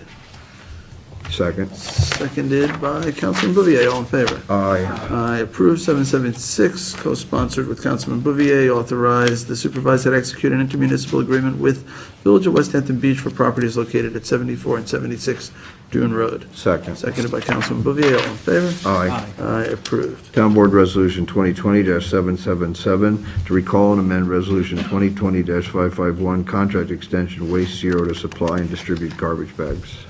Second. Seconded by Councilman Bouvier, all in favor? Aye. Aye, approved. 776, co-sponsored with Councilman Bouvier, authorize the supervisor to execute an intermunicipal agreement with Village of West Hampton Beach for properties located at 74 and 76 Dune Road. Second. Seconded by Councilman Bouvier, all in favor? Aye. Aye, approved. Town Board Resolution 2020-777 to recall and amend Resolution 2020-551, contract extension Waste Zero to supply and distribute garbage bags.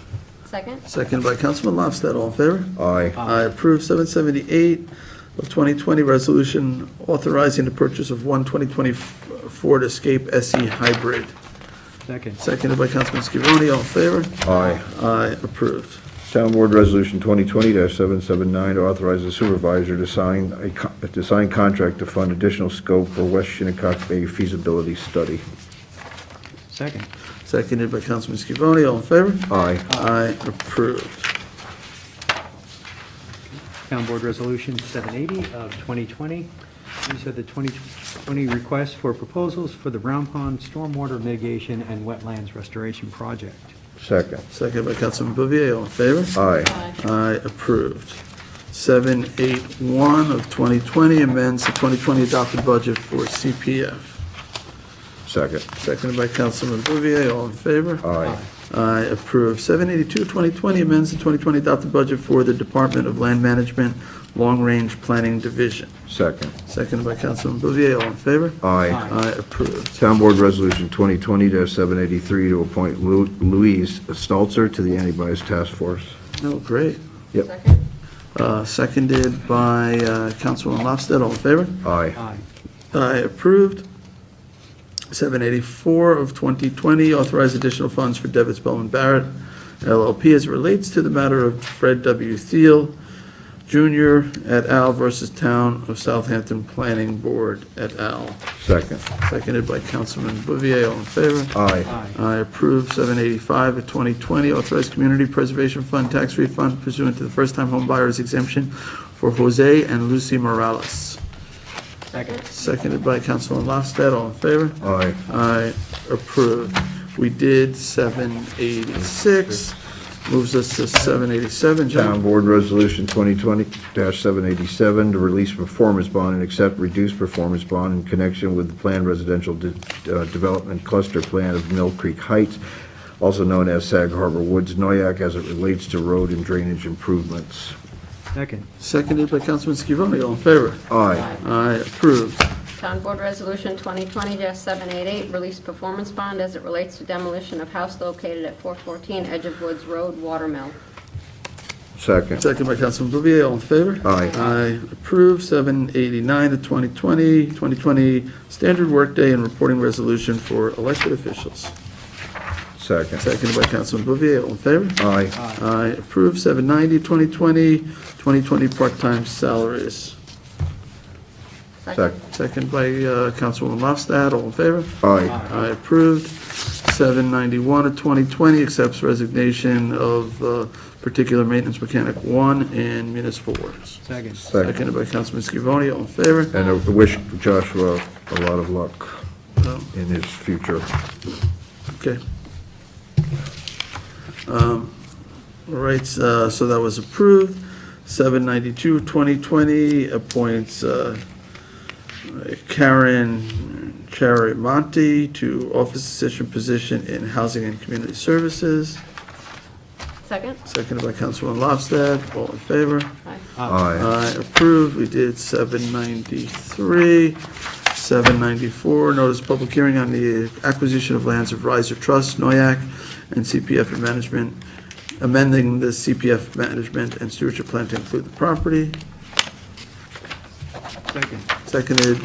Second? Seconded by Councilman Lofstad, all in favor? Aye. Aye, approved. 778 of 2020, resolution authorizing the purchase of one 2020 Ford Escape SE Hybrid. Second. Seconded by Councilman Scavone, all in favor? Aye. Aye, approved. Town Board Resolution 2020-779 to authorize the supervisor to sign contract to fund additional scope for West Shinnecock Bay feasibility study. Second. Seconded by Councilman Scavone, all in favor? Aye. Aye, approved. Town Board Resolution 780 of 2020. These are the 2020 requests for proposals for the Brown Pond Stormwater Mitigation and Wetlands Restoration Project. Second. Seconded by Councilman Bouvier, all in favor? Aye. Aye, approved. 781 of 2020 amends the 2020 adopted budget for CPF. Second. Seconded by Councilman Bouvier, all in favor? Aye. Aye, approved. 782, 2020 amends the 2020 adopted budget for the Department of Land Management Long Range Planning Division. Second. Seconded by Councilman Bouvier, all in favor? Aye. Aye, approved. Town Board Resolution 2020-783 to appoint Louise Stalzer to the Anti-Bias Task Force. Oh, great. Yep. Seconded by Councilman Lofstad, all in favor? Aye. Aye. Aye, approved. 784 of 2020, authorize additional funds for Devitt Spellman Barrett LLP as it relates to the matter of Fred W. Thiel Jr. et al. Versus Town of Southampton Planning Board et al. Second. Seconded by Councilman Bouvier, all in favor? Aye. Aye, approved. 785 of 2020, authorize Community Preservation Fund tax refund pursuant to the first-time home buyer's exemption for Jose and Lucy Morales. Second. Seconded by Councilman Lofstad, all in favor? Aye. Aye, approved. We did 786, moves us to 787. Town John? Board Resolution 2020-787 to release a performance bond and accept reduced performance bond in connection with the planned residential development cluster plan of Mill Creek Heights, also known as Sag Harbor Woods, Noyak, as it relates to road and drainage improvements. Second. Seconded by Councilman Scavone, all in favor? Aye. Aye, approved. Town Board Resolution 2020-788, release performance bond as it relates to demolition of house located at 414 Edge of Woods Road, Watermill. Second. Second by Councilman Bouvier, all in favor? Aye. Aye, approved. 789 to 2020 standard workday and reporting resolution for elected officials. Second. Seconded by Councilman Bouvier, all in favor? Aye. Aye, approved. 790, 2020 part-time salaries. Second. Second by Councilwoman Lofstad, all in favor? Aye. Aye, approved. 791 of 2020 accepts resignation of particular maintenance mechanic 1 in municipal works. Second. Seconded by Councilman Scavone, all in favor? And I wish Joshua a lot of luck No. in his future. Okay. All right, so that was approved. 792, 2020 appoints Karen Charimonti to office assistant position in Housing and Community Services. Second? Seconded by Councilman Lofstad, all in favor? Aye. Aye, approved. We did 793. 794, notice of public hearing on the acquisition of lands of Riser Trust, Noyak, and CPF and management, amending the CPF management and stewardship plan to include the property. Second. Seconded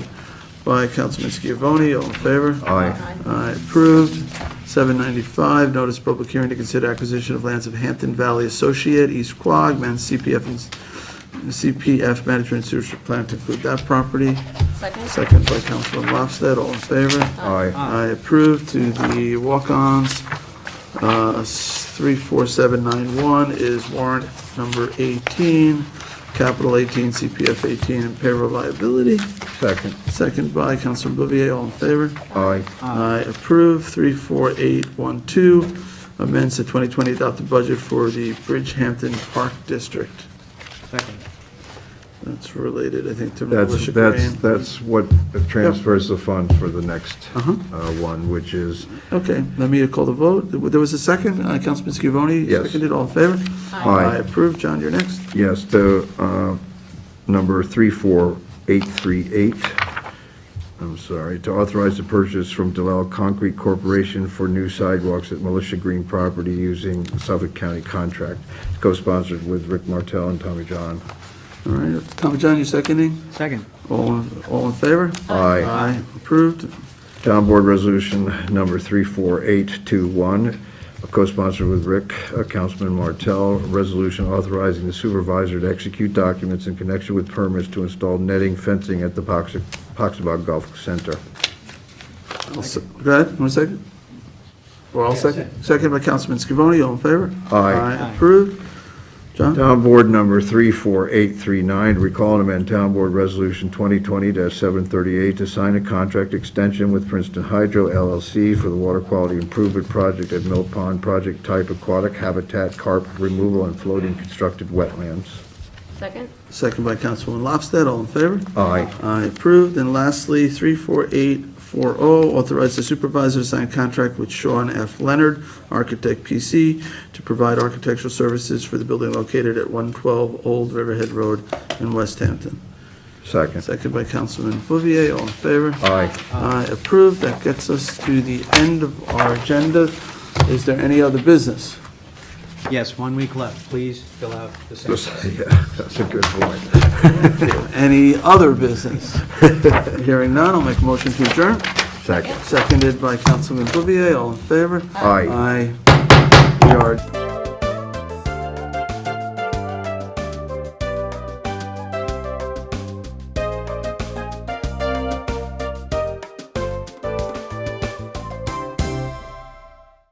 by Councilman Scavone, all in favor? Aye. Aye, approved. 795, notice of public hearing to consider acquisition of lands of Hampton Valley Associate, East Quogue, amend CPF management and stewardship plan to include that property. Second? Second by Councilman Lofstad, all in favor? Aye. I approve. To the walk-ons, 34791 is warrant number 18, capital 18, CPF 18, and payroll liability. Second. Second by Councilman Bouvier, all in favor? Aye. I approve. 34812 amends the 2020 adopted budget for the Bridgehampton Park District. Second. That's related, I think, to That's, militia that's, green. that's what transfers the funds for the next Uh-huh. one, which is, Okay, let me call the vote. There was a second, Councilman Scavone? Yes. Seconded, all in favor? Aye. I approve. John, you're next. yes, the number 34838, I'm sorry, to authorize the purchase from Delisle Concrete Corporation for new sidewalks at Militia Green property using Suffolk County contract, co-sponsored with Rick Martell and Tommy John. All right, Tommy John, you seconding? Second. All in favor? Aye. Aye, approved. Town Board Resolution Number 34821, co-sponsored with Rick, Councilman Martell, resolution authorizing the supervisor to execute documents in connection with permits to install netting fencing at the Poxabout Golf Center. Go ahead, one second. Well, I'll second. Second by Councilman Scavone, all in favor? Aye. Approved. John? Town Board Number 34839, recall and amend Town Board Resolution 2020-738 to sign a contract extension with Princeton Hydro LLC for the water quality improvement project at Mill Pond, project type aquatic habitat, carp removal, and floating constructed wetlands. Second? Second by Councilman Lofstad, all in favor? Aye. Aye, approved. And lastly, 34840, authorize the supervisor to sign a contract with Sean F. Leonard, Architect PC, to provide architectural services for the building located at 112 Old Riverhead Road in West Hampton. Second. Second by Councilman Bouvier, all in favor? Aye. Aye, approved. That gets us to the end of our agenda. Is there any other business? Yes, 1 week left. Please fill out the census. Yeah, that's a good point. Any other business? Hearing none, I'll make a motion to adjourn. Second. Seconded by Councilman Bouvier, all in favor? Aye. Aye. We are